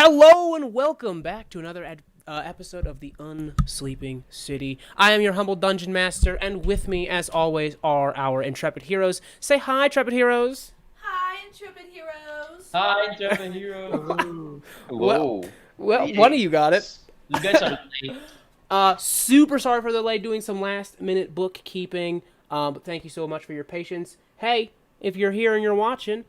Hello and welcome back to another episode of the Unsleeping City. I am your humble dungeon master, and with me, as always, are our intrepid heroes. Say hi, intrepid heroes. Hi, intrepid heroes. Hi, intrepid heroes. Hello. Well, one of you got it. You guys are late. Super sorry for the delay doing some last-minute bookkeeping, but thank you so much for your patience. Hey, if you're here and you're watching,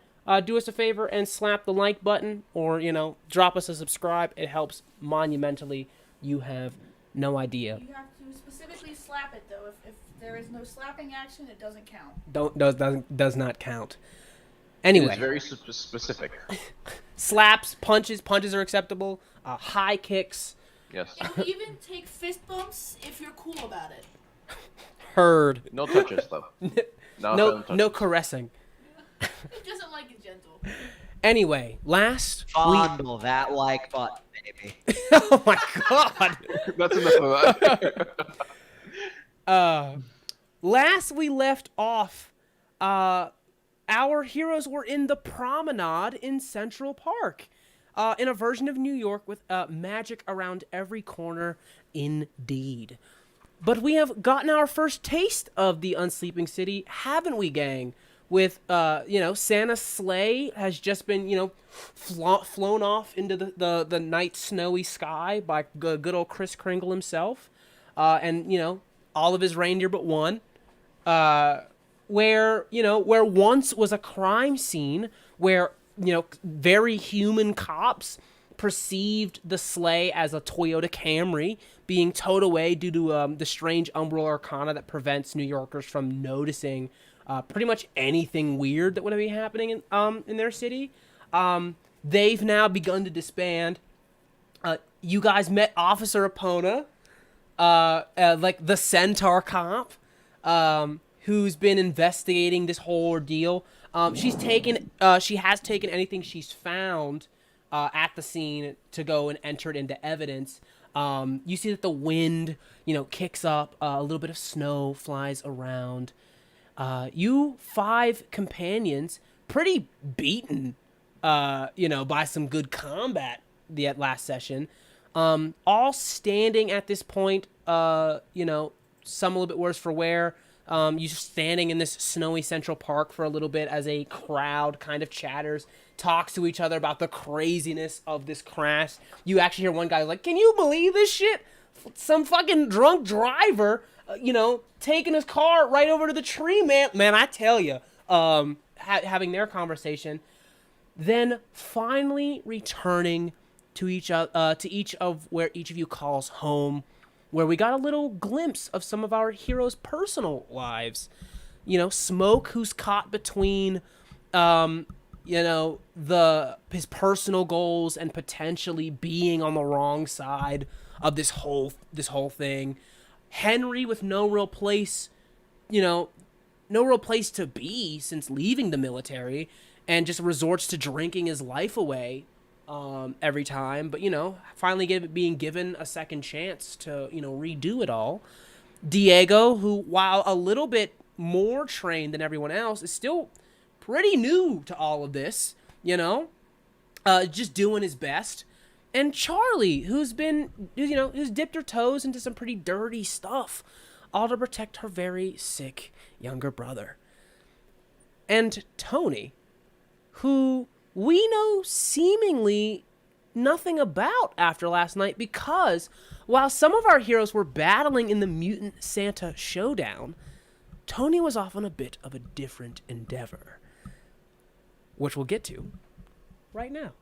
do us a favor and slap the like button or, drop us a subscribe. It helps monumentally. You have no idea. You have to specifically slap it, though. If there is no slapping action, it doesn't count. Does not count. Anyway. It's very specific. Slaps, punches are acceptable. High kicks. Yes. And we even take fist bumps if you're cool about it. Heard. No touches, though. No caressing. Who doesn't like it gentle? Anyway, last Fondle that like button, baby. Oh my god. That's enough of that. Last we left off, our heroes were in the promenade in Central Park, in a version of New York with magic around every corner, indeed. But we have gotten our first taste of the Unsleeping City, haven't we, gang? With, Santa's sleigh has just been, flown off into the night snowy sky by good old Kris Kringle himself. And, all of his reindeer but one. Where once was a crime scene where, very human cops perceived the sleigh as a Toyota Camry being towed away due to the strange umbral arcana that prevents New Yorkers from noticing pretty much anything weird that would be happening in their city. They've now begun to disband. You guys met Officer Epona, like the Centaur cop, who's been investigating this whole ordeal. She has taken anything she's found at the scene to go and enter it into evidence. You see that the wind, kicks up, a little bit of snow flies around. You 5 companions, pretty beaten, by some good combat the last session, all standing at this point, some a little bit worse for wear. You're standing in this snowy Central Park for a little bit as a crowd kind of chatters, talks to each other about the craziness of this crash. You actually hear one guy like, "Can you believe this shit? Some fucking drunk driver, taking his car right over to the tree, man." Man, I tell you, having their conversation, then finally returning to each of where each of you calls home, where we got a little glimpse of some of our heroes' personal lives. Smoke, who's caught between, his personal goals and potentially being on the wrong side of this whole thing. Henry with no real place to be since leaving the military, and just resorts to drinking his life away every time. But finally being given a second chance to redo it all. Diego, who while a little bit more trained than everyone else, is still pretty new to all of this. Just doing his best. And Charlie, who's dipped her toes into some pretty dirty stuff, all to protect her very sick younger brother. And Tony, who we know seemingly nothing about after last night, because while some of our heroes were battling in the Mutant Santa showdown, Tony was off on a bit of a different endeavor, which we'll get to right now.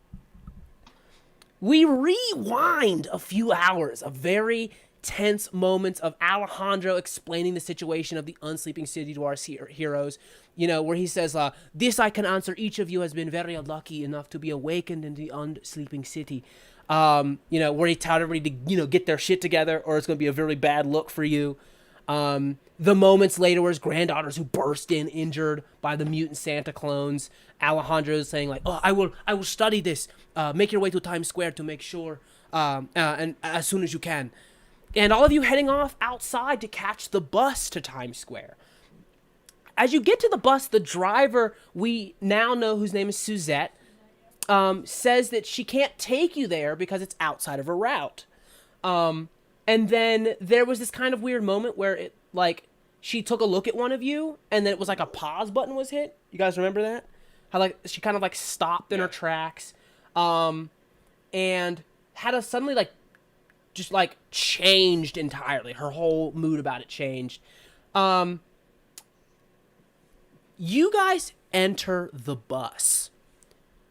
We rewind a few hours of very tense moments of Alejandro explaining the situation of the Unsleeping City to our heroes, where he says, "This I can answer. Each of you has been very unlucky enough to be awakened in the Unsleeping City." Where he told everybody to, get their shit together, or it's going to be a very bad look for you. The moments later where his granddaughters who burst in injured by the mutant Santa clones. Alejandro is saying like, "Oh, I will study this. Make your way to Times Square to make sure, and as soon as you can." And all of you heading off outside to catch the bus to Times Square. As you get to the bus, the driver, we now know whose name is Suzette, says that she can't take you there because it's outside of her route. And then there was this kind of weird moment where it like she took a look at one of you, and then it was like a pause button was hit. You guys remember that? How like she kind of like stopped in her tracks, and had a suddenly like just like changed entirely. Her whole mood about it changed. You guys enter the bus.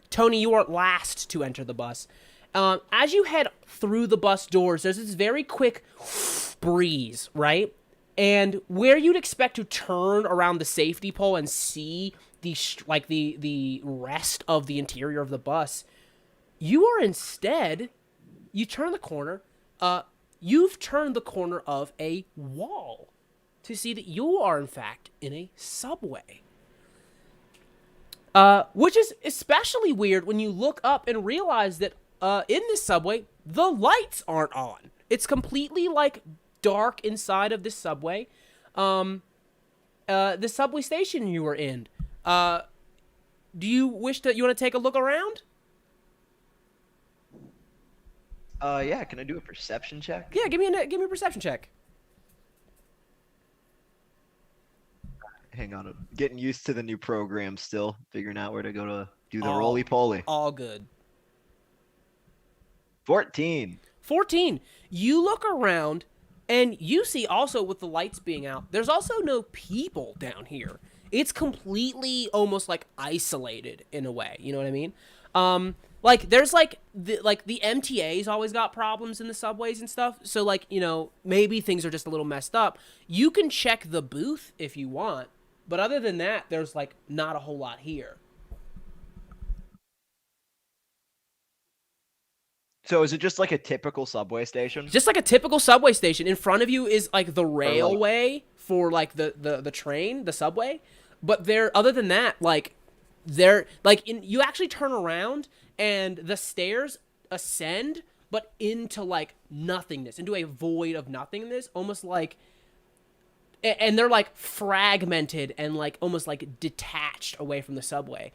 Tony, you are last to enter the bus. As you head through the bus doors, there's this very quick breeze, right? And where you'd expect to turn around the safety pole and see the rest of the interior of the bus, you are instead, you turn the corner. You've turned the corner of a wall to see that you are in fact in a subway. Which is especially weird when you look up and realize that in this subway, the lights aren't on. It's completely like dark inside of this subway. The subway station you were in. Do you wish that you want to take a look around? Yeah, can I do a perception check? Yeah, give me a perception check. Hang on, I'm getting used to the new program still, figuring out where to go to do the roly-poly. All good. 14. 14. You look around, and you see also with the lights being out, there's also no people down here. It's completely almost like isolated in a way. You know what I mean? Like there's like the MTA's always got problems in the subways and stuff. So like, you know, maybe things are just a little messed up. You can check the booth if you want, but other than that, there's like not a whole lot here. So is it just like a typical subway station? Just like a typical subway station. In front of you is like the railway for like the train, the subway. But there, other than that, like there, like you actually turn around and the stairs ascend, but into like nothingness, into a void of nothingness, almost like, and they're like fragmented and like almost like detached away from the subway.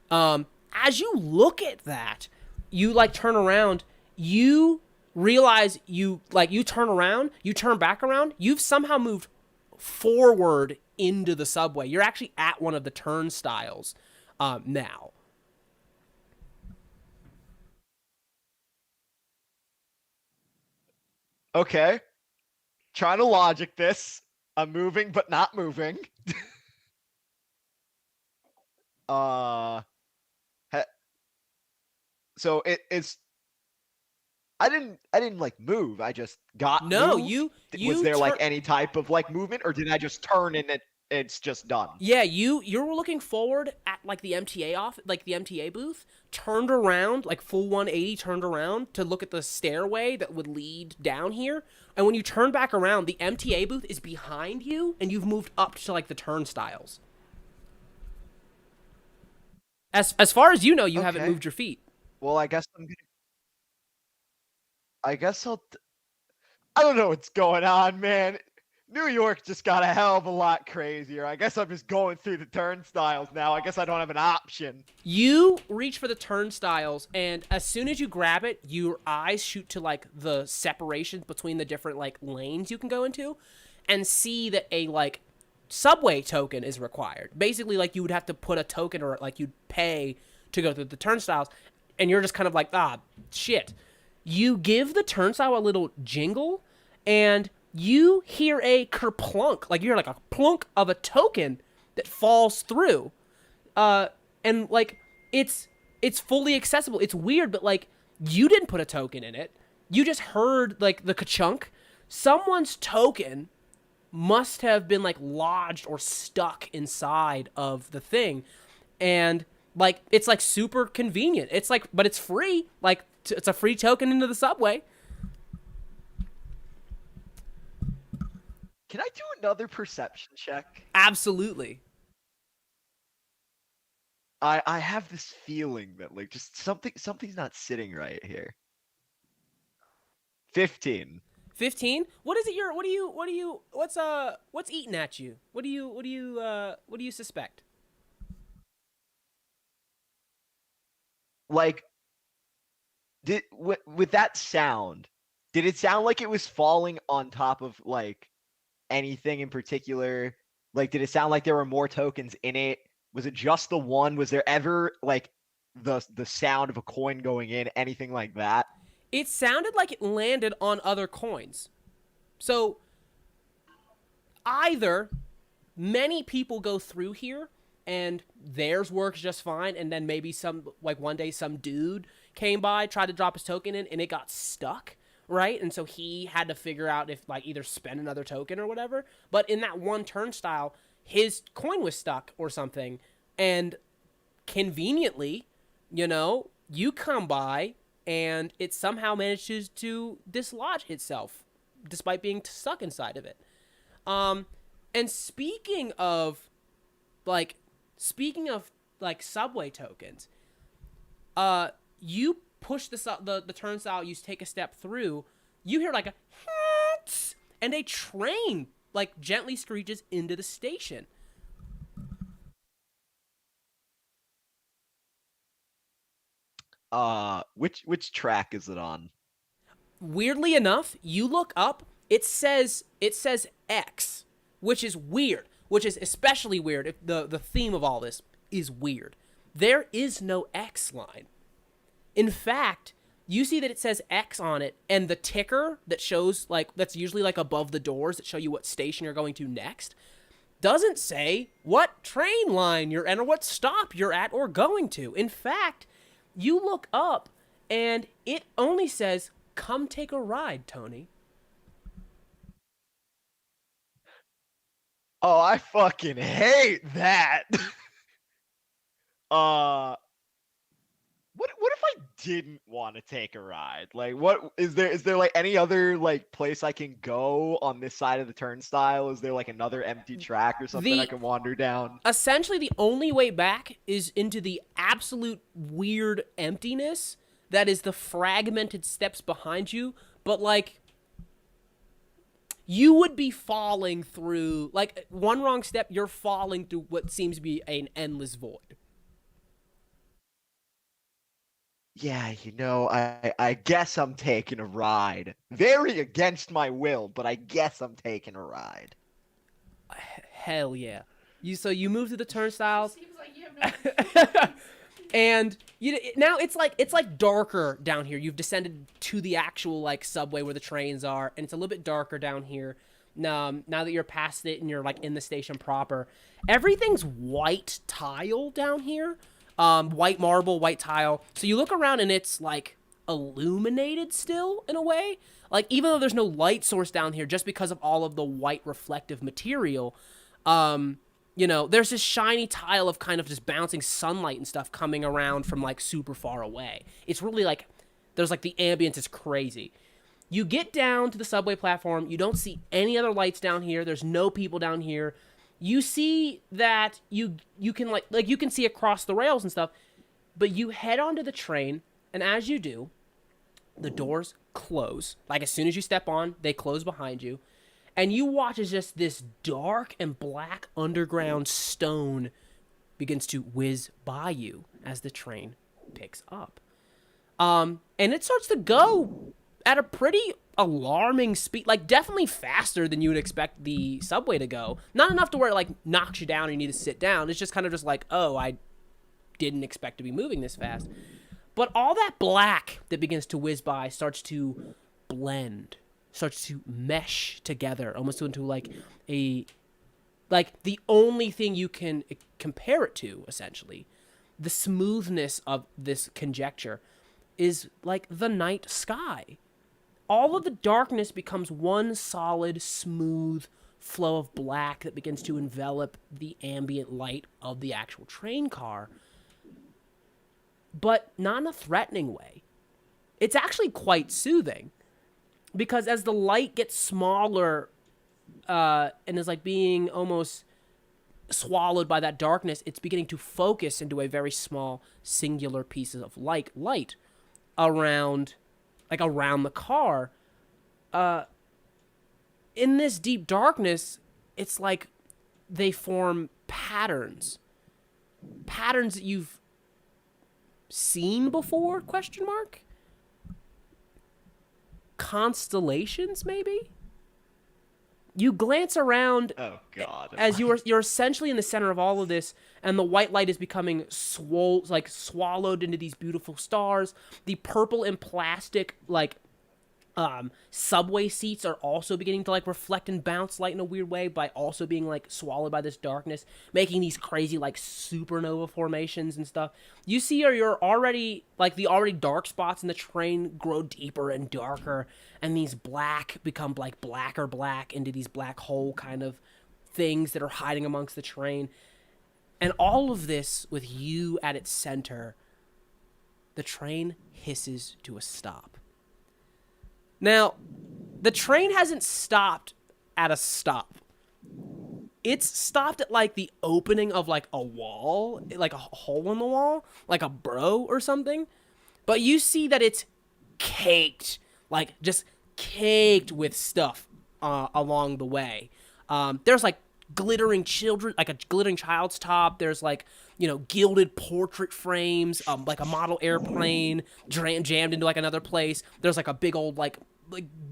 As you look at that, you like turn around, you realize you turn around, you turn back around, you've somehow moved forward into the subway. You're actually at one of the turnstiles now. Okay. Trying to logic this. I'm moving but not moving. uh so it's I didn't like move. I just got No, moved. you Was there like any type of like movement, or did I just turn and it's just done? Yeah, you're looking forward at like the MTA booth, turned around, like full 180 turned around to look at the stairway that would lead down here. And when you turn back around, the MTA booth is behind you and you've moved up to like the turnstiles. As far as you know, you haven't moved your feet. Well, I guess I don't know what's going on, man. New York just got a hell of a lot crazier. I guess I'm just going through the turnstiles now. I guess I don't have an option. You reach for the turnstiles, and as soon as you grab it, your eyes shoot to like the separation between the different like lanes you can go into, and see that a like subway token is required. Basically, like you would have to put a token or like you'd pay to go through the turnstiles, and you're just kind of like, ah, shit. You give the turnstile a little jingle, and you hear a kerplunk, like you hear like a plunk of a token that falls through. And like it's fully accessible. It's weird, but like you didn't put a token in it. You just heard like the ka-chunk. Someone's token must have been like lodged or stuck inside of the thing. And like it's like super convenient. It's like, but it's free. Like it's a free token into the subway. Can I do another perception check? Absolutely. I have this feeling that like just something's not sitting right here. 15. 15? What is it what's eating at you? What do you suspect? like, with that sound, did it sound like it was falling on top of like anything in particular? Like, did it sound like there were more tokens in it? Was it just the one? Was there ever like the sound of a coin going in? Anything like that? It sounded like it landed on other coins. So either many people go through here and theirs works just fine, and then maybe one day some dude came by, tried to drop his token in, and it got stuck, right? And so he had to figure out if like either spend another token or whatever. But in that one turnstile, his coin was stuck or something, and conveniently, you come by and it somehow manages to dislodge itself despite being stuck inside of it. And speaking of subway tokens, you push the turnstile, you take a step through, you hear like a and a train like gently screeches into the station. Which track is it on? Weirdly enough, you look up, it says X, which is weird, which is especially weird if the theme of all this is weird. There is no X line. In fact, you see that it says X on it, and the ticker that shows, like, that's usually like above the doors that show you what station you're going to next, doesn't say what train line you're at or what stop you're at or going to. In fact, you look up and it only says, "Come take a ride, Tony." Oh, I fucking hate that. What if I didn't want to take a ride? Like, what is there like any other like place I can go on this side of the turnstile? Is there like another empty track or something I can wander down? Essentially, the only way back is into the absolute weird emptiness that is the fragmented steps behind you, but like you would be falling through, like, one wrong step, you're falling through what seems to be an endless void. Yeah, I guess I'm taking a ride. Very against my will, but I guess I'm taking a ride. Hell yeah. You move to the turnstiles, Seems like you have no. and now it's like darker down here. You've descended to the actual like subway where the trains are, and it's a little bit darker down here. Now that you're past it and you're like in the station proper, everything's white tile down here. White marble, white tile. So you look around and it's like illuminated still in a way. Like, even though there's no light source down here, just because of all of the white reflective material, there's this shiny tile of kind of just bouncing sunlight and stuff coming around from like super far away. It's really like, there's like the ambience is crazy. You get down to the subway platform. You don't see any other lights down here. There's no people down here. You see that you can like you can see across the rails and stuff, but you head onto the train, and as you do, the doors close. Like, as soon as you step on, they close behind you, and you watch as just this dark and black underground stone begins to whiz by you as the train picks up. And it starts to go at a pretty alarming speed, like definitely faster than you would expect the subway to go. Not enough to where it like knocks you down and you need to sit down. It's just kind of just like, oh, I didn't expect to be moving this fast. But all that black that begins to whiz by starts to blend, starts to mesh together, almost into like the only thing you can compare it to, essentially. The smoothness of this conjecture is like the night sky. All of the darkness becomes one solid, smooth flow of black that begins to envelop the ambient light of the actual train car, but not in a threatening way. It's actually quite soothing, because as the light gets smaller and is like being almost swallowed by that darkness, it's beginning to focus into a very small, singular piece of light around the car. In this deep darkness, it's like they form patterns that you've seen before? Question mark. Constellations, maybe. You glance around Oh God. as you're essentially in the center of all of this, and the white light is becoming swallowed into these beautiful stars. The purple and plastic subway seats are also beginning to like reflect and bounce light in a weird way by also being like swallowed by this darkness, making these crazy like supernova formations and stuff. You see, or you're already like the already dark spots in the train grow deeper and darker, and these black become like blacker black into these black hole kind of things that are hiding amongst the train. And all of this with you at its center, the train hisses to a stop. Now, the train hasn't stopped at a stop. It's stopped at like the opening of like a wall, like a hole in the wall, like a burrow or something. But you see that it's caked, like just caked with stuff along the way. There's like glittering children, like a glittering child's top. There's like, gilded portrait frames, like a model airplane jammed into like another place. There's like a big old like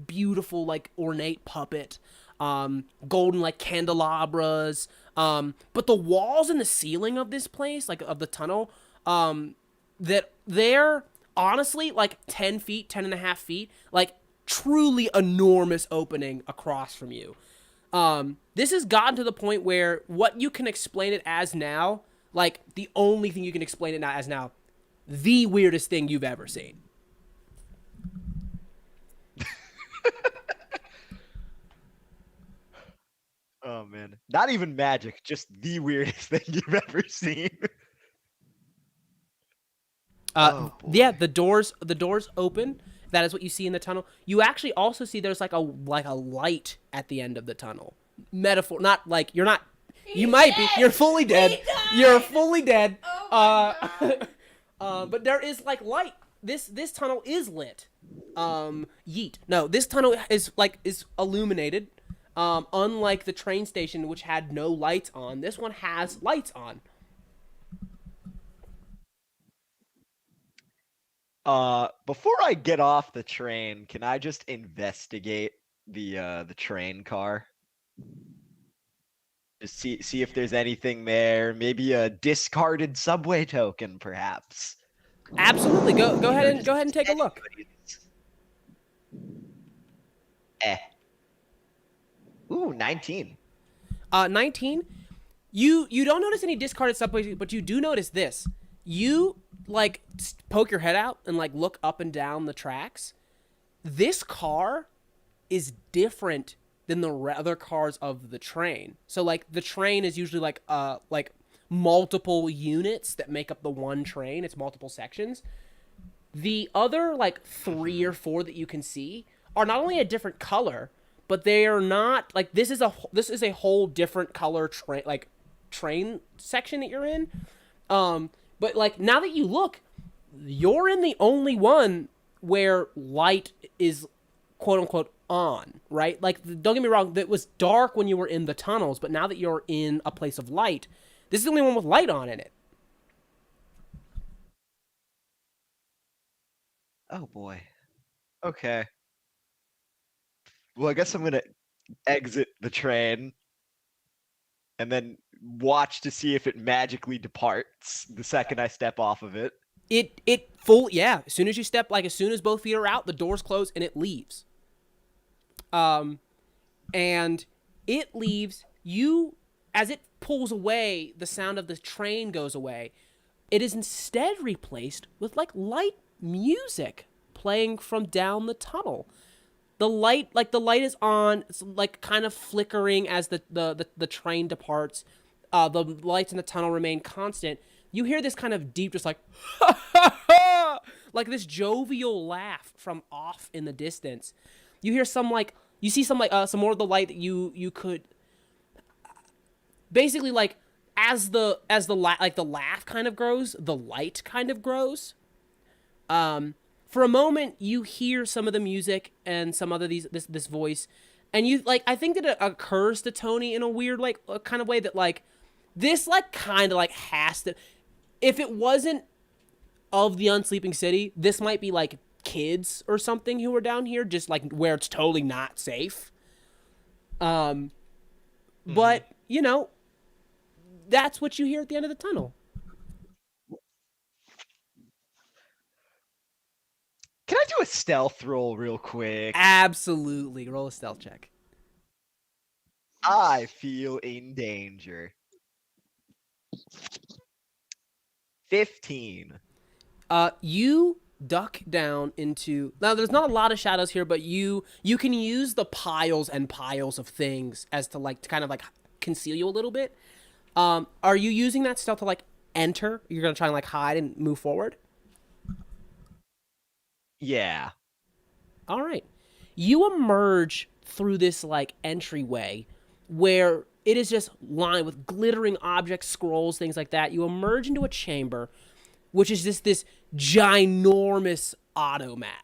beautiful like ornate puppet, golden like candelabras. But the walls and the ceiling of this place, like of the tunnel, that they're honestly like 10 feet, 10 and a half feet, like truly enormous opening across from you. This has gotten to the point where what you can explain it as now, like the only thing you can explain it as now, the weirdest thing you've ever seen. Oh man, not even magic, just the weirdest thing you've ever seen. Oh, boy. Yeah, the doors open. That is what you see in the tunnel. You actually also see there's like a light at the end of the tunnel. Metaphor, not like you're not. You might be. You're fully dead. You're fully dead. Oh my God. But there is like light. This tunnel is lit. Yeet. No, this tunnel is illuminated. Unlike the train station, which had no lights on, this one has lights on. Before I get off the train, can I just investigate the train car? Just see if there's anything there. Maybe a discarded subway token, perhaps. Absolutely. Go ahead and take a look. Ooh, 19. 19. You don't notice any discarded subways, but you do notice this. You like poke your head out and like look up and down the tracks. This car is different than the other cars of the train. So like the train is usually like multiple units that make up the one train. It's multiple sections. The other like 3 or 4 that you can see are not only a different color, but they are not like this is a whole different color train section that you're in. But like now that you look, you're in the only one where light is quote unquote on, right? Like don't get me wrong, it was dark when you were in the tunnels, but now that you're in a place of light, this is the only one with light on in it. Oh boy. Okay. Well, I guess I'm gonna exit the train and then watch to see if it magically departs the second I step off of it. As soon as you step, like as soon as both feet are out, the doors close and it leaves. And it leaves, as it pulls away, the sound of the train goes away. It is instead replaced with like light music playing from down the tunnel. The light is on, it's like kind of flickering as the train departs. The lights in the tunnel remain constant. You hear this kind of deep, just like, like this jovial laugh from off in the distance. You hear some more of the light that you could basically like as the laugh kind of grows, the light kind of grows. For a moment, you hear some of the music and some other this voice, and you like I think that it occurs to Tony in a weird like kind of way that like this like kind of like has to, if it wasn't of the Unsleeping City. This might be like kids or something who are down here, just like where it's totally not safe. But you know, that's what you hear at the end of the tunnel. Can I do a stealth roll real quick? Absolutely. Roll a stealth check. I feel in danger. 15. You duck down into, now there's not a lot of shadows here, but you can use the piles and piles of things as to like to kind of like conceal you a little bit. Are you using that stealth to like enter? You're gonna try and like hide and move forward? Yeah. All right. You emerge through this like entryway where it is just lined with glittering objects, scrolls, things like that. You emerge into a chamber, which is just this ginormous automat.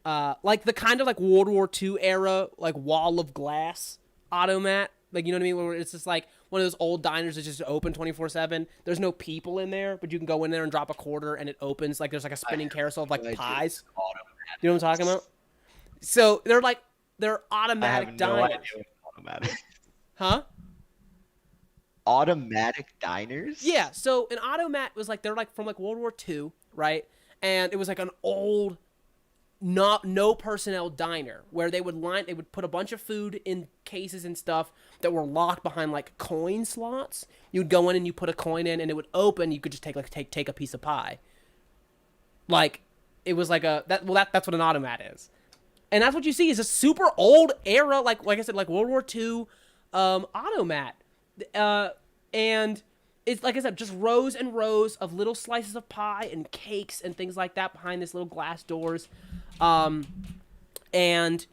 Like the kind of like World War II era, like wall of glass automat. Like, you know what I mean? Where it's just like one of those old diners that's just open 24/7. There's no people in there, but you can go in there and drop a quarter and it opens. Like there's like a spinning carousel of like pies. You know what I'm talking about? So they're automatic I have diners. no idea what automatic. Huh? Automatic diners? Yeah, so an automat was like they're like from like World War II, right? And it was like an old no personnel diner where they would put a bunch of food in cases and stuff that were locked behind like coin slots. You would go in and you put a coin in and it would open, you could just take a piece of pie. Like it was like that's what an automat is. And that's what you see is a super old era like I said like World War II automat. And it's like I said, just rows and rows of little slices of pie and cakes and things like that behind this little glass doors. And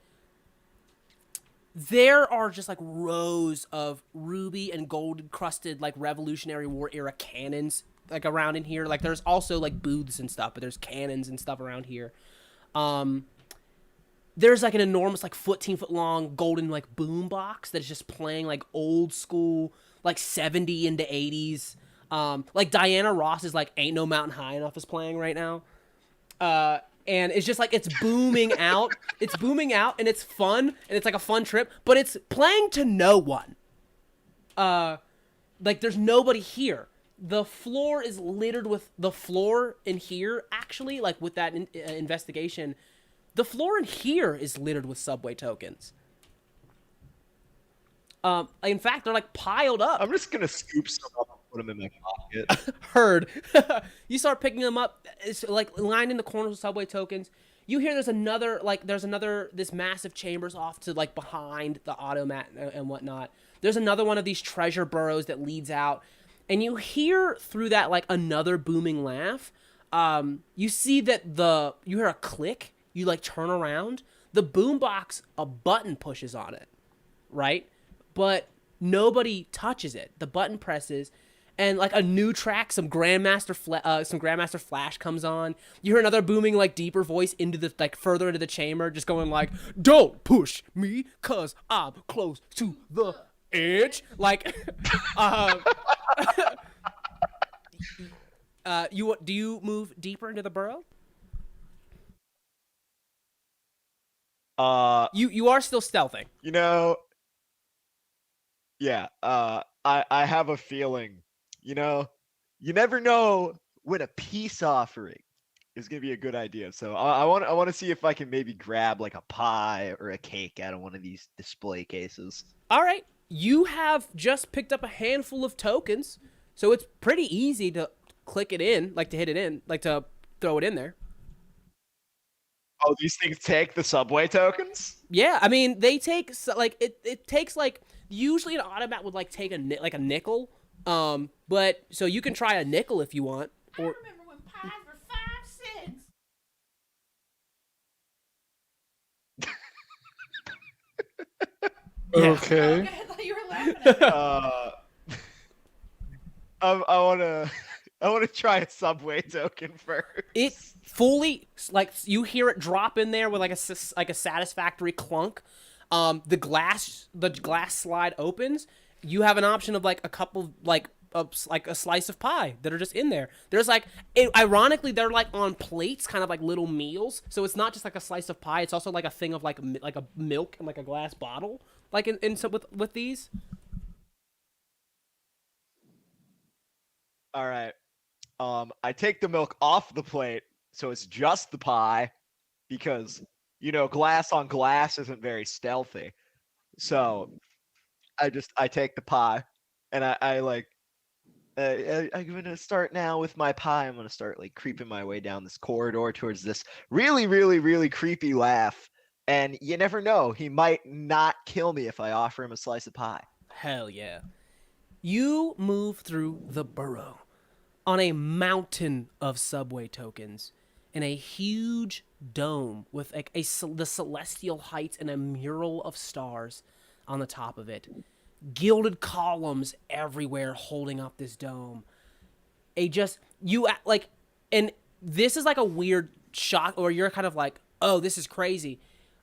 there are just like rows of ruby and gold encrusted like Revolutionary War era cannons like around in here. Like there's also like booths and stuff, but there's cannons and stuff around here. There's like an enormous like 14-foot long golden like boom box that's just playing like old school like 70 into 80s. Like Diana Ross's like Ain't No Mountain High Enough is playing right now. And it's just like it's booming out. It's booming out and it's fun and it's like a fun trip, but it's playing to no one. Like there's nobody here. The floor is littered with the floor in here actually like with that investigation. The floor in here is littered with subway tokens. In fact, they're like piled up. I'm just gonna scoop some up and put them in my pocket. Heard. You start picking them up. It's like lined in the corners with subway tokens. You hear there's another this massive chambers off to like behind the automat and whatnot. There's another one of these treasure burrows that leads out, and you hear through that like another booming laugh. You see that you hear a click. You like turn around. The boombox, a button pushes on it, right? But nobody touches it. The button presses, and like a new track, some Grandmaster Flash comes on. You hear another booming, like deeper voice into the like further into the chamber, just going like, "Don't push me, 'cause I'm close to the edge." Like, do you move deeper into the burrow? You are still stealthing. You know, yeah, I have a feeling, you never know when a peace offering is gonna be a good idea. So I want to see if I can maybe grab like a pie or a cake out of one of these display cases. All right, you have just picked up a handful of tokens, so it's pretty easy to click it in, like to hit it in, like to throw it in there. Oh, these things take the subway tokens? Yeah, I mean they take like it takes like usually an automat would like take a nickel, but so you can try a nickel if you want. I remember when pies were 5 cents. Okay. Okay, I thought you were laughing at me. I wanna try a subway token first. It fully like you hear it drop in there with like a satisfactory clunk. The glass slide opens. You have an option of like a couple like like a slice of pie that are just in there. There's like, ironically, they're like on plates, kind of like little meals. So it's not just like a slice of pie. It's also like a thing of like a milk and like a glass bottle, like in some with these. All right. I take the milk off the plate, so it's just the pie, because glass on glass isn't very stealthy. So I take the pie, and I like I'm gonna start now with my pie. I'm gonna start like creeping my way down this corridor towards this really, really, really creepy laugh. And you never know, he might not kill me if I offer him a slice of pie. Hell yeah. You move through the burrow on a mountain of subway tokens in a huge dome with like the celestial heights and a mural of stars on the top of it. Gilded columns everywhere holding up this dome. And this is like a weird shock, or you're kind of like, oh, this is crazy.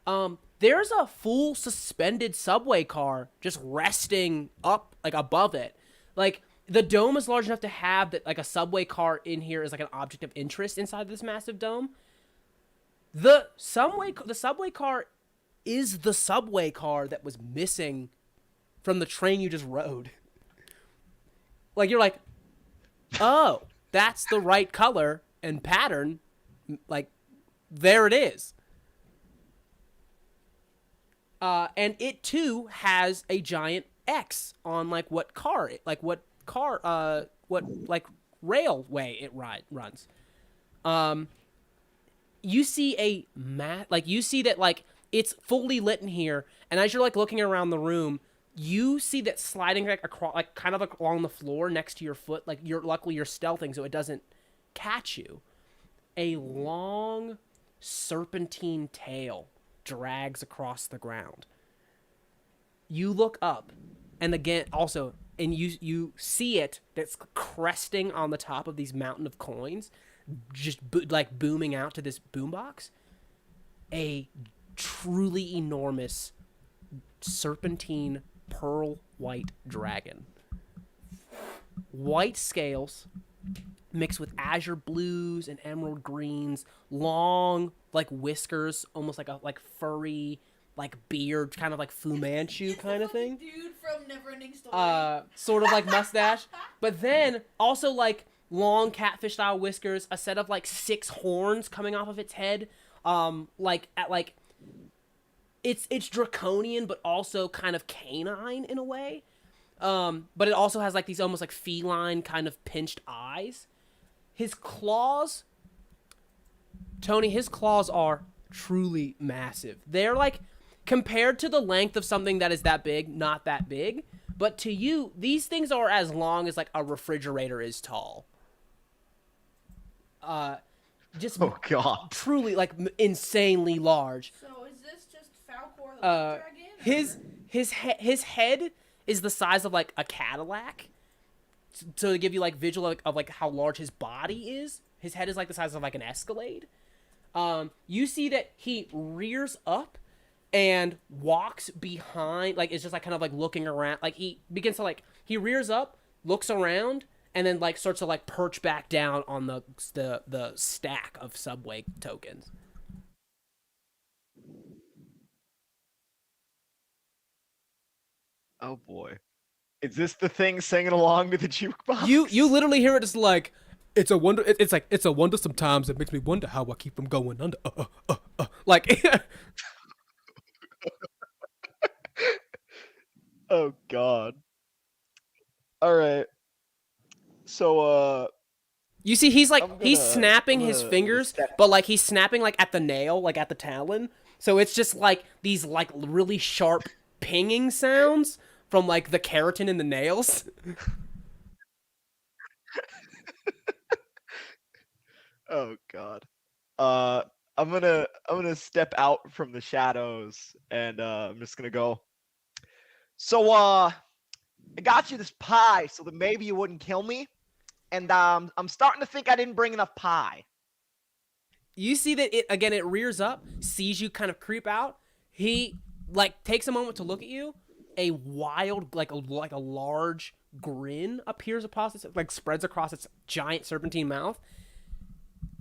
There's a full suspended subway car just resting up like above it. Like, the dome is large enough to have that like a subway car in here is like an object of interest inside this massive dome. The subway car is the subway car that was missing from the train you just rode. Like, you're like, oh, that's the right color and pattern. Like, there it is. And it too has a giant X on like what railway it runs. You see you see that like it's fully lit in here, and as you're like looking around the room, you see that sliding like across, like kind of like along the floor next to your foot. Like, luckily you're stealthing, so it doesn't catch you. A long serpentine tail drags across the ground. You look up, and again, also, and you see it that's cresting on the top of these mountain of coins, just like booming out to this boombox. A truly enormous serpentine pearl white dragon. White scales mixed with azure blues and emerald greens, long like whiskers, almost like a furry like beard, kind of like Fu Manchu kind of thing. Dude from Neverending Story. Sort of like mustache, but then also like long catfish style whiskers, a set of like 6 horns coming off of its head. It's draconian, but also kind of canine in a way. But it also has like these almost like feline kind of pinched eyes. His claws, Tony, his claws are truly massive. They're like, compared to the length of something that is that big, not that big. But to you, these things are as long as like a refrigerator is tall. Just Oh god. truly like insanely large. So is this just Falcor the White Dragon? His head is the size of like a Cadillac. To give you like visual of like how large his body is. His head is like the size of like an Escalade. You see that he rears up and walks behind, like it's just like kind of like looking around. Like he begins to like, he rears up, looks around, and then like starts to like perch back down on the stack of subway tokens. Oh boy. Is this the thing singing along to the jukebox? You literally hear it just like, it's a wonder. It's like, it's a wonder sometimes. It makes me wonder how I keep from going under. Like. Oh god. All right. So You see, he's like, he's I'm snapping his gonna fingers, step- but like he's snapping like at the nail, like at the talon. So it's just like these like really sharp pinging sounds from like the keratin in the nails. Oh god. I'm gonna step out from the shadows, and I'm just gonna go. So I got you this pie so that maybe you wouldn't kill me, and I'm starting to think I didn't bring enough pie. You see that it rears up, sees you kind of creep out. He like takes a moment to look at you, a wild, like a large grin appears across its, like spreads across its giant serpentine mouth.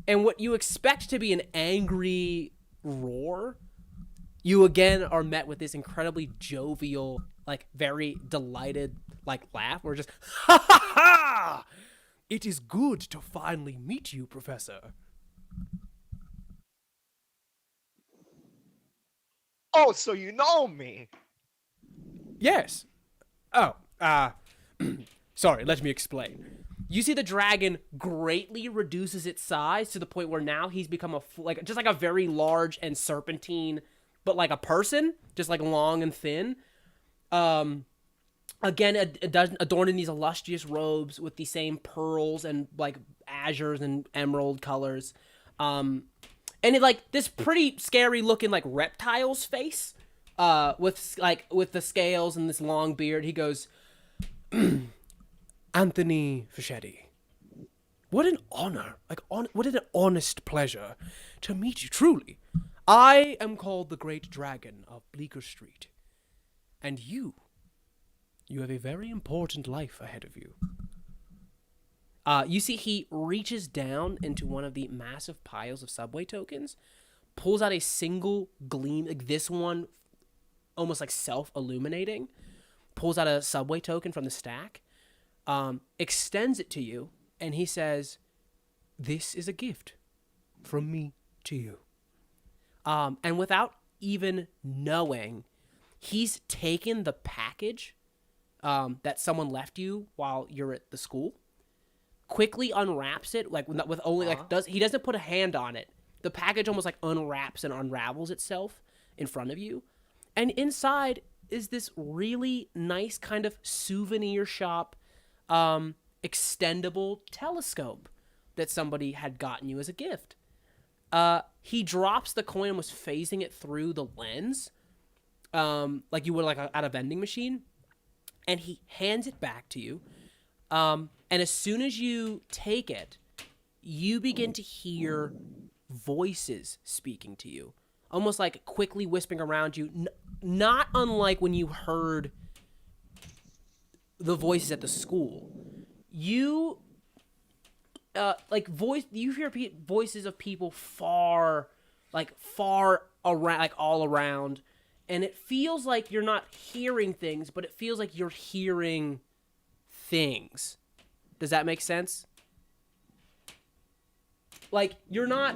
And what you expect to be an angry roar, you again are met with this incredibly jovial, like very delighted, like laugh. We're just, ha ha ha! It is good to finally meet you, Professor. Oh, so you know me? Yes. Oh, sorry, let me explain. You see the dragon greatly reduces its size to the point where now he's become just like a very large and serpentine, but like a person, just like long and thin. Again, adorned in these illustrious robes with the same pearls and like azures and emerald colors. And it like this pretty scary looking like reptile's face, with the scales and this long beard. He goes, Anthony Fischetti, what an honor, what an honest pleasure to meet you, truly. I am called the Great Dragon of Bleecker Street, and you have a very important life ahead of you. You see he reaches down into one of the massive piles of subway tokens, pulls out a single gleam, like this one, almost like self-illuminating, pulls out a subway token from the stack, extends it to you, and he says, "This is a gift from me to you." And without even knowing, he's taken the package that someone left you while you're at the school, quickly unwraps it, like with only he doesn't put a hand on it. The package almost like unwraps and unravels itself in front of you, and inside is this really nice kind of souvenir shop, extendable telescope that somebody had gotten you as a gift. He drops the coin and was phasing it through the lens, like you would like at a vending machine, and he hands it back to you. And as soon as you take it, you begin to hear voices speaking to you, almost like quickly whispering around you, not unlike when you heard the voices at the school. You you hear voices of people far around, like all around, and it feels like you're not hearing things, but it feels like you're hearing things. Does that make sense? Like you're not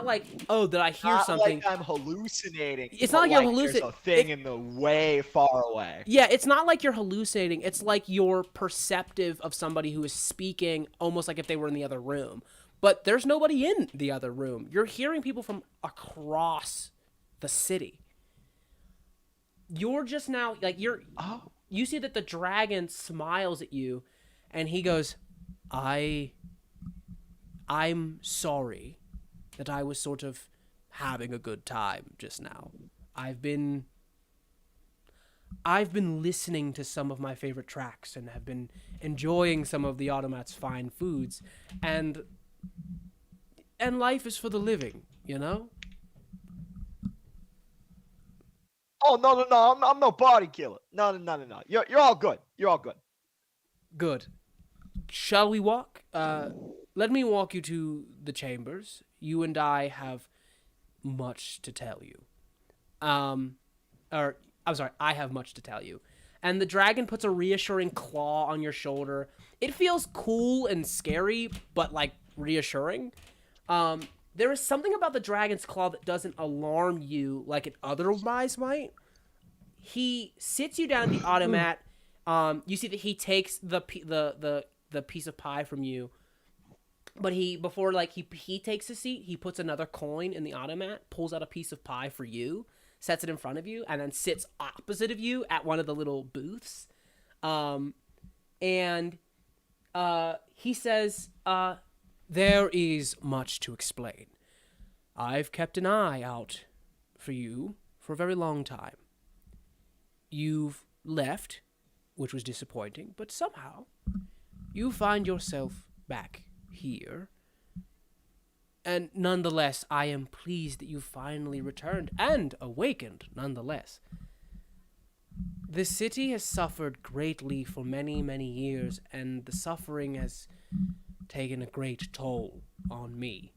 like, oh, did I hear Not something? like I'm hallucinating. It's not like you're hallucinating. There's a thing in the way far away. Yeah, it's not like you're hallucinating. It's like you're perceptive of somebody who is speaking, almost like if they were in the other room. But there's nobody in the other room. You're hearing people from across the city. You're just now like you see that the dragon smiles at you, and he goes, I'm sorry that I was sort of having a good time just now. I've been listening to some of my favorite tracks and have been enjoying some of the automat's fine foods, and life is for the living, you know? Oh no! I'm no body killer. No. You're all good. You're all good. Good. Shall we walk? Let me walk you to the chambers. You and I have much to tell you. I'm sorry, I have much to tell you. And the dragon puts a reassuring claw on your shoulder. It feels cool and scary, but like reassuring. There is something about the dragon's claw that doesn't alarm you like it otherwise might. He sits you down at the automat. You see that he takes the piece of pie from you, but before he takes a seat, he puts another coin in the automat, pulls out a piece of pie for you, sets it in front of you, and then sits opposite of you at one of the little booths. And he says, there is much to explain. I've kept an eye out for you for a very long time. You've left, which was disappointing, but somehow you find yourself back here. And nonetheless, I am pleased that you finally returned and awakened nonetheless. The city has suffered greatly for many, many years, and the suffering has taken a great toll on me.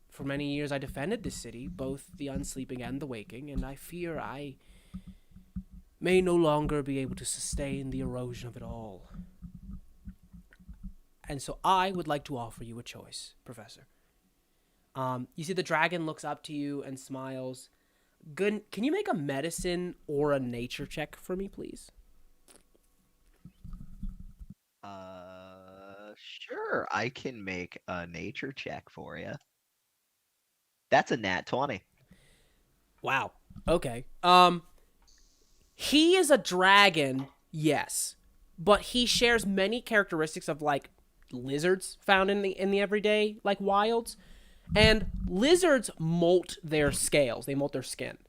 For many years I defended this city, both the unsleeping and the waking, and I fear I may no longer be able to sustain the erosion of it all. And so I would like to offer you a choice, Professor. You see the dragon looks up to you and smiles. Good. Can you make a medicine or a nature check for me, please? Sure. I can make a nature check for you. That's a nat 20. Wow. Okay. He is a dragon, yes, but he shares many characteristics of like lizards found in the everyday like wilds. And lizards molt their scales. They molt their skin.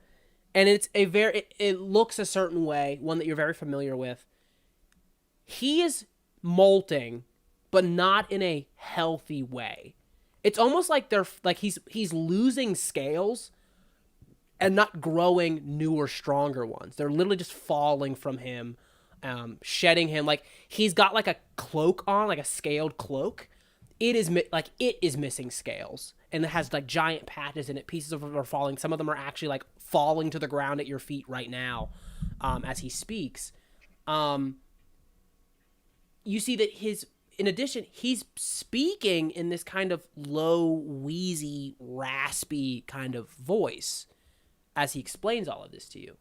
And it looks a certain way, one that you're very familiar with. He is molting, but not in a healthy way. It's almost like he's losing scales and not growing newer, stronger ones. They're literally just falling from him, shedding him. Like he's got like a cloak on, like a scaled cloak. It is missing scales, and it has like giant patches in it. Pieces of them are falling. Some of them are actually like falling to the ground at your feet right now, as he speaks. You see that in addition, he's speaking in this kind of low, wheezy, raspy kind of voice as he explains all of this to you.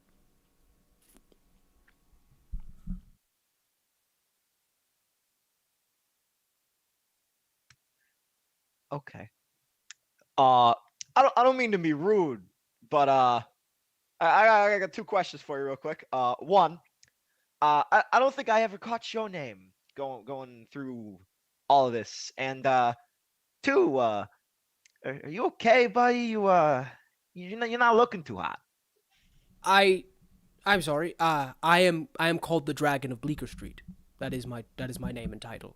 Okay. I don't mean to be rude, but I got two questions for you real quick. One, I don't think I ever caught your name going through all of this. And two, are you okay, buddy? You're not looking too hot. I'm sorry. I am called the Dragon of Bleecker Street. That is my name and title.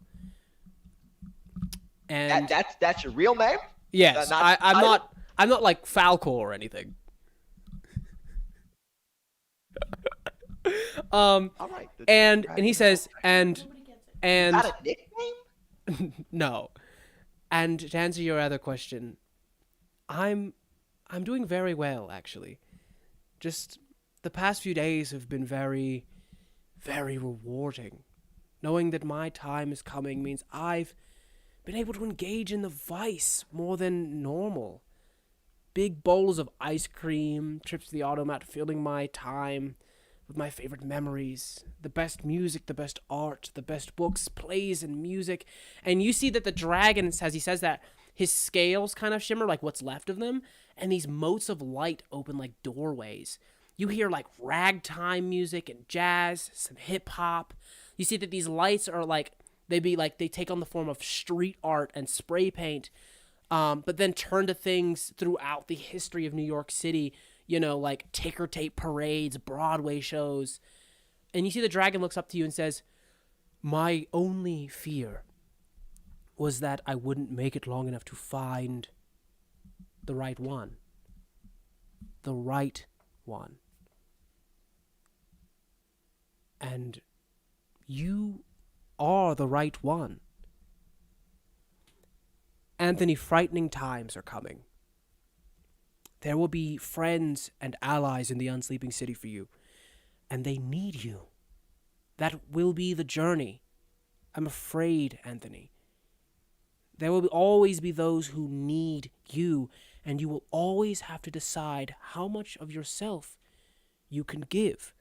And That's your real name? yes, I'm not like Falcor or anything. All right. And he says, and Is that a nickname? no. And to answer your other question, I'm doing very well actually. Just the past few days have been very, very rewarding. Knowing that my time is coming means I've been able to engage in the vice more than normal. Big bowls of ice cream, trips to the automat, filling my time with my favorite memories, the best music, the best art, the best books, plays, and music. And you see that the dragon, as he says that, his scales kind of shimmer like what's left of them, and these motes of light open like doorways. You hear like ragtime music and jazz, some hip hop. You see that these lights are like they take on the form of street art and spray paint, but then turn to things throughout the history of New York City, like ticker tape parades, Broadway shows. And you see the dragon looks up to you and says, "My only fear was that I wouldn't make it long enough to find the right one. The right one. And you are the right one. Anthony, frightening times are coming. There will be friends and allies in the Unsleeping City for you, and they need you. That will be the journey. I'm afraid, Anthony. There will always be those who need you, and you will always have to decide how much of yourself you can give."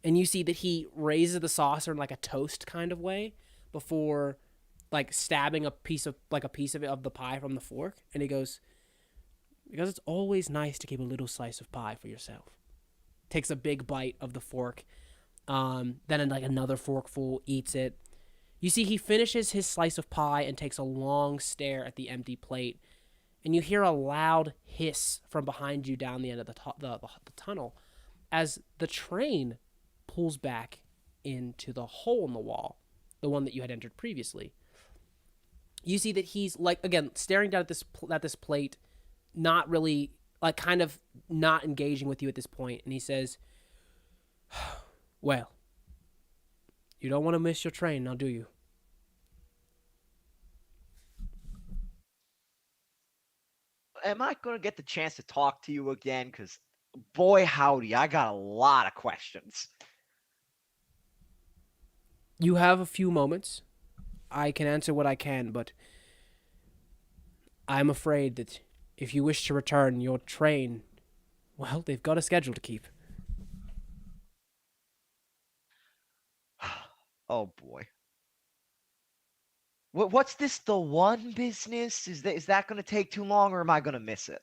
And you see that he raises the saucer in like a toast kind of way before like stabbing a piece of it of the pie from the fork. And he goes, "Because it's always nice to keep a little slice of pie for yourself." Takes a big bite of the fork. Then like another forkful, eats it. You see he finishes his slice of pie and takes a long stare at the empty plate. And you hear a loud hiss from behind you down the end of the tunnel as the train pulls back into the hole in the wall, the one that you had entered previously. You see that he's like, again, staring down at this plate, not really, like kind of not engaging with you at this point. And he says, Well, you don't want to miss your train now, do you? Am I gonna get the chance to talk to you again? Because boy, howdy, I got a lot of questions. You have a few moments. I can answer what I can, but I'm afraid that if you wish to return, your train, well, they've got a schedule to keep. Oh boy. What's this? The one business? Is that gonna take too long, or am I gonna miss it?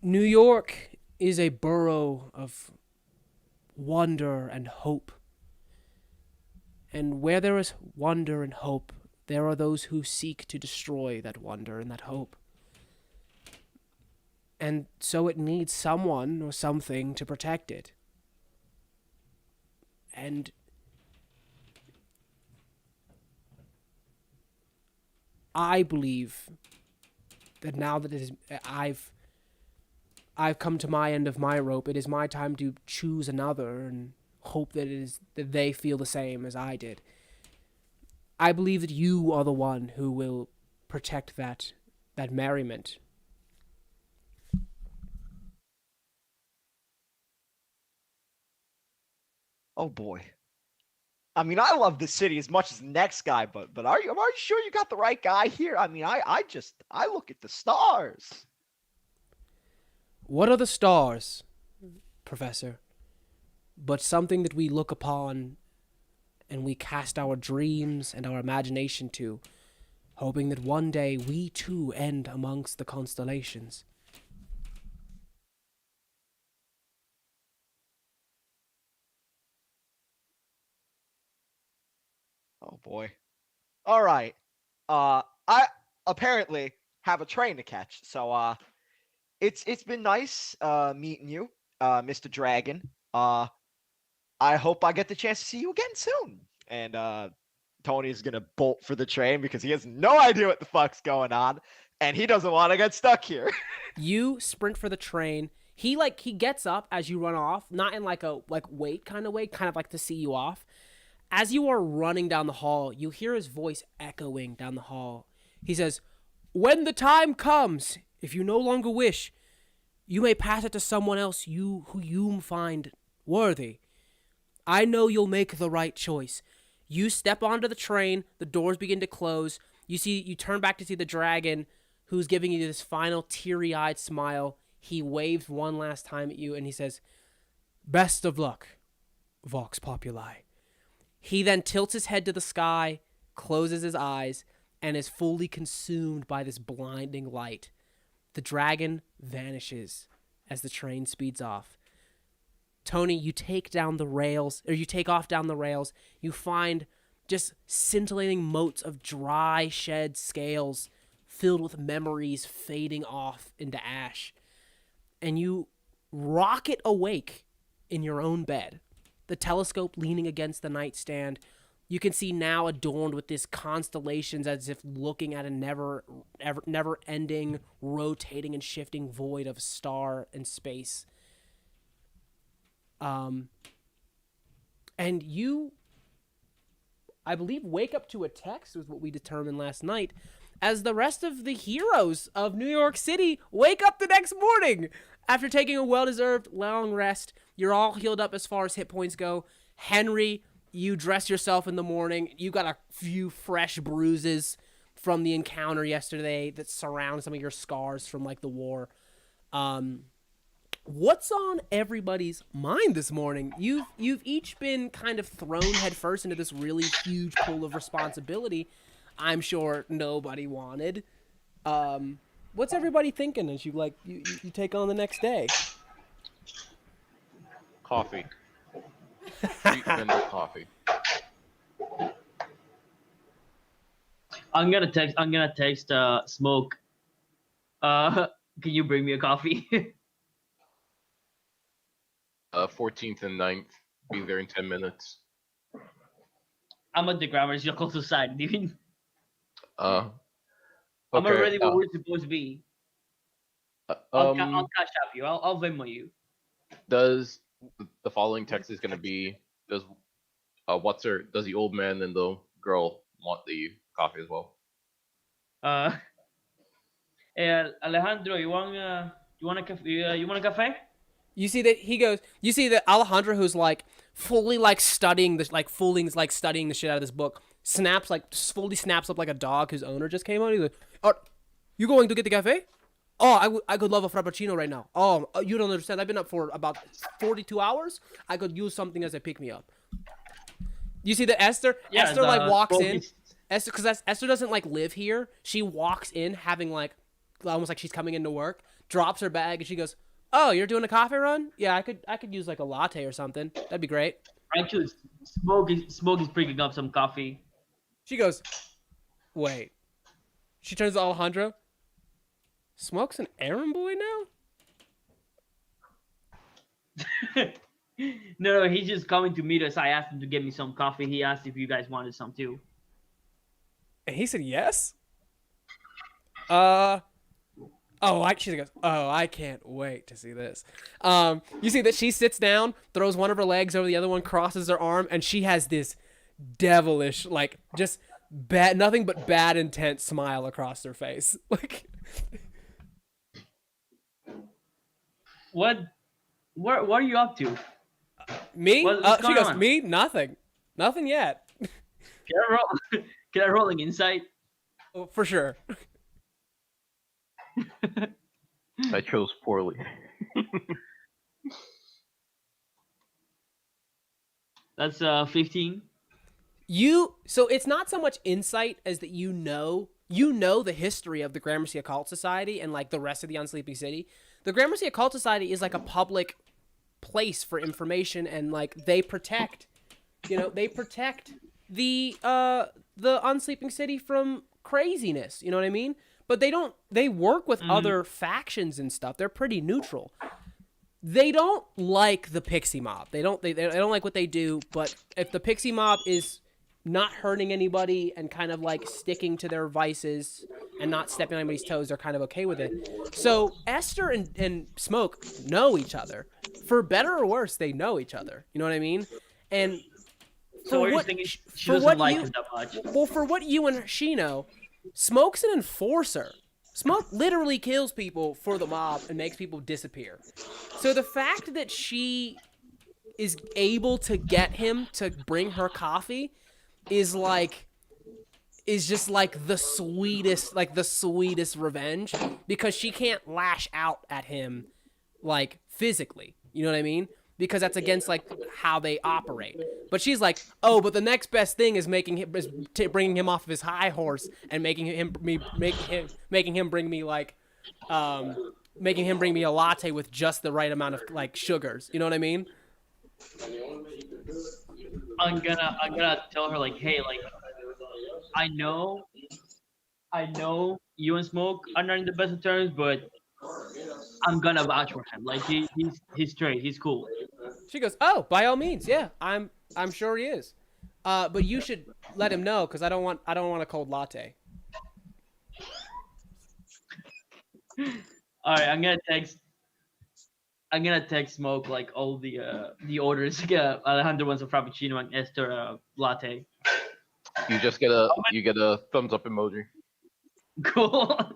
New York is a borough of wonder and hope. And where there is wonder and hope, there are those who seek to destroy that wonder and that hope. And so it needs someone or something to protect it. And I believe that now that I've come to my end of my rope, it is my time to choose another and hope that that they feel the same as I did. I believe that you are the one who will protect that merriment. Oh boy. I mean, I love the city as much as the next guy, but are you sure you got the right guy here? I mean, I look at the stars. What are the stars, Professor? But something that we look upon and we cast our dreams and our imagination to, hoping that one day we too end amongst the constellations. Oh boy. All right. I apparently have a train to catch, so it's been nice meeting you, Mr. Dragon. I hope I get the chance to see you again soon. And Tony's gonna bolt for the train because he has no idea what the fuck's going on, and he doesn't want to get stuck here. You sprint for the train. He gets up as you run off, not in like a wait kind of way, kind of like to see you off. As you are running down the hall, you hear his voice echoing down the hall. He says, "When the time comes, if you no longer wish, you may pass it to someone else who you find worthy. I know you'll make the right choice." You step onto the train, the doors begin to close. You turn back to see the dragon who's giving you this final teary-eyed smile. He waves one last time at you and he says, "Best of luck, Vox Populi." He then tilts his head to the sky, closes his eyes, and is fully consumed by this blinding light. The dragon vanishes as the train speeds off. Tony, you take off down the rails. You find just scintillating motes of dry, shed scales filled with memories fading off into ash. And you rocket awake in your own bed, the telescope leaning against the nightstand. You can see now adorned with these constellations as if looking at a never-ending, rotating and shifting void of star and space. And you, I believe, wake up to a text, was what we determined last night, as the rest of the heroes of New York City wake up the next morning. After taking a well-deserved long rest, you're all healed up as far as hit points go. Henry, you dress yourself in the morning. You got a few fresh bruises from the encounter yesterday that surround some of your scars from like the war. What's on everybody's mind this morning? You've each been kind of thrown headfirst into this really huge pool of responsibility I'm sure nobody wanted. What's everybody thinking as you take on the next day? Coffee. Street vendor coffee. I'm gonna text Smoke. Can you bring me a coffee? 14th and 9th. Be there in 10 minutes. I'm at the Gramercy Local Society, dude. Okay. I'm already where we're supposed to be. I'll cash up you. I'll Venmo you. Does The following text is gonna be does does the old man and the girl want the coffee as well? Uh, hey, Alejandro, you want a cafe? You want a cafe? You see that he goes. You see that Alejandro, who's like fully like studying this, like fully like studying the shit out of this book, snaps like fully snaps up like a dog whose owner just came on. He's like, "Oh, you going to get the cafe? Oh, I could love a frappuccino right now. Oh, you don't understand. I've been up for about 42 hours. I could use something as a pick me up." You see that Esther? Yeah, Esther like walks well, in. Esther, because Esther doesn't like live here. She walks in having like almost like she's coming into work. Drops her bag and she goes, "Oh, you're doing a coffee run? Yeah, I could use like a latte or something. That'd be great." Actually, Smoke is bringing up some coffee. She goes, "Wait." She turns to Alejandro. Smoke's an errand boy now? No, he's just coming to meet us. I asked him to get me some coffee. He asked if you guys wanted some too. And he said yes. She goes, "Oh, I can't wait to see this." You see that she sits down, throws one of her legs over the other one, crosses her arm, and she has this devilish, like, just bad, nothing but bad intent smile across her face. Like, What are you up to? me? What's She going goes, on? "Me? Nothing. Nothing yet." Can I roll an insight? Oh, for sure. I chose poorly. That's 15. So it's not so much insight as that you know the history of the Gramercy Occult Society and like the rest of the Unsleeping City. The Gramercy Occult Society is like a public place for information, and like they protect the Unsleeping City from craziness, you know what I mean? But they work with other factions and stuff. They're pretty neutral. They don't like the Pixie Mob. They don't like what they do, but if the Pixie Mob is not hurting anybody and kind of like sticking to their vices and not stepping on anybody's toes, they're kind of okay with it. So Esther and Smoke know each other. For better or worse, they know each other. You know what I mean? And So what you're thinking? She doesn't like him that much. well, for what you and she know, Smoke's an enforcer. Smoke literally kills people for the mob and makes people disappear. So the fact that she is able to get him to bring her coffee is just like the sweetest revenge, because she can't lash out at him like physically. You know what I mean? Because that's against like how they operate. But she's like, "Oh, but the next best thing is bringing him off of his high horse and making him bring me like making him bring me a latte with just the right amount of like sugars." You know what I mean? I'm gonna tell her like, hey, like, I know you and Smoke are not in the best of terms, but I'm gonna vouch for him. Like he's straight, he's cool. She goes, "Oh, by all means, yeah, I'm sure he is. But you should let him know, because I don't want a cold latte." All right, I'm gonna text Smoke like all the orders. Yeah, Alejandro wants a frappuccino and Esther a latte. You just get a thumbs up emoji. Cool.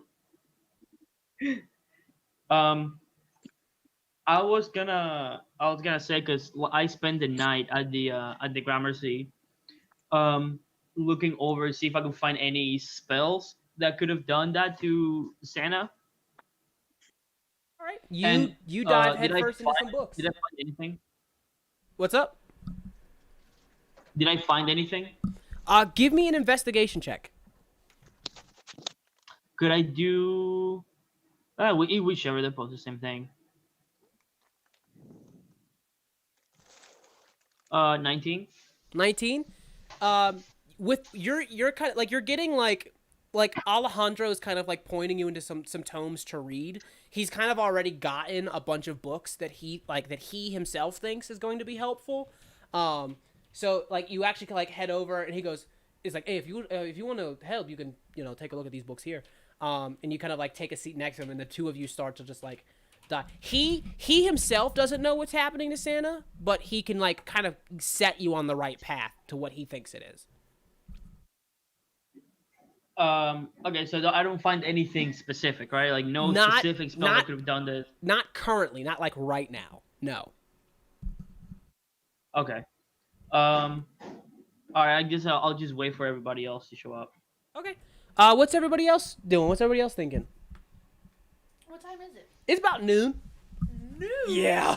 I was gonna say, because I spent the night at the Gramercy, looking over, see if I could find any spells that could have done that to Santa. All right, And, you dive did I headfirst into some find- books. Did I find anything? What's up? Did I find anything? Give me an investigation check. Could I do? Whichever, they're both the same thing. 19. 19. With you're kind of like you're getting like Alejandro's kind of like pointing you into some tomes to read. He's kind of already gotten a bunch of books that he himself thinks is going to be helpful. So like you actually can like head over, and he goes, "It's like, hey, if you want to help, you can take a look at these books here." And you kind of like take a seat next to him, and the two of you start to just like die. He himself doesn't know what's happening to Santa, but he can like kind of set you on the right path to what he thinks it is. Okay, so I don't find anything specific, right? Like no Not- specific spell not- that could have done this. Not currently, not like right now. No. Okay. All right. I guess I'll just wait for everybody else to show up. Okay. What's everybody else doing? What's everybody else thinking? What time is it? It's about noon. Noon. Yeah.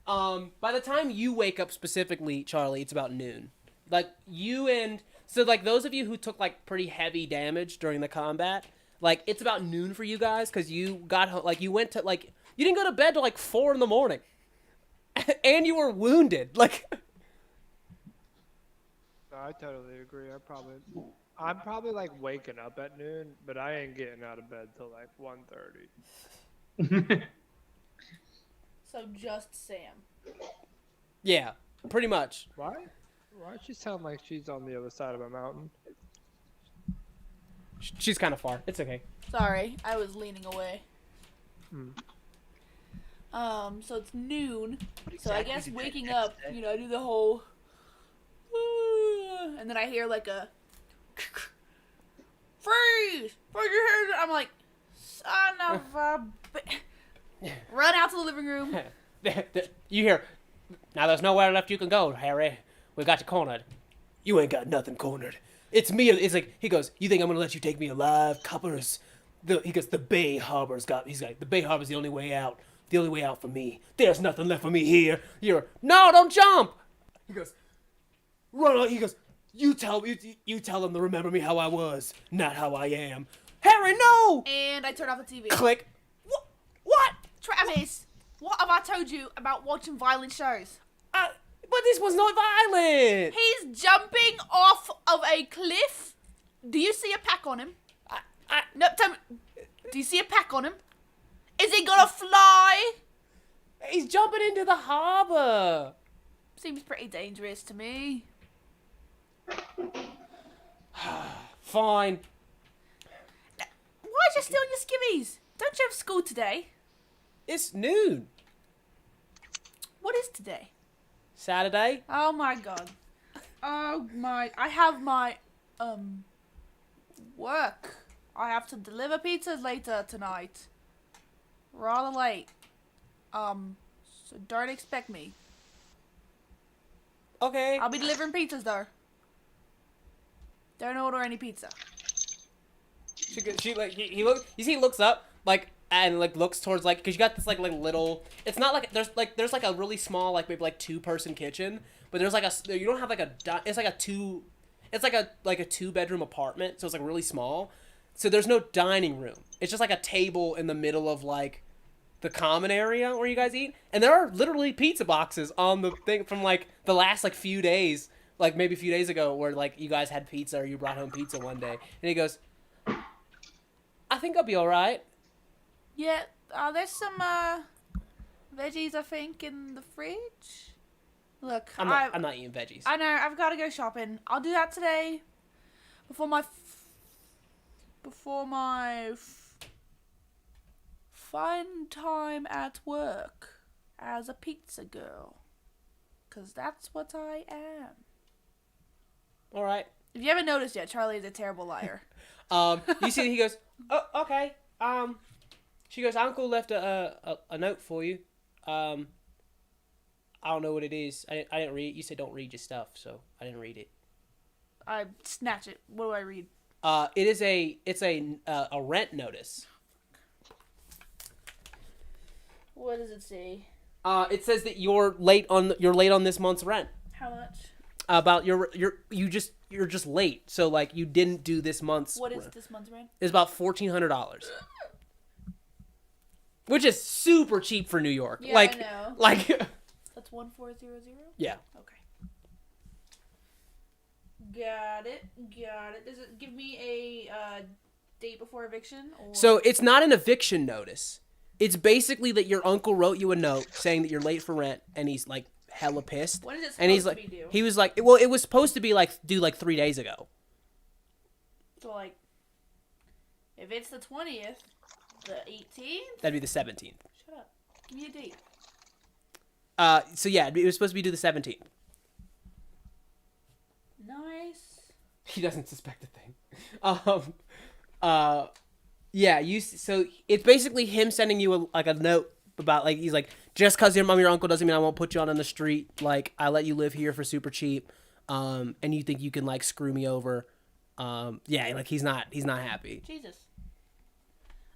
By the time you wake up specifically, Charlie, it's about noon. Like you and so like those of you who took like pretty heavy damage during the combat, like it's about noon for you guys because you got like you went to like you didn't go to bed till like 4 a.m. and you were wounded. Like No, I totally agree. I'm probably like waking up at noon, but I ain't getting out of bed till like 1:30. So just Sam. yeah, pretty much. Why? Why does she sound like she's on the other side of a mountain? She's kind of far. It's okay. Sorry, I was leaning away. Hmm. So it's noon. So exactly I guess did you waking text up, today? you know, I do the whole, and then I hear like a freeze, put your hands. I'm like, son of a, run out to the living room. You hear, now there's nowhere left you can go, Harry. We got you cornered. You ain't got nothing cornered. It's me. It's like, he goes, you think I'm gonna let you take me alive, coppers? He goes, the Bay Harbor's he's like, the Bay Harbor's the only way out. The only way out for me. There's nothing left for me here. No, don't jump! He goes, run on. He goes, you tell him to remember me how I was, not how I am. Harry, no! And I turn off the TV. Click. What? Travis, what have I told you about watching violent shows? But this was not violent. He's jumping off of a cliff. Do you see a pack on him? No, tell me. Do you see a pack on him? Is he gonna fly? He's jumping into the harbor. Seems pretty dangerous to me. Fine. Why is you still in your skivvies? Don't you have school today? It's noon. What is today? Saturday. Oh my god. Oh my. I have my, work. I have to deliver pizzas later tonight. Rather late. So don't expect me. Okay. I'll be delivering pizzas though. Don't order any pizza. She like he look. You see, he looks up like and like looks towards like because you got this like little. It's not like there's like a really small like maybe like 2-person kitchen, but there's like a you don't have like a it's like a 2. It's like a 2-bedroom apartment, so it's like really small. So there's no dining room. It's just like a table in the middle of like the common area where you guys eat, and there are literally pizza boxes on the thing from like the last like few days, like maybe a few days ago, where like you guys had pizza or you brought home pizza one day, and he goes, "I think I'll be all right." Yeah, there's some veggies I think in the fridge. Look, I'm not eating veggies. I know I've got to go shopping. I'll do that today before my fun time at work as a pizza girl, 'cause that's what I am. All right. If you haven't noticed yet, Charlie is a terrible liar. You see, he goes, "Oh, okay." She goes, "Uncle left a note for you. I don't know what it is. I didn't read it. You said don't read your stuff, so I didn't read it." I snatch it. What do I read? It's a rent notice. What does it say? It says that you're late on this month's rent. How much? About you're just late. So like you didn't do this month's. What is this month's rent? It's about $1,400, which is super cheap for New York. Yeah, like, I know. Like, That's 1400. yeah. Okay. Got it. Does it give me a date before eviction? Or... So it's not an eviction notice. It's basically that your uncle wrote you a note saying that you're late for rent, and he's like hella pissed. When is it supposed and he's to like, be due? he was like, well, it was supposed to be due 3 days ago. So like, if it's the 20th, the 18th. That'd be the 17th. Shut up. Give me a date. So yeah, it was supposed to be due the 17th. Nice. He doesn't suspect a thing. Yeah, so it's basically him sending you a note about like he's like, just because your mom or your uncle doesn't mean I won't put you on the street. Like I let you live here for super cheap, and you think you can like screw me over. Yeah, like he's not happy. Jesus.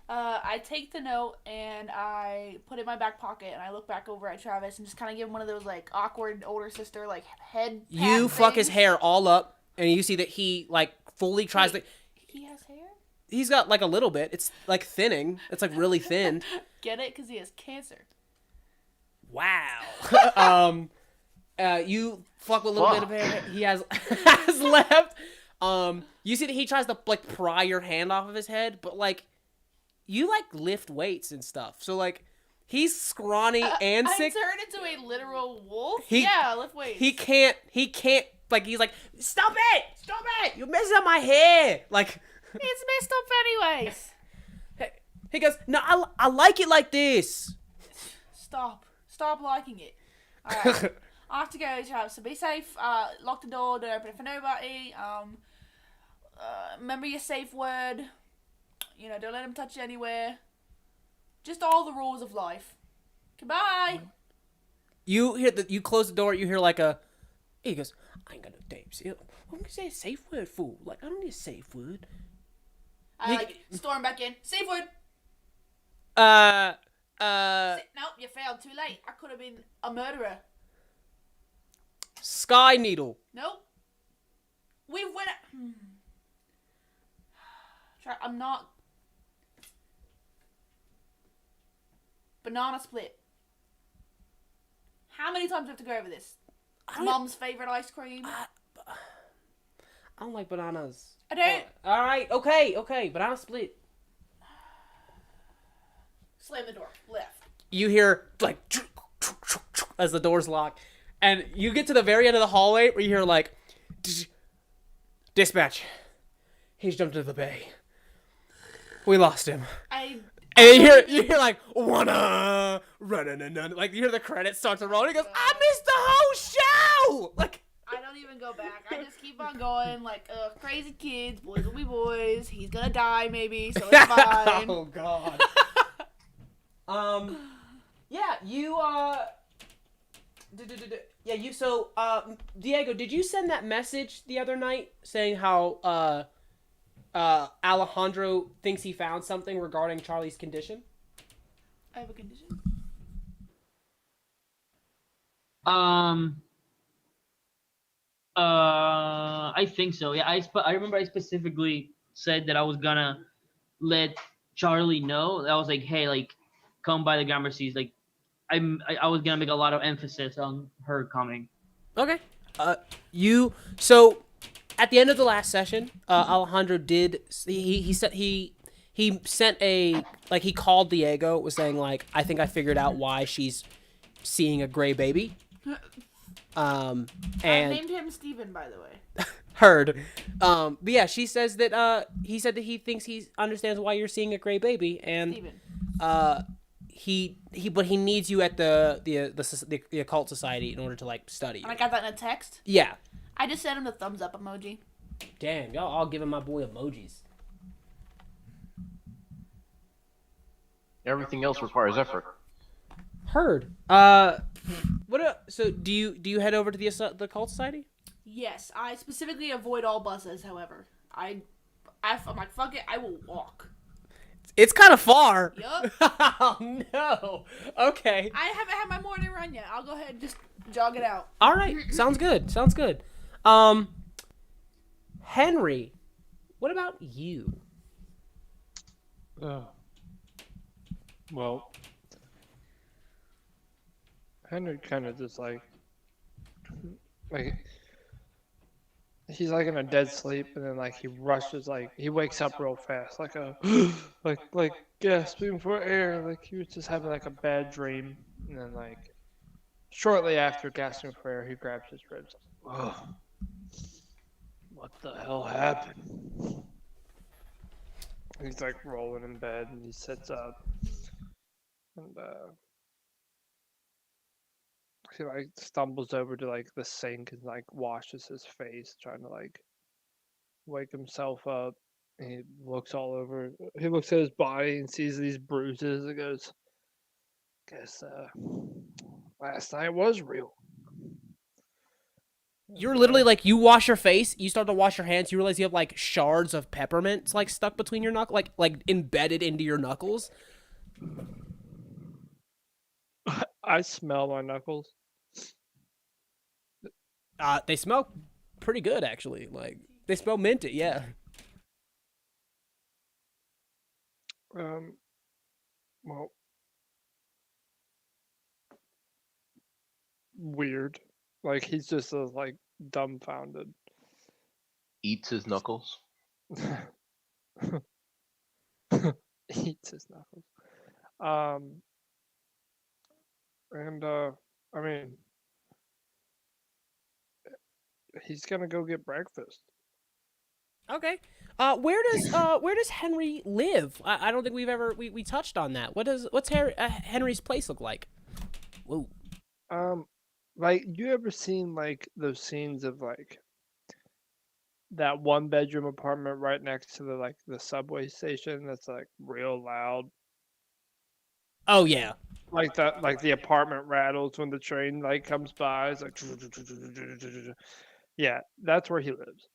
I take the note and I put it in my back pocket and I look back over at Travis and just kind of give him one of those like awkward older sister like head. You fuck his hair all up, and you see that he like fully tries to. He has hair? He's got like a little bit. It's like thinning. It's like really thin. Get it? Because he has cancer. Wow. You fuck with a little bit of hair he has left. You see that he tries to like pry your hand off of his head, but like you like lift weights and stuff. So like he's scrawny and sick. I turned into a literal wolf? He lift weights. He can't like he's like, stop it! You're messing up my hair. Like it's messed up anyways. He goes, no, I like it like this. Stop liking it. Alright. I have to go, Travis, so be safe, lock the door, don't open it for nobody, remember your safe word, you know, don't let him touch you anywhere, just all the rules of life. Goodbye! You hear you close the door, you hear like he goes, I ain't got no tapes. I'm gonna say a safe word, fool. Like, I don't need a safe word. I storm back in, safe word! Nope, you failed, too late, I could have been a murderer. Sky Needle. Nope. We went. I'm not. Banana split. How many times do we have to go over this? Mom's favorite ice cream. I don't like bananas. I don't. All right. Okay. Banana split. Slam the door. Left. You hear like as the doors lock. And you get to the very end of the hallway where you hear like, dispatch. He's jumped into the bay. We lost him. And you hear like, wanna run. Like you hear the credits start to roll. And he goes, I missed the whole show. Like I don't even go back. I just keep on going. Like crazy kids, boys will be boys. He's gonna die maybe, so it's fine. Oh God. Yeah, you Yeah, so Diego, did you send that message the other night saying how Alejandro thinks he found something regarding Charlie's condition? I have a condition. I think so. Yeah, I remember I specifically said that I was gonna let Charlie know. I was like, hey, like, come by the Gramercy's. Like, I was gonna make a lot of emphasis on her coming. Okay. So at the end of the last session, Alejandro did he sent a he called Diego, was saying like, I think I figured out why she's seeing a gray baby. And I named him Steven, by the way. Heard. But yeah, she says that he said that he thinks he understands why you're seeing a gray baby, and Steven. he needs you at the occult society in order to like study you. And I got that in a text. Yeah. I just sent him the thumbs up emoji. Damn, y'all all giving my boy emojis. Everything else requires effort. Heard. So do you head over to the cult society? Yes, I specifically avoid all buses. However, I'm like, fuck it, I will walk. It's kind of far. Yup. Oh no. Okay. I haven't had my morning run yet. I'll go ahead and just jog it out. All right. Sounds good. Henry, what about you? Well, Henry kind of just like he's like in a dead sleep, and then like he rushes, like he wakes up real fast, like a like gasping for air, like he was just having like a bad dream, and then like shortly after gasping for air, he grabs his ribs. Ugh. What the hell happened? He's like rolling in bed, and he sits up, and He like stumbles over to like the sink and like washes his face, trying to like wake himself up. And he looks all over. He looks at his body and sees these bruises and goes, "Guess last night was real." You're literally like, you wash your face, you start to wash your hands, you realize you have like shards of peppermints like stuck between your knuckles, like embedded into your knuckles. I smell my knuckles. They smell pretty good actually. Like they smell minty, yeah. Well, weird. Like he's just like dumbfounded. Eats his knuckles. Eats his knuckles. And I mean, he's gonna go get breakfast. Okay. Where does Henry live? I don't think we've ever we touched on that. What's Henry's place look like? Whoa. Like you ever seen like those scenes of like that one bedroom apartment right next to the subway station that's like real loud? Oh yeah. Like that, like the apartment rattles when the train like comes by. It's like, yeah, that's where he lives.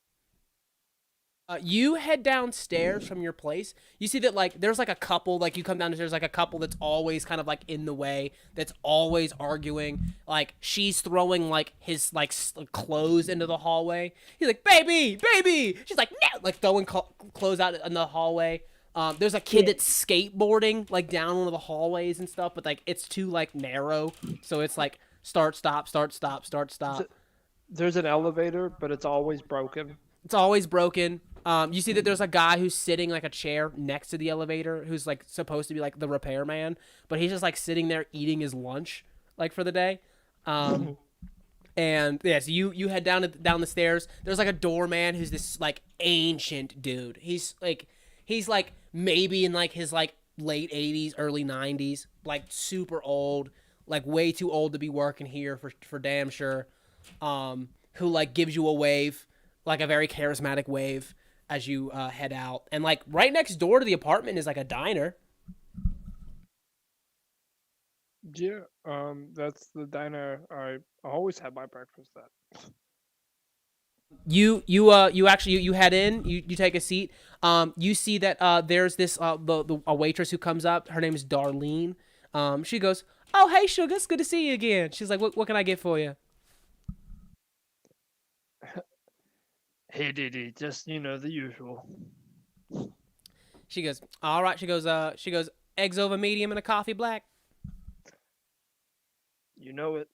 You head downstairs from your place. You see that like there's like a couple, like you come downstairs, like a couple that's always kind of like in the way, that's always arguing. Like she's throwing like his like clothes into the hallway. He's like, baby, baby. She's like, no, like throwing clothes out in the hallway. There's a kid that's skateboarding like down one of the hallways and stuff, but like it's too like narrow, so it's like start, stop, start, stop, start, stop. There's an elevator, but it's always broken. It's always broken. You see that there's a guy who's sitting like a chair next to the elevator, who's like supposed to be like the repairman, but he's just like sitting there eating his lunch like for the day. And yeah, so you head down the stairs. There's like a doorman who's this like ancient dude. He's like maybe in like his like late 80s, early 90s, like super old, like way too old to be working here for damn sure. Who like gives you a wave, like a very charismatic wave as you head out. And like right next door to the apartment is like a diner. Yeah, that's the diner I always have my breakfast at. You head in, you take a seat. You see that there's this a waitress who comes up. Her name is Darlene. She goes, "Oh, hey sugar, it's good to see you again." She's like, what can I get for you?" Hey, Didi, just the usual. She goes, "All right." She goes, "Eggs over medium and a coffee black." You know it.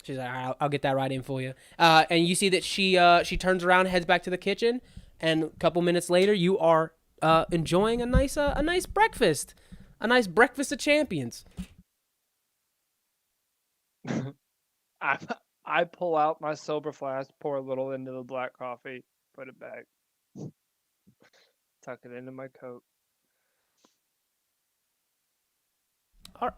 She's like, "All right, I'll get that right in for you." And you see that she turns around, heads back to the kitchen, and a couple minutes later, you are enjoying a nice breakfast, a nice breakfast of champions. I pull out my silver flask, pour a little into the black coffee, put it back, tuck it into my coat. All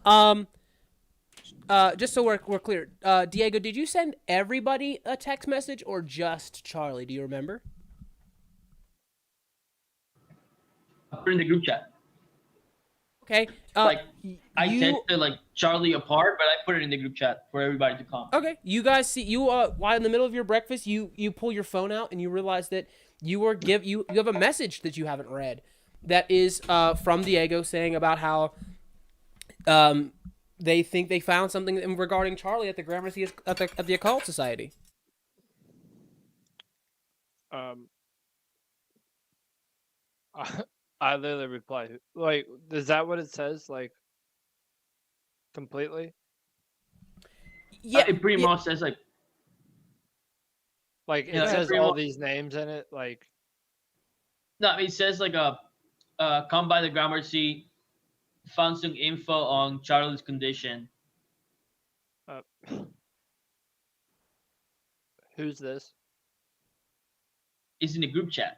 right. Just so we're clear, Diego, did you send everybody a text message or just Charlie? Do you remember? I put it in the group chat. Okay. Like I texted like Charlie apart, but I put it in the group chat for everybody to come. Okay. You guys see while in the middle of your breakfast, you pull your phone out and you realize that you have a message that you haven't read. That is from Diego saying about how they think they found something regarding Charlie at the Gramercy at the Occult Society. I literally reply, like, is that what it says? Like, completely? Yeah, it pretty much says like it yeah, says all these names in it, like. No, it says like come by the Gramercy, found some info on Charlie's condition. Who's this? It's in the group chat.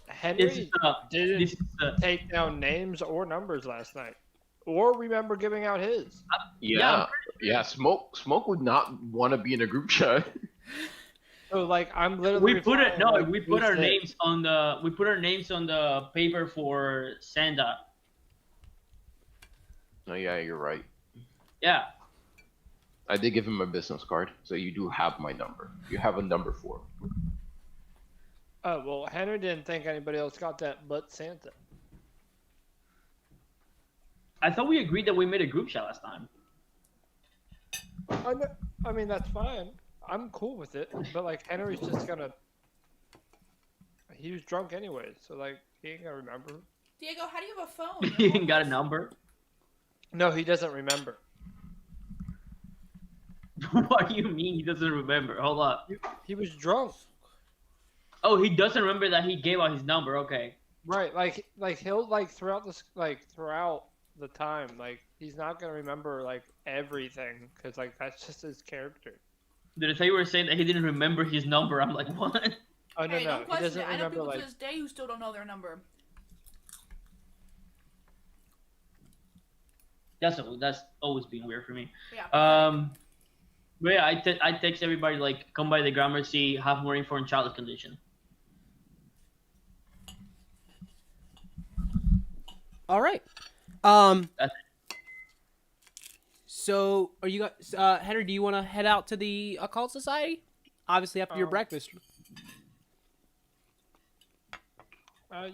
Henry didn't take down names or numbers last night. or remember giving out his. Yeah, yeah. Smoke would not want to be in a group chat. So like I'm literally We put it. replying, No, like, we put who's our this? names on the. We put our names on the paper for Sanda. Oh yeah, you're right. Yeah. I did give him a business card, so you do have my number. You have a number for him. Oh well, Henry didn't think anybody else got that but Santa. I thought we agreed that we made a group chat last time. I mean that's fine. I'm cool with it, but like Henry's just gonna. He was drunk anyway, so like he ain't gonna remember. Diego, how do you have a phone? You ain't got a number. No, he doesn't remember. What do you mean he doesn't remember? Hold up. He was drunk. Oh, he doesn't remember that he gave out his number. Okay. Right, like he'll like throughout the time, like he's not gonna remember like everything because like that's just his character. Did I tell you were saying that he didn't remember his number? I'm like, what? Oh no, Hey, no, don't he question doesn't it. I know remember people like. to this day who still don't know their number. That's always been weird for me. Yeah. But yeah, I text everybody like, come by the Gramercy, have more info on childhood condition. All right. That's So, are you guys, Henry? Do you want to head out to the occult society? Obviously, after your breakfast.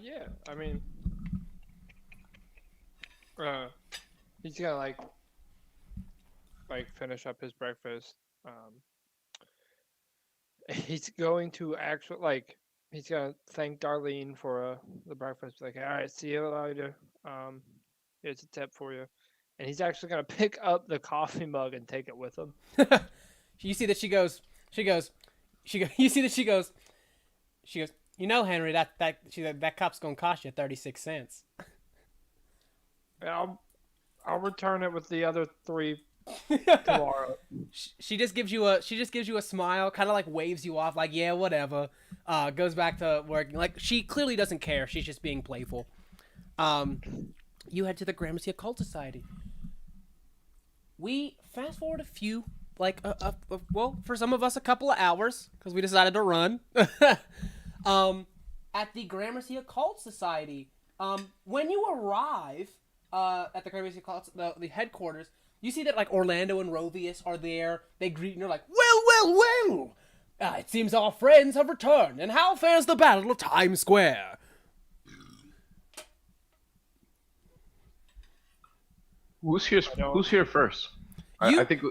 Yeah, I mean, he's gonna like finish up his breakfast. He's going to actually like he's gonna thank Darlene for the breakfast. Like, all right, see you later. Here's a tip for you, and he's actually gonna pick up the coffee mug and take it with him. You see that she goes. You see that she goes. You know, Henry, that cup's gonna cost you 36 cents. And I'll return it with the other 3 tomorrow. She just gives you a smile, kind of like waves you off, like yeah, whatever. Goes back to work. Like she clearly doesn't care. She's just being playful. You head to the Gramercy Occult Society. We fast forward a few, like well, for some of us a couple of hours because we decided to run. At the Gramercy Occult Society, when you arrive at the Gramercy Occult, the headquarters, you see that like Orlando and Rovius are there. They greet and they're like, well. It seems our friends have returned. And how fares the Battle of Times Square? Who's here first? You- I think.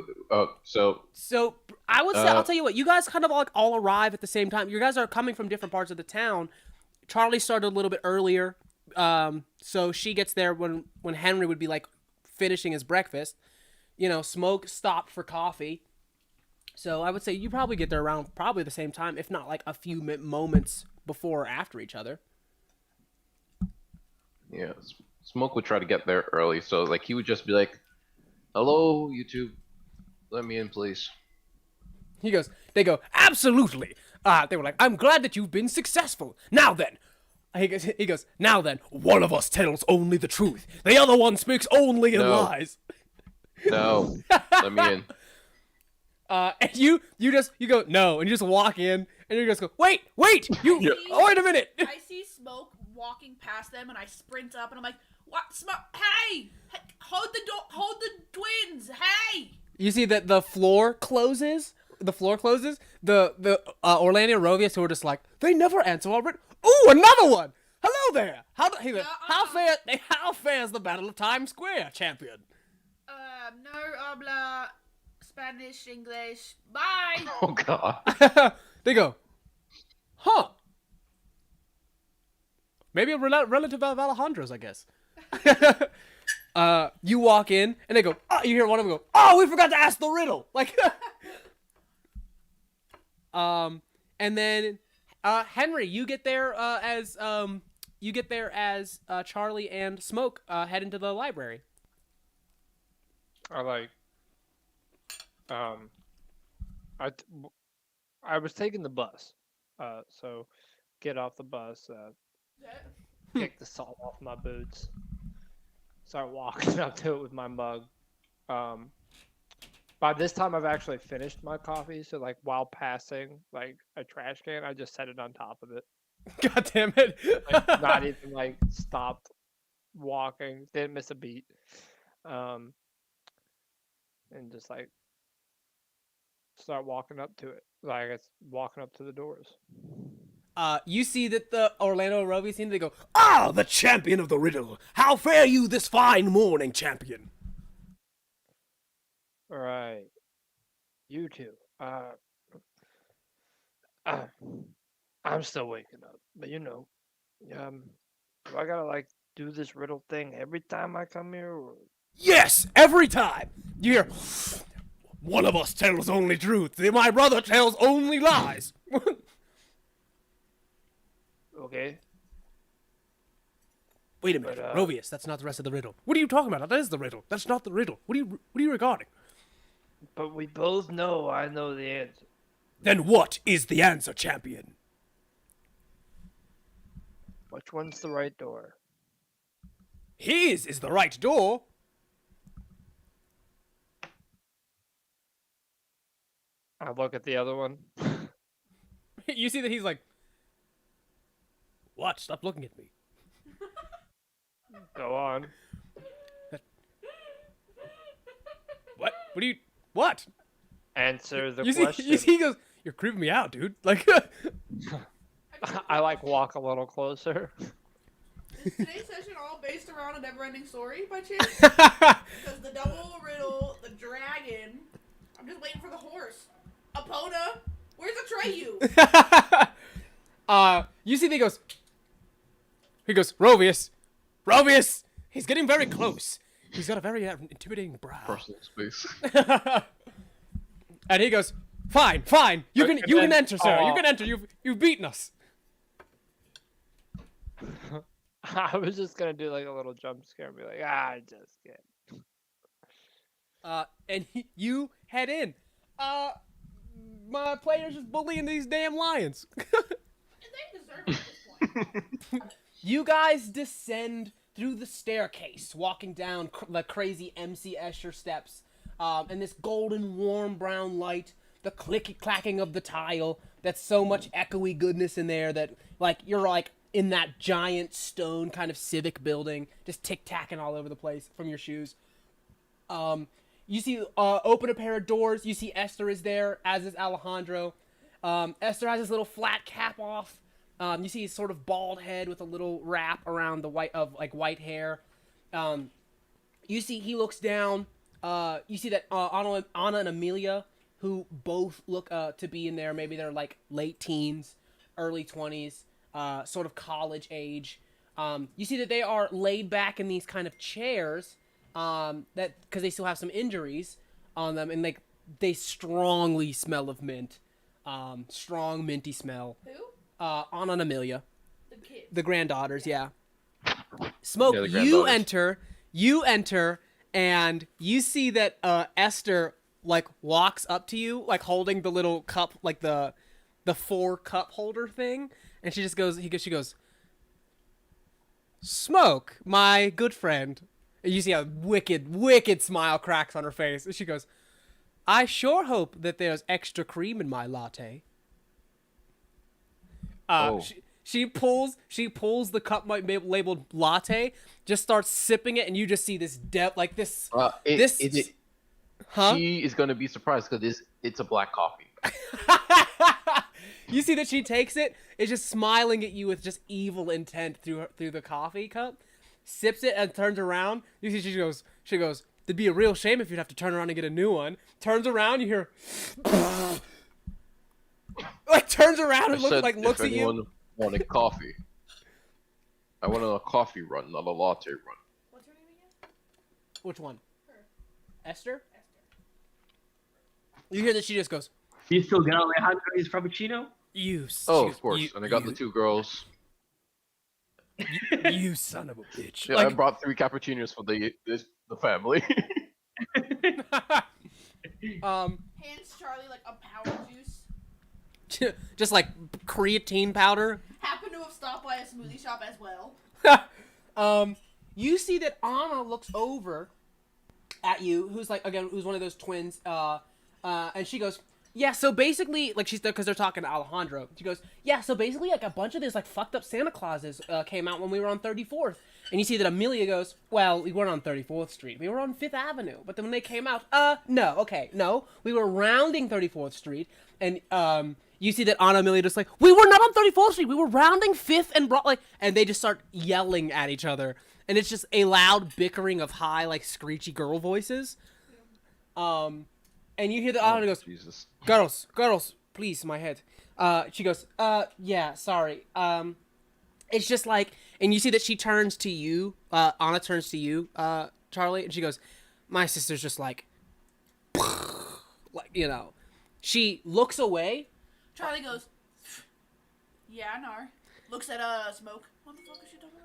So So I would say, I'll tell you what, you guys kind of like all arrive at the same time. You guys are coming from different parts of the town. Charlie started a little bit earlier, so she gets there when Henry would be like finishing his breakfast. You know, Smoke stopped for coffee. So I would say you probably get there around probably the same time, if not like a few moments before or after each other. yeah, Smoke would try to get there early, so like he would just be like, "Hello, YouTube, let me in, please." They go, absolutely. They were like, I'm glad that you've been successful. Now then, he goes, now then, one of us tells only the truth. The other one speaks only in No. lies. No, let me in. And you go, no, and you just walk in, and you just go, wait, you, Yeah. oh, wait a minute. I see Smoke walking past them, and I sprint up, and I'm like, "What, Smoke? Hey, hold the door, hold the twins. Hey!" You see that the floor closes. The Orlando and Rovius who are just like, they never answer our Ooh, another one. Hello there. How fares the Battle of Times Square, champion? No habla Spanish, English. Bye. Oh god. They go, huh? Maybe a relative of Alejandro's, I guess. You walk in, and they go, oh, you hear one of them go, oh, we forgot to ask the riddle. Like, and then, Henry, you get there as Charlie and Smoke head into the library. I was taking the bus, so get off the bus, kick the salt off my boots, start walking up to it with my mug. By this time, I've actually finished my coffee, so like while passing like a trash can, I just set it on top of it. God damn it! Like, not even like stopped walking, didn't miss a beat, and just like start walking up to it, like it's walking up to the doors. You see that the Orlando Rovies team, they go, "Ah, the champion of the riddle! How fare you this fine morning, champion?" All right, you two. I'm still waking up, but do I gotta like do this riddle thing every time I come here? Or... Yes, every time! You hear, one of us tells only truth, my brother tells only lies. Okay. Wait a minute, But, Rovius, that's not the rest of the riddle. What are you talking about? That is the riddle. That's not the riddle. What are you regarding? But we both know I know the answer. Then what is the answer, champion? Which one's the right door? His is the right door. I look at the other one. You see that he's like, what? Stop looking at me. Go on. What? What do you... What? Answer the You see, question. he goes, you're creeping me out, dude. Like... I like walk a little closer. Is today's session all based around a never-ending story by chance? Because the double riddle, the dragon. I'm just waiting for the horse. Epona, where's Atreyu? You see that he goes, Rovius, he's getting very close. He's got a very intimidating brow. Personal space. And he goes, fine, you can enter, sir. You can enter. You've beaten us. I was just gonna do like a little jump scare and be like, I just can't. And you head in. My player's just bullying these damn lions. They deserve it at this point. You guys descend through the staircase, walking down the crazy MC Escher steps, and this golden, warm brown light, the clicky-clacking of the tile, that's so much echoey goodness in there that, like, you're, like, in that giant stone kind of civic building, just tic-tacking all over the place from your shoes. You see, open a pair of doors. You see Esther is there, as is Alejandro. Esther has his little flat cap off. You see his sort of bald head with a little wrap around the white hair. You see he looks down. You see that Anna and Amelia, who both look to be in there, maybe they're like late teens, early 20s, sort of college age. You see that they are laid back in these kind of chairs. That because they still have some injuries on them, and like they strongly smell of mint, strong minty smell. Who? Anna and Amelia, The kids. the granddaughters, yeah. Smoke, Yeah, the you enter, and you see that Esther like walks up to you, like holding the little cup, like the 4-cup holder thing, and she just goes, she goes, Smoke, my good friend. And you see a wicked smile cracks on her face. And she goes, I sure hope that there's extra cream in my latte. She pulls the cup labeled latte, just starts sipping it, and you just see this Huh? She is gonna be surprised because it's a black coffee. You see that she takes it, is just smiling at you with just evil intent through the coffee cup. Sips it and turns around. You see she goes, it'd be a real shame if you'd have to turn around and get a new one. Turns around, you hear like turns around and looks at you. If anyone wanted coffee, I wanted a coffee run, not a latte run. What's her name again? Which one? Her. Esther? You hear that she just goes, You still got Alejandro's frappuccino? Of course. And I got the 2 girls. You son of a bitch. Yeah, I brought 3 cappuccinos for the family. Hands Charlie like a power juice. Just like creatine powder. Happen to have stopped by a smoothie shop as well. You see that Anna looks over at you, who's one of those twins, and she goes, yeah, so basically, like, she's there because they're talking to Alejandro. She goes, yeah, so basically, like, a bunch of these, like, fucked up Santa Clauses came out when we were on 34th. And you see that Amelia goes, well, we weren't on 34th Street. We were on 5th Avenue. But then when they came out, no. We were rounding 34th Street. And, you see that Anna and Amelia just like, we were not on 34th Street. We were rounding 5th and and they just start yelling at each other. And it's just a loud bickering of high, like, screechy girl voices. And you hear that Anna goes, Jesus. Girls, please, my head. She goes, yeah, sorry. It's just like, and you see that she turns to you, Anna turns to you, Charlie, and she goes, my sister's just like, she looks away. Charlie goes, yeah, I know her. Looks at Smoke. What the fuck is she talking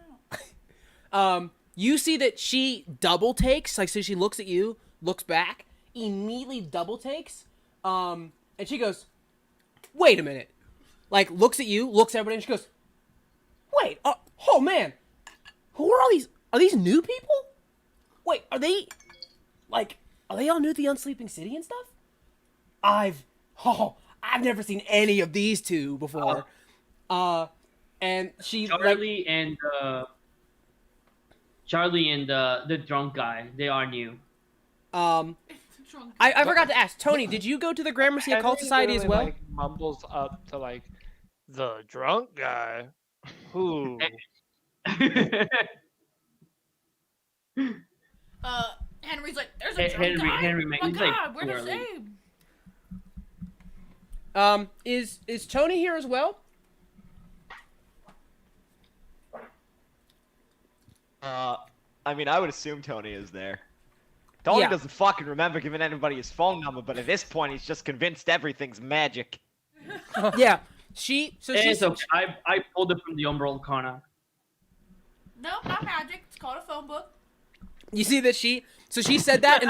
about? You see that she double takes, like, so she looks at you, looks back, immediately double takes, and she goes, wait a minute. Like, looks at you, looks at everybody, and she goes, wait, oh man, who are all these? Are these new people? Wait, are they all new to the Unsleeping City and stuff? I've never seen any of these two before. And she Charlie and the drunk guy, they are new. I forgot to ask, Tony, did you go to the Gramercy Occult Society as well? Like, mumbles up to like the drunk guy. Who? Henry's like, there's a drunk guy. Henry, Oh my he's God, like we're the too same. Is Tony here as well? I mean, I would assume Tony is there. Tony Yeah. doesn't fucking remember giving anybody his phone number, but at this point, he's just convinced everything's magic. Yeah. It's okay. I pulled it from the Umbral Arcana. No, not magic. It's called a phone book. You see that she said that in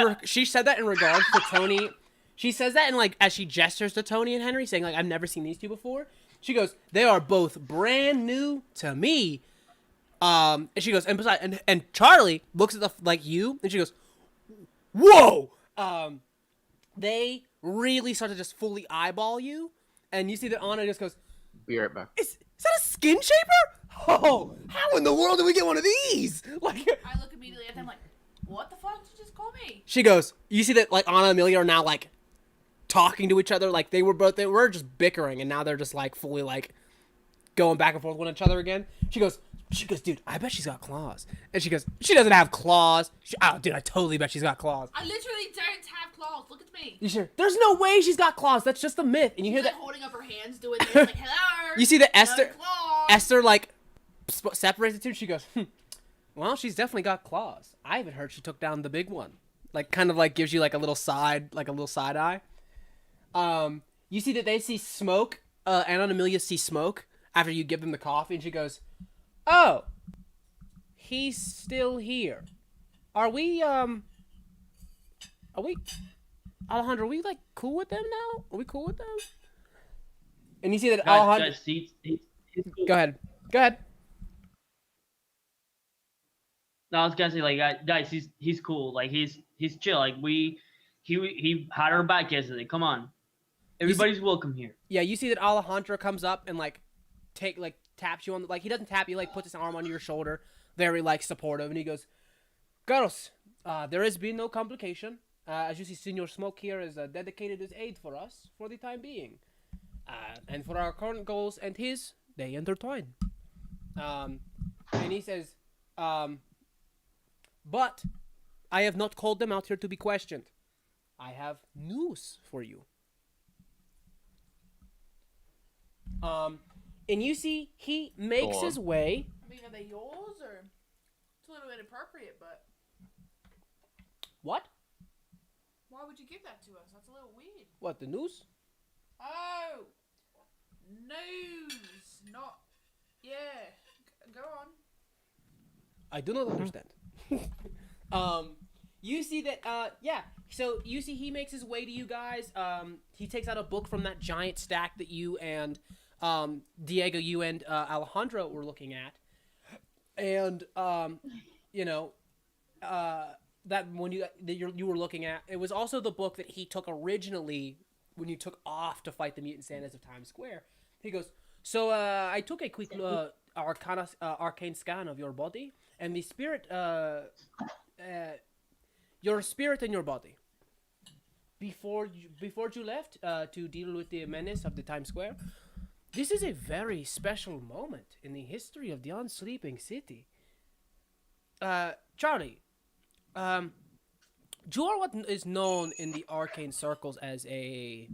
regards to Tony. She says that in, like, as she gestures to Tony and Henry, saying, like, I've never seen these two before. She goes, they are both brand new to me. And she goes, and besides, and Charlie looks at you, and she goes, whoa! They really start to just fully eyeball you, and you see that Anna just goes, Be right back. Is that a skin shaper? Oh, how in the world did we get one of these? Like, I look immediately at them like, what the fuck did you just call me? she goes, you see that, like, Anna and Amelia are now, like, talking to each other, like, they were just bickering, and now they're just, like, fully, like, going back and forth with each other again. She goes, dude, I bet she's got claws. And she goes, she doesn't have claws. Dude, I totally bet she's got claws. I literally don't have claws. Look at me. You sure? There's no way she's got claws. That's just a myth. And you hear She's that. like holding up her hands, doing this, like, hello. You see that no claws. Esther, like, separates the two. She goes, well, she's definitely got claws. I haven't heard she took down the big one. Like, kind of, like, gives you, like, a little side eye. You see that they see Smoke, Anna and Amelia see Smoke after you give them the coffee, and she goes, oh, he's still here. Are we, Alejandro, are we, like, cool with them now? Are we cool with them? And you see that Alejandro... Guys, he's cool. Go ahead. No, I was gonna say, like, guys, he's cool. Like, he's chill. Like, he had our back yesterday. Come on. Everybody's welcome here. Yeah, you see that Alejandro comes up and, like, taps you on, like, he doesn't tap you, like, puts his arm on your shoulder, very, like, supportive, and he goes, girls, there has been no complication. As you see, Senor Smoke here has dedicated his aid for us for the time being. And for our current goals and his, they intertwine. And he says, but I have not called them out here to be questioned. I have news for you. And you see, he makes his way. I mean, are they yours, or? It's a little inappropriate, but. What? Why would you give that to us? That's a little weird. What, the news? Oh! News! Not. Yeah. Go on. I do not understand. You see that, yeah. So, you see he makes his way to you guys. He takes out a book from that giant stack that you and, Diego, you and, Alejandro were looking at. And, you know, that when you were looking at, it was also the book that he took originally when you took off to fight the mutant Santas of Times Square. He goes, so I took a quick arcane scan of your body and the spirit, your spirit and your body. Before you left to deal with the menace of the Times Square, this is a very special moment in the history of the Unsleeping City. Charlie, you are what is known in the arcane circles as a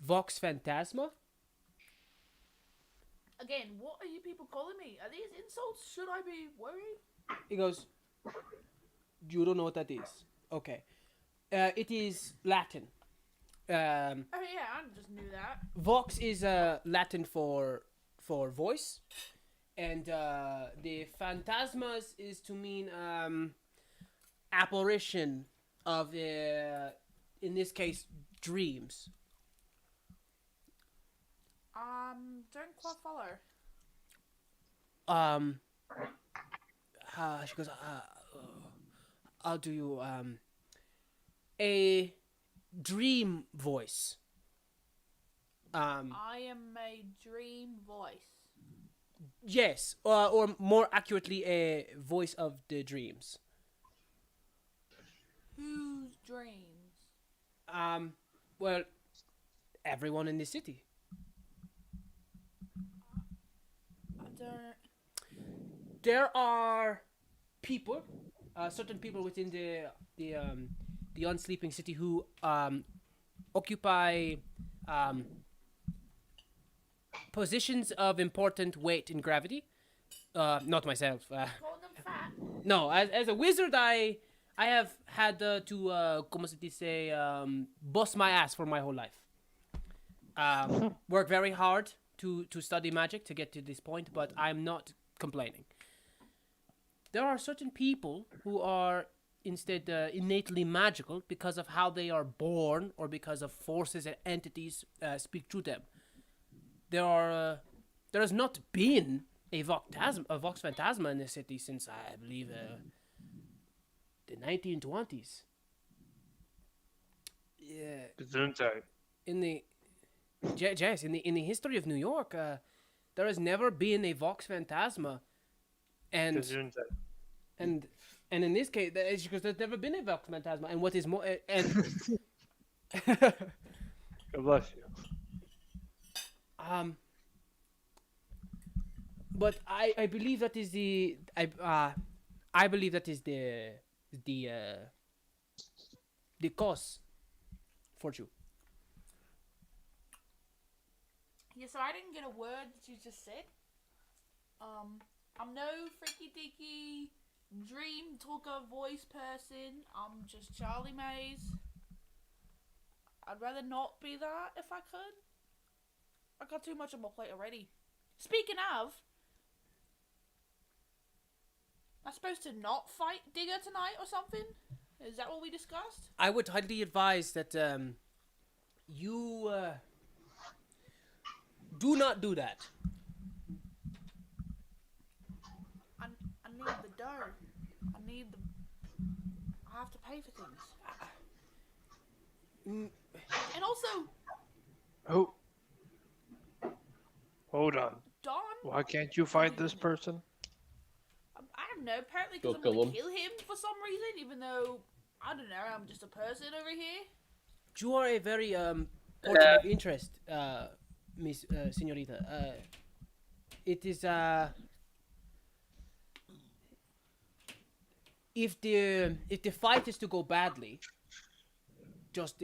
Vox Phantasma. Again, what are you people calling me? Are these insults? Should I be worried? He goes, you don't know what that is. Okay. It is Latin. Oh yeah, I just knew that. Vox is Latin for voice, and the phantasmas is to mean apparition of in this case dreams. Don't quite follow. She goes, I'll do you a dream voice. I am a dream voice. Yes, or more accurately, a voice of the dreams. Whose dreams? Well, everyone in the city. I don't. There are people, certain people within the Unsleeping City who occupy positions of important weight and gravity. Not myself. Calling them fat. No, as a wizard, I have had to como se dice, bust my ass for my whole life. Work very hard to study magic to get to this point, but I'm not complaining. There are certain people who are instead innately magical because of how they are born or because of forces and entities speak to them. There has not been a Vox Phantasma in the city since I believe the 1920s. Yeah, Gesundheit. in the yes, in the history of New York, there has never been a Vox Phantasma, and Gesundheit. and in this case, it's because there's never been a Vox Phantasma, and what is more, and God bless you. but I believe that is I believe that is the cause for you. Yeah, so I didn't get a word that you just said. I'm no freaky deaky dream talker voice person. I'm just Charlie Mays. I'd rather not be that if I could. I got too much on my plate already. Speaking of, I'm supposed to not fight Digger tonight or something? Is that what we discussed? I would highly advise that you do not do that. I need the dough. I have to pay for things. And also, Oh. Hold on. Don, Why can't you fight this person? I don't know, apparently because I'm Go going to kill kill him for some reason, even though, I don't know, I'm just a person over here. You are a very person of interest, Miss Senorita. It is if the fight is to go badly, just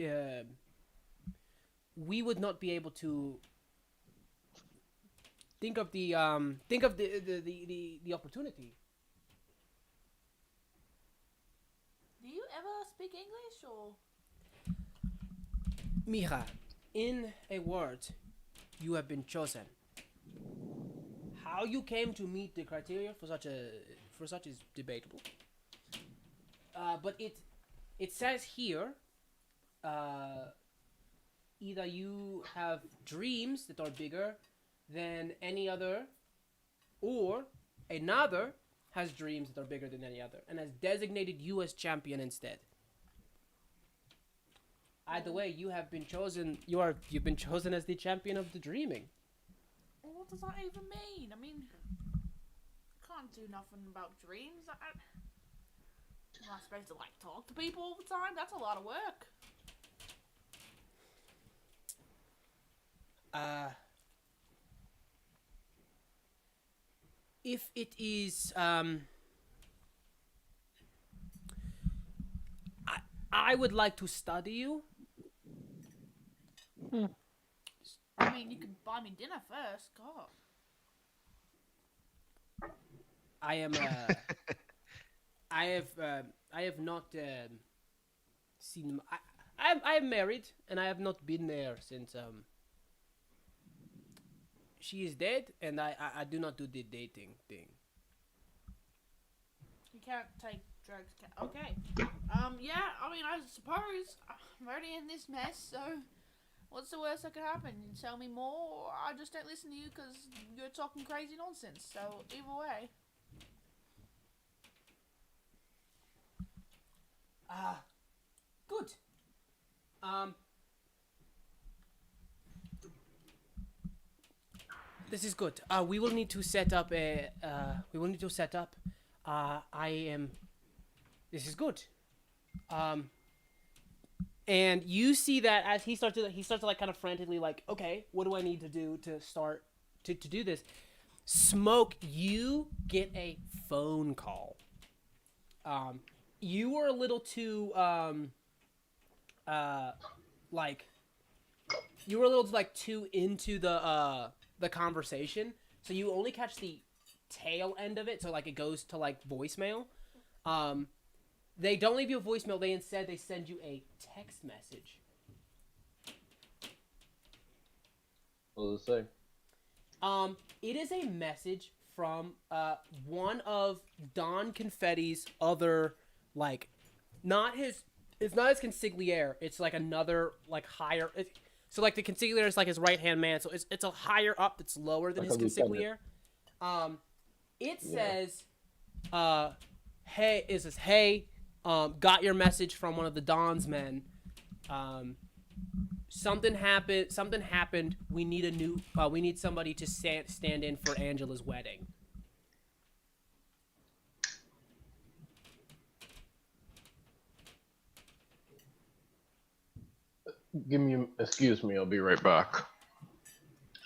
we would not be able to think of the opportunity. Do you ever speak English, or? Mija, in a word, you have been chosen. How you came to meet the criteria for such is debatable. But it says here, either you have dreams that are bigger than any other, or another has dreams that are bigger than any other, and has designated you as champion instead. Either way, you have been chosen. You've been chosen as the champion of the dreaming. Well, what does that even mean? I mean, I can't do nothing about dreams. I'm not supposed to like talk to people all the time. That's a lot of work. If it is, I would like to study you. I mean, you can buy me dinner first. God. I am. I have not seen. I am married, and I have not been there since. She is dead, and I do not do the dating thing. You can't take drugs. Okay. Yeah. I mean, I suppose I'm already in this mess. So, what's the worst that could happen? You tell me more, or I just don't listen to you because you're talking crazy nonsense. So either way. Good. This is good. We will need to set up a. We will need to set up. I am. This is good. And you see that as he starts to like kind of frantically like, okay, what do I need to do to start to do this? Smoke, you get a phone call. You were a little too like you were a little like too into the conversation, so you only catch the tail end of it, so like it goes to like voicemail. They don't leave you a voicemail, they send you a text message. What does it say? It is a message from one of Don Confetti's other, like, it's not his consigliere, it's like another, like, higher, so like the consigliere is like his right-hand man, so it's a higher up that's lower than his consigliere. It says, hey, got your message from one of the Don's men. Something happened. We need somebody to stand in for Angela's wedding. Excuse me, I'll be right back.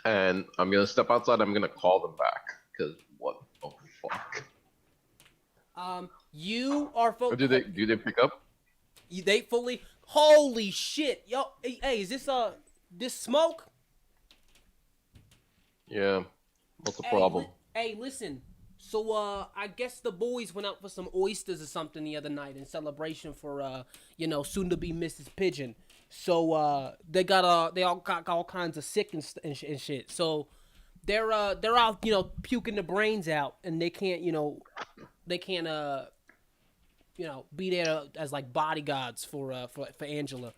And I'm gonna step outside. I'm gonna call them back because what the fuck? You are Or do they pick up? They fully. Holy shit, yo! Hey, is this Smoke? Yeah. What's the problem? Hey, listen. So, I guess the boys went out for some oysters or something the other night in celebration for, soon to be Mrs. Pigeon. So, they all got all kinds of sick and shit. So, they're out, puking their brains out, and they can't, be there as like bodyguards for Angela.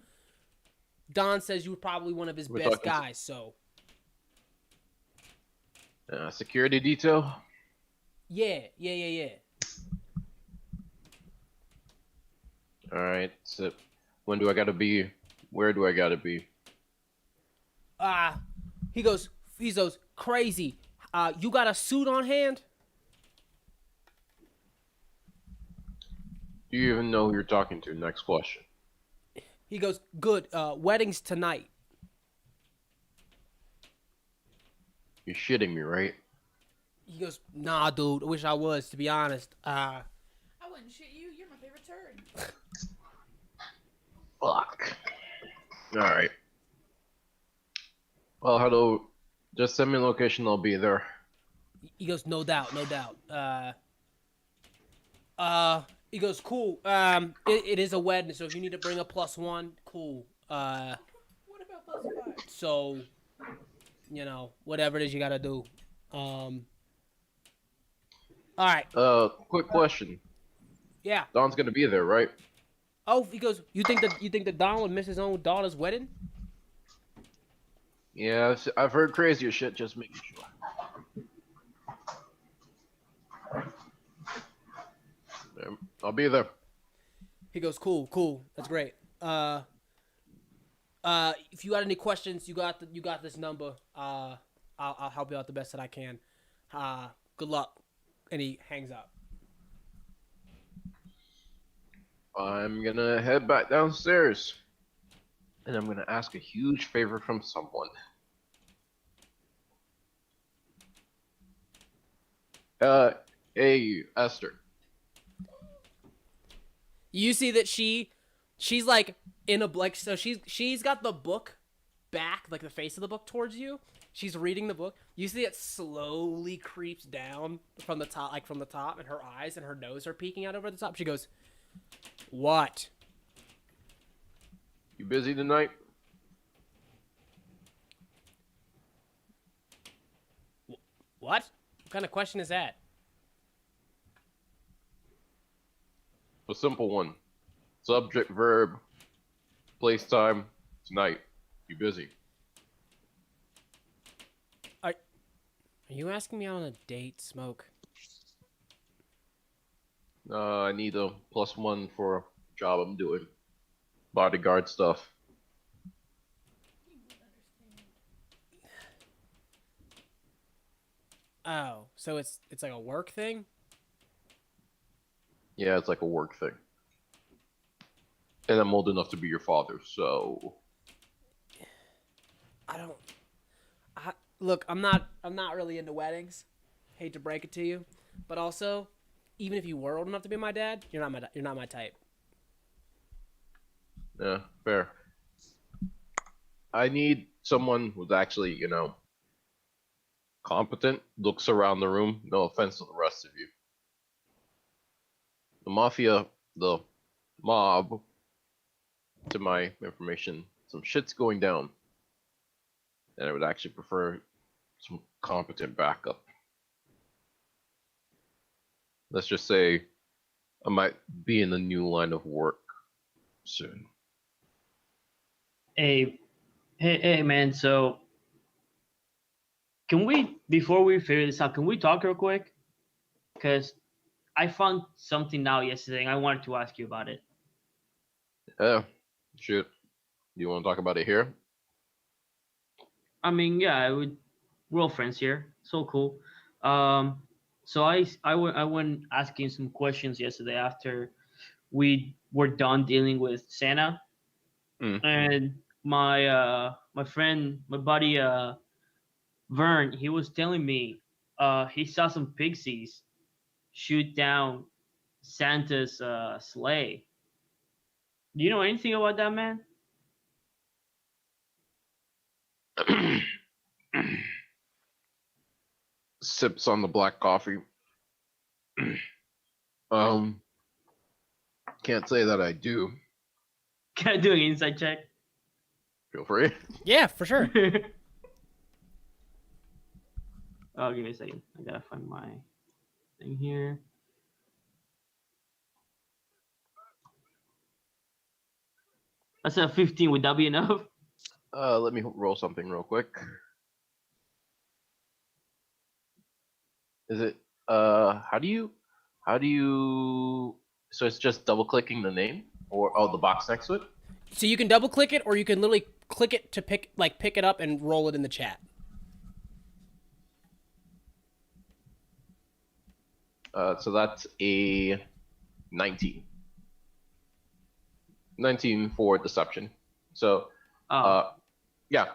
Don says you were probably one of his best guys, so. Security detail? Yeah. Alright, so when do I gotta be? Where do I gotta be? He goes, crazy. You got a suit on hand? Do you even know who you're talking to? Next question. He goes, good. Wedding's tonight. You're shitting me, right? He goes, nah, dude. I wish I was, to be honest. I wouldn't shit you. You're my favorite turd. Fuck. Alright. Well, hello. Just send me a location, I'll be there. He goes, no doubt. He goes, cool. It is a wedding, so if you need to bring a +1, cool. What about +5? So, whatever it is you gotta do. Alright. Quick question. Yeah. Don's gonna be there, right? Oh, he goes, you think that Don would miss his own daughter's wedding? Yeah, I've heard crazier shit, just making sure. I'll be there. He goes, cool, cool. That's great. If you got any questions, you got this number. I'll help you out the best that I can. Good luck. And he hangs up. I'm gonna head back downstairs, and I'm gonna ask a huge favor from someone. Uh, hey, Esther. You see that she's like in a like so she's got the book back, like the face of the book towards you. She's reading the book. You see it slowly creeps down from the top, and her eyes and her nose are peeking out over the top. She goes, "What?" You busy tonight? What? What kind of question is that? A simple one. Subject, verb, place, time, tonight. You busy? Are you asking me out on a date, Smoke? I need a +1 for a job I'm doing. Bodyguard stuff. Oh, so it's like a work thing? Yeah, it's like a work thing. And I'm old enough to be your father, so I don't. Look, I'm not really into weddings. Hate to break it to you, but also, even if you were old enough to be my dad, you're not my type. yeah, fair. I need someone who's actually, competent, looks around the room. No offense to the rest of you. The mafia, the mob, to my information, some shit's going down. And I would actually prefer some competent backup. Let's just say I might be in a new line of work soon. Hey, man. So, can we, before we figure this out, can we talk real quick? Because I found something out yesterday, and I wanted to ask you about it. Yeah, shoot. Do you want to talk about it here? I mean, yeah, we're all friends here. So cool. So I went asking some questions yesterday after we were done dealing with Santa, Mm. and my friend, my buddy Vern, he was telling me he saw some pixies shoot down Santa's sleigh. Do you know anything about that, man? Sips on the black coffee. um, can't say that I do. Can I do an inside check? Feel free. Yeah, for sure. Oh, give me a second. I gotta find my thing here. That's a 15. Would that be enough? Let me roll something real quick. Is it how do you so it's just double clicking the name or the box next to it? So you can double click it, or you can literally click it to pick it up and roll it in the chat. So that's a 19. 19 for deception. So yeah.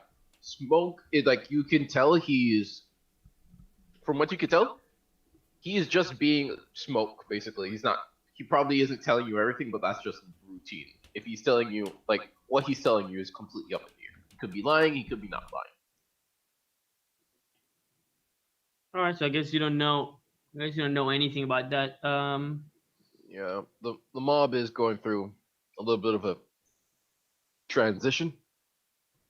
Smoke is like you can tell from what you can tell, he is just being Smoke, basically. He probably isn't telling you everything, but that's just routine. If he's telling you, like, what he's telling you is completely up in the air. He could be lying, he could be not lying. All right, so I guess you don't know. I guess you don't know anything about that. Yeah, the mob is going through a little bit of a transition.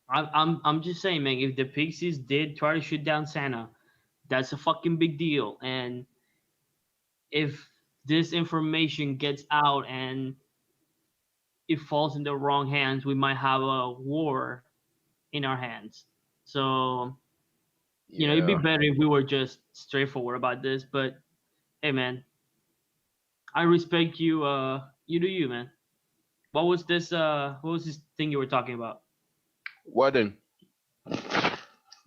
I'm just saying, man. If the Pixies did try to shoot down Santa, that's a fucking big deal. And if this information gets out and it falls in the wrong hands, we might have a war in our hands. So it'd be Yeah. better if we were just straightforward about this. But hey, man, I respect you. You do you, man. What was this? What was this thing you were talking about? Wedding.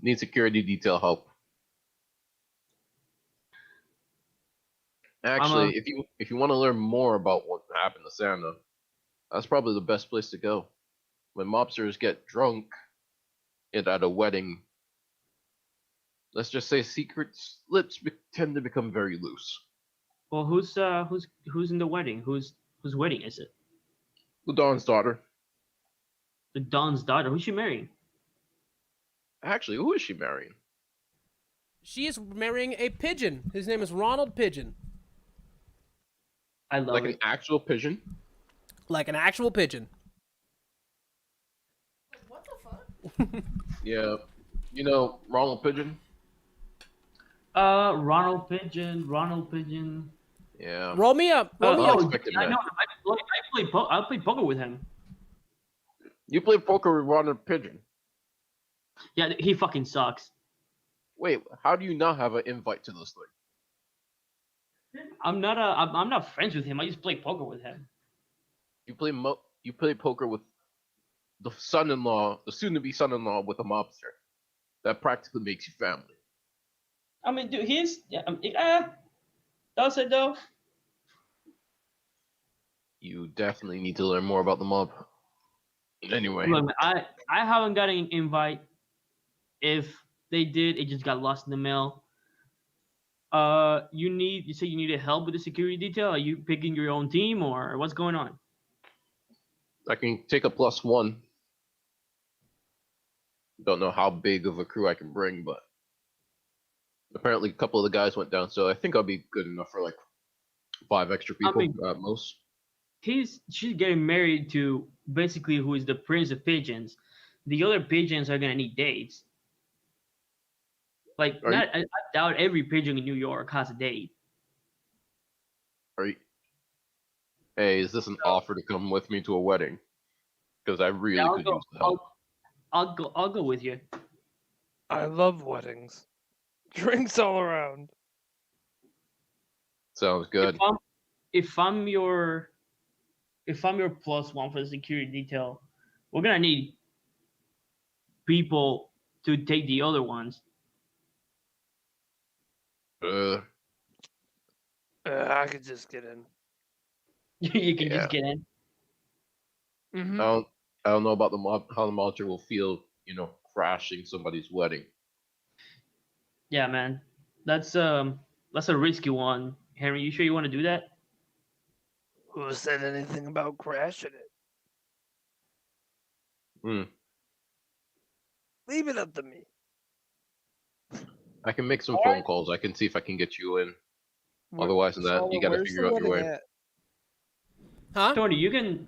Need security detail help. I'm Actually, if you want to learn more about what happened to Santa, that's probably the best place to go. When mobsters get drunk at a wedding, let's just say secret slips tend to become very loose. Well, who's in the wedding? Whose wedding is it? The Don's daughter. The Don's daughter. Who's she marrying? Actually, who is she marrying? She is marrying a pigeon. His name is Ronald Pigeon. I love Like it. an actual pigeon? Like an actual pigeon. What the fuck? Yeah. You know, Ronald Pigeon? Ronald Pigeon. Ronald Pigeon. Yeah. Roll me up. Roll me up. Unexpected I man. know. I played poker with him. You play poker with Ronald Pigeon. Yeah, he fucking sucks. Wait, how do you not have an invite to this thing? I'm not friends with him. I just play poker with him. You play poker with the son-in-law, the soon-to-be son-in-law with a mobster. That practically makes you family. I mean, dude, does it though? You definitely need to learn more about the mob. Anyway, Look, man, I haven't got an invite. If they did, it just got lost in the mail. You say you needed help with the security detail. Are you picking your own team or what's going on? I can take a +1. Don't know how big of a crew I can bring, but apparently a couple of the guys went down, so I think I'll be good enough for like 5 extra people at most. She's getting married to basically who is the prince of pigeons. The other pigeons are gonna need dates. Like, I doubt every pigeon in New York has a date. Are you, hey, is this an offer to come with me to a wedding? Because I really Yeah, could use the help. I'll go with you. I love weddings. Drinks all around. Sounds good. If I'm your +1 for the security detail, we're gonna need people to take the other ones. I could just get in. You can Yeah. just get in. Mm-hmm. I don't know about the mob, how the monster will feel, crashing somebody's wedding. Yeah, man. That's a risky one. Henry, you sure you want to do that? Who said anything about crashing it? Hmm. Leave it up to me. I can make some All phone right. calls. I can see if I can get you in. Where- Otherwise than that, you gotta where's figure the out your wedding way. at? Huh? Tony, can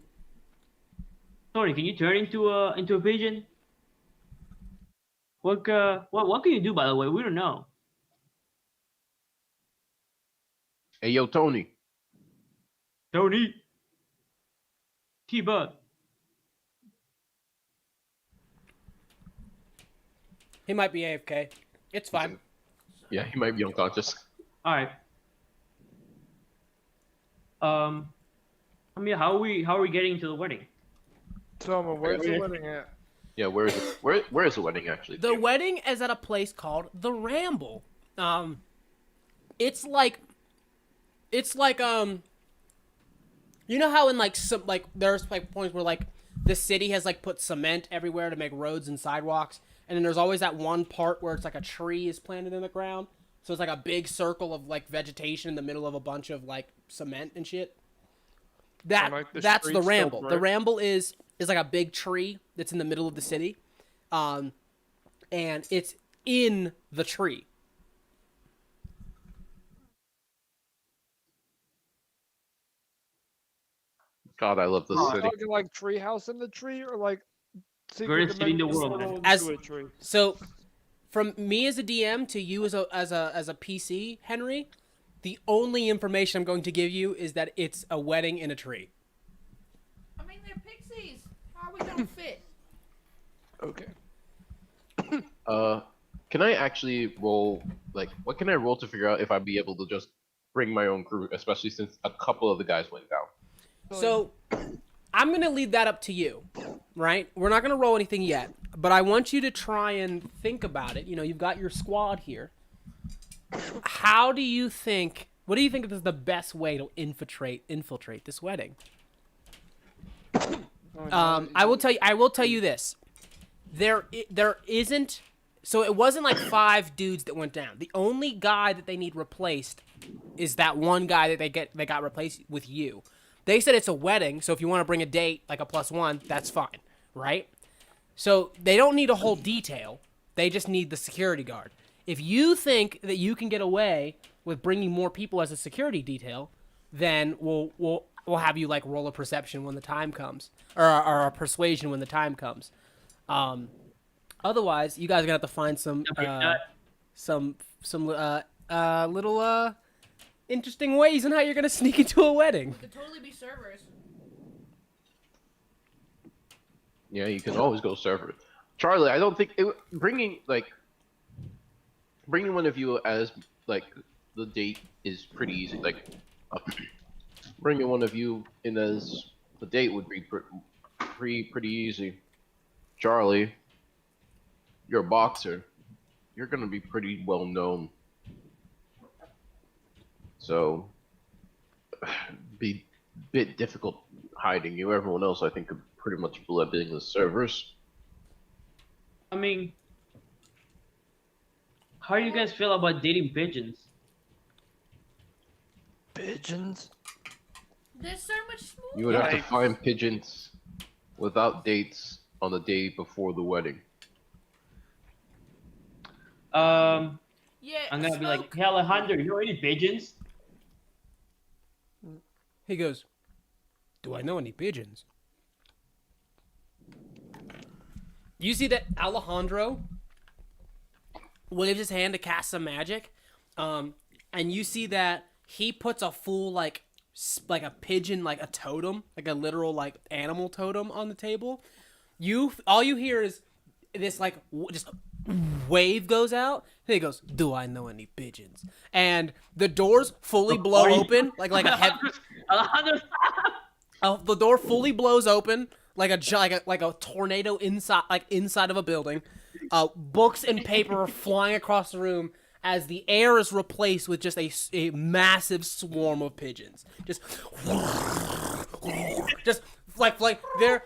you turn into a pigeon? What can you do, by the way? We don't know. Hey, yo, Tony. Tony. T-Bud. He might be AFK. It's fine. Yeah, he might be unconscious. All right. I mean, how are we getting to the wedding? Toma, where's the Okay. wedding at? Yeah, where is it? Where is the wedding actually? The wedding is at a place called the Ramble. It's like you know how in like some like there's like points where like the city has like put cement everywhere to make roads and sidewalks, and then there's always that one part where it's like a tree is planted in the ground, so it's like a big circle of like vegetation in the middle of a bunch of like cement and shit. like, the That's the streets Ramble. still The brick? Ramble is like a big tree that's in the middle of the city, and it's in the tree. God, I love this Oh, city. Talking like treehouse in the tree or like Greatest city in the world, portal man. into As- a tree? So, from me as a DM to you as a PC, Henry, the only information I'm going to give you is that it's a wedding in a tree. I mean, they're pixies. How are we gonna fit? Okay. Can I actually roll? Like, what can I roll to figure out if I'd be able to just bring my own crew, especially since a couple of the guys went down. So I'm going to leave that up to you, right? We're not going to roll anything yet, but I want you to try and think about it. You know, you've got your squad here. What do you think is the best way to infiltrate this wedding? I will tell you this. There isn't. So it wasn't like 5 dudes that went down. The only guy that they need replaced is that one guy that they got replaced with you. They said it's a wedding, so if you want to bring a date like a +1, that's fine, right? So they don't need a whole detail. They just need the security guard. If you think that you can get away with bringing more people as a security detail, then we'll have you like roll a perception when the time comes, or a persuasion when the time comes. Otherwise, you guys are gonna have to find some little interesting ways in how you're gonna sneak into a wedding. We could totally be servers. Yeah, you can always go server. Charlie, I don't think bringing one of you as like the date is pretty easy. Like bringing one of you in as the date would be pretty easy. Charlie, you're a boxer. You're gonna be pretty well known. So be a bit difficult hiding you. Everyone else, I think, could pretty much blend in the servers. I mean, how do you guys feel about dating pigeons? Pigeons? They're so much smoother. You would have to Right. find pigeons without dates on the day before the wedding. Yeah, Yeah, I'm gonna be like, smoke. hey Alejandro, you know any pigeons? He goes, "Do I know any pigeons?" You see that Alejandro waves his hand to cast some magic, and you see that he puts a full like a pigeon, like a totem, like a literal like animal totem on the table. All you hear is this like just wave goes out. And he goes, "Do I know any pigeons?" And the doors fully blow open like a heavy. Alejandro, stop! The door fully blows open like a tornado inside of a building. Books and paper are flying across the room as the air is replaced with just a massive swarm of pigeons. Just like they're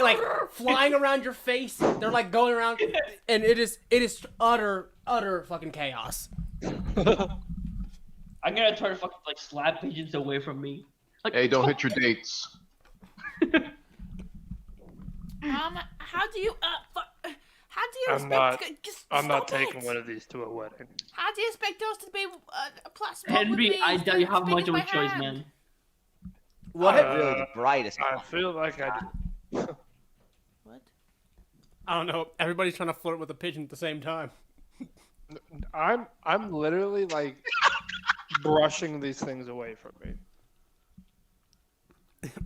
like flying around your face. They're like going around, and it is utter fucking chaos. I'm gonna try to fucking like slap pigeons away from me. Like, Hey, don't hit your dates. How do you I'm not- just I'm not stop taking it. one of these to a wedding. How do you expect us to be a plus? Henry, I tell you how much of a choice, man. What? Really the brightest I one. feel like I. What? I don't know. Everybody's trying to flirt with a pigeon at the same time. I'm literally like brushing these things away from me.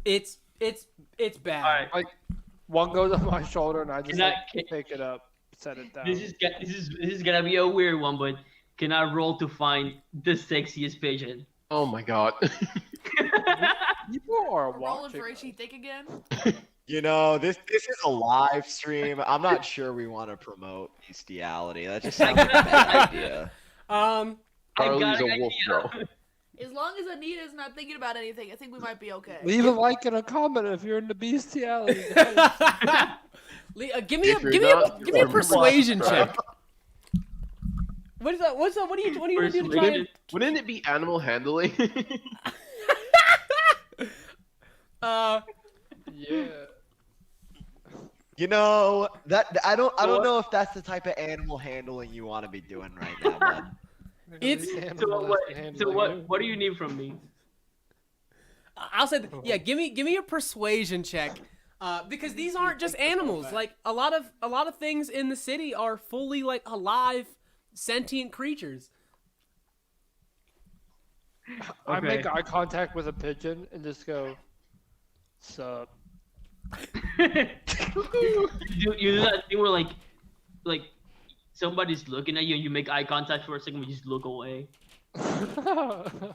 It's bad. All right, Like one goes on my shoulder and I just Can I- like, pick it up, set it down. this is gonna be a weird one, but can I roll to find the sexiest pigeon? Oh my god. People are Rolling watching. for Itchy Thick again. You know, this is a live stream. I'm not sure we want to promote bestiality. That just sounds like a bad idea. I Charlie's got a an wolf idea. girl. As long as Anita's not thinking about anything, I think we might be okay. Leave a like and a comment if you're into bestiality. Give me If you're not, a remember persuasion to check. What is that? What's up? What are you gonna do to try and? Wouldn't it be animal handling? Yeah. You know, that I don't know if that's the type of animal handling you want to be doing right now, bud. It's- What do you need from me? I'll say, yeah. Give me a persuasion check, because these aren't just animals. Like a lot of things in the city are fully like alive, sentient creatures. I Okay. make eye contact with a pigeon and just go, "Sup." you do that thing where like somebody's looking at you and you make eye contact for a second, but you just look away. The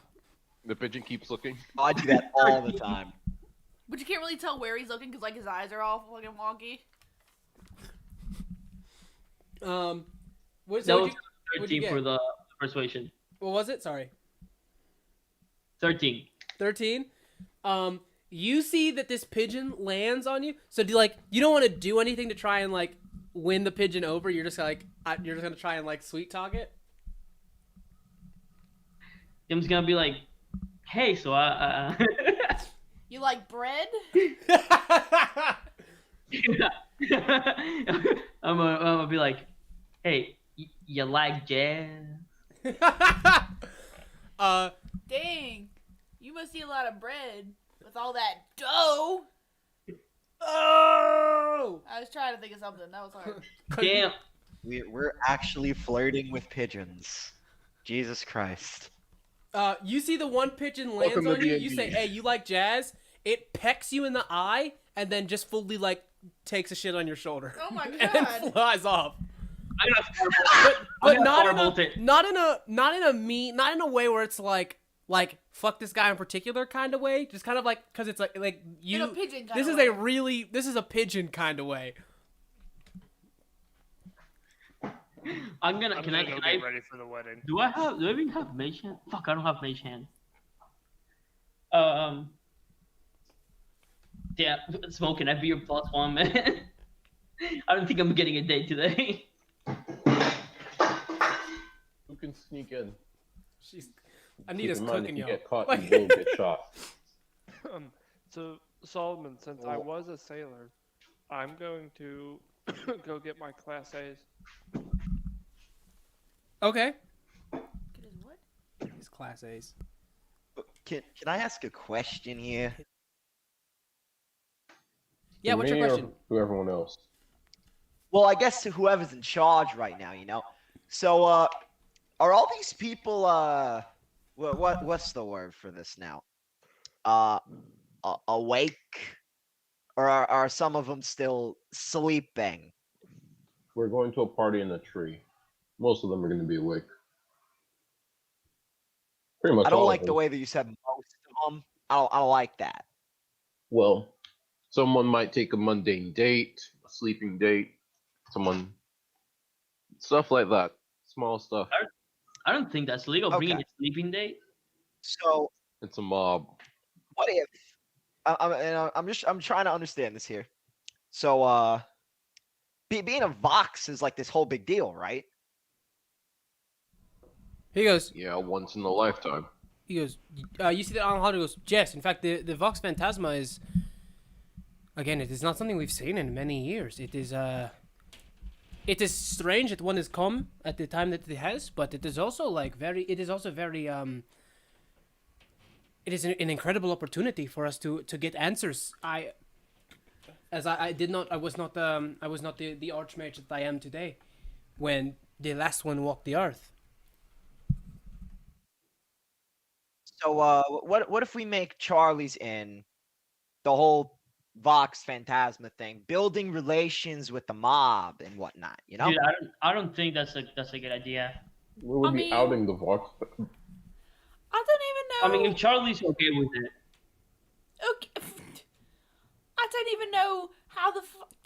pigeon keeps looking. I do that all the time. But you can't really tell where he's looking because like his eyes are all fucking wonky. What, That so was what'd you 13 get? for the persuasion. What was it? Sorry. 13. 13. You see that this pigeon lands on you. So do you don't want to do anything to try and like win the pigeon over. You're just you're just gonna try and like sweet talk it. I'm just gonna be like, hey, so You like bread? I'm gonna be like, hey, you like jazz? Dang, you must eat a lot of bread with all that dough. Oh! I was trying to think of something. That was hard. Damn. We're actually flirting with pigeons. Jesus Christ. You see the one pigeon lands Welcome to on you. D&D. You say, "Hey, you like jazz?" It pecks you in the eye and then just fully like takes a shit on your shoulder. Oh my And then god. flies off. I'm gonna But I'm not gonna firebolt it. not in a way where it's like fuck this guy in particular kind of way. Just kind of like because it's like you. In a pigeon kind This of is way. this is a pigeon kind of way. I'm gonna. I'm Can gonna I? go Can I? get ready for the wedding. Do I even have mage hand? Fuck, I don't have mage hand. Yeah, smoking. I be your +1, man. I don't think I'm getting a date today. Who can sneak in? Anita's Keep in mind, cooking, if you yo. get caught, you will get shot. So Solomon, since I was a sailor, I'm going to go get my Class A's. Okay. Get his what? These class A's. Can I ask a question here? Yeah, To what's your me or question? To everyone else. Well, I guess to whoever's in charge right now, you know. So, are all these people, what's the word for this now? Awake, or are some of them still sleeping? We're going to a party in a tree. Most of them are going to be awake. Pretty much I don't all like of the them. way that you said most of them. I don't like that. Well, someone might take a mundane date, a sleeping date, stuff like that. Small stuff. I don't think that's legal. Bringing Okay. a sleeping date. So, It's a mob. what if I'm trying to understand this here. So, being a Vox is like this whole big deal, right? He goes. Yeah, once in a lifetime. He goes. You see that Alejandro goes. Yes. In fact, the Vox Phantasma is. Again, it is not something we've seen in many years. It is It is strange that one has come at the time that it has, but it is also like very. It is also very. It is an incredible opportunity for us to get answers. I was not the archmage that I am today, when the last one walked the earth. So, what if we make Charlie's Inn the whole Vox Phantasma thing, building relations with the mob and whatnot, you know? Dude, I don't think that's a good idea. We would I be mean- outing the Vox. I don't even know. I mean, if Charlie's okay with it, Okay. I don't even know how to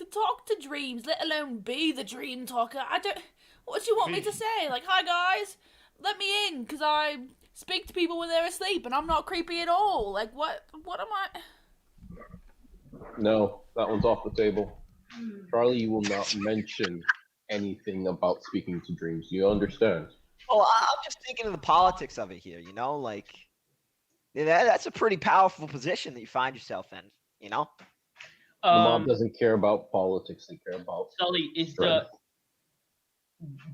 talk to dreams, let alone be the dream talker. I don't. What do you want me to say? Like, hi guys, let me in, because I speak to people when they're asleep, and I'm not creepy at all. Like, what am I? No, that one's off the table. Charlie, you will not mention anything about speaking to dreams. You understand? Well, I'm just thinking of the politics of it here, you know? Like, that's a pretty powerful position that you find yourself in, you know? The mob doesn't care about politics. They care about Sully, is strength.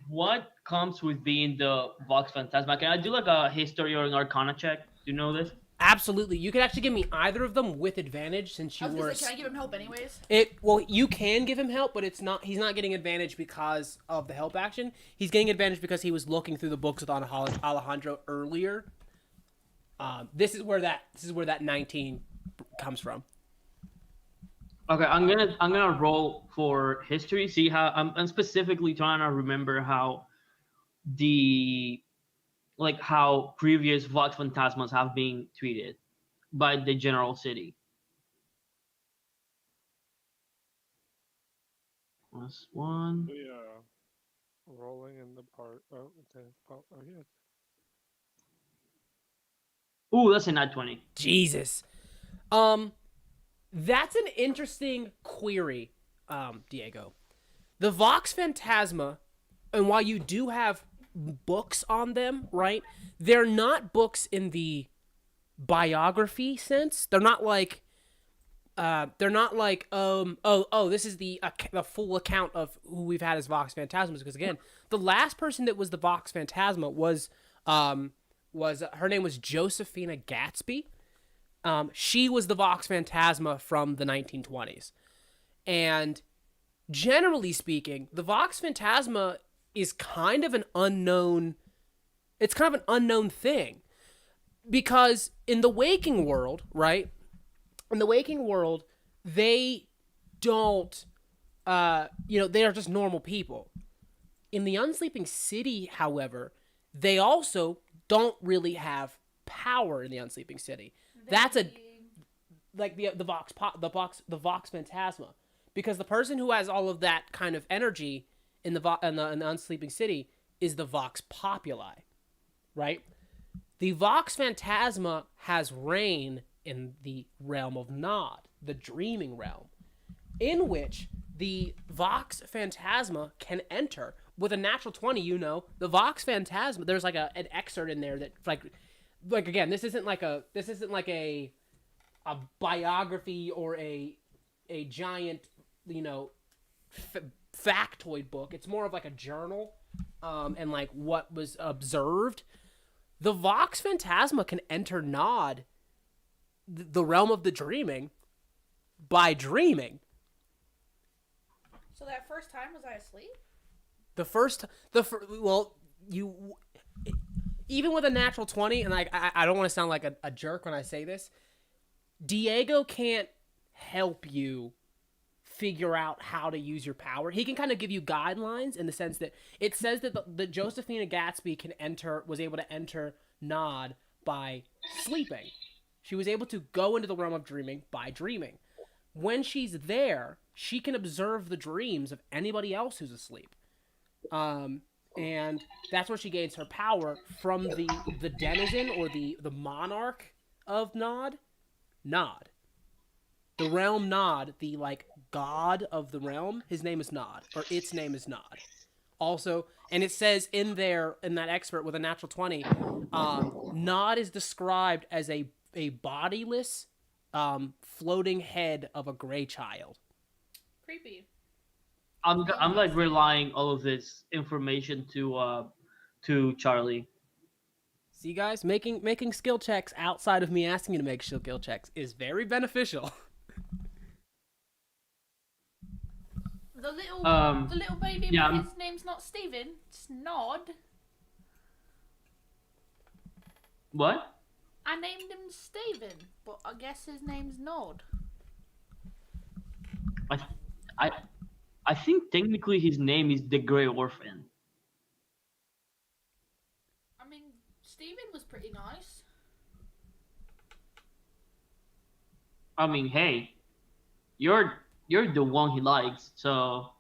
what comes with being the Vox Phantasma? Can I do like a history or an Arcana check? Do you know this? Absolutely, you can actually give me either of them with advantage since I you was gonna were. say, can I give him help anyways? You can give him help, but it's not. He's not getting advantage because of the help action. He's getting advantage because he was looking through the books with Alejandro earlier. This is where that 19 comes from. Okay, I'm gonna roll for history. See how I'm specifically trying to remember how the like how previous Vox Phantasmas have been treated by the general city. Plus one. Yeah. Rolling in the park. Oh, okay. Oh, yeah. Ooh, that's a nat 20. Jesus. That's an interesting query, Diego. The Vox Phantasma, and while you do have books on them, right? They're not books in the biography sense. They're not like this is the full account of who we've had as Vox Phantasmas, because again, the last person that was the Vox Phantasma was her name was Josephina Gatsby. She was the Vox Phantasma from the 1920s. And generally speaking, the Vox Phantasma is kind of an unknown thing, because in the waking world, right? In the waking world, they don't they are just normal people. In the Unsleeping City, however, they also don't really have power in the Unsleeping City. That's a like the Vox Phantasma, because the person who has all of that kind of energy in the Unsleeping City is the Vox Populi, right? The Vox Phantasma has reign in the realm of Nod, the dreaming realm, in which the Vox Phantasma can enter with a natural 20. The Vox Phantasma. There's like an excerpt in there that like again, this isn't like a biography or a giant factoid book. It's more of like a journal, and like what was observed. The Vox Phantasma can enter Nod, the realm of the dreaming, by dreaming. So that first time, was I asleep? You even with a natural 20, and I don't want to sound like a jerk when I say this, Diego can't help you figure out how to use your power. He can kind of give you guidelines in the sense that it says that the Josephina Gatsby was able to enter Nod by sleeping. She was able to go into the realm of dreaming by dreaming. When she's there, she can observe the dreams of anybody else who's asleep. And that's where she gains her power from the denizen or the monarch of Nod. Nod. The realm Nod, the god of the realm, his name is Nod, or its name is Nod. Also, and it says in that expert with a natural 20, Nod is described as a bodiless, floating head of a gray child. Creepy. I'm like relying all of this information to Charlie. See, guys, making skill checks outside of me asking you to make skill checks is very beneficial. The Um, little baby, yeah, his name's not Steven, it's Nod. What? I named him Steven, but I guess his name's Nod. I think technically his name is the Grey Orphan. I mean, Steven was pretty nice. I mean, hey, you're the one he likes, so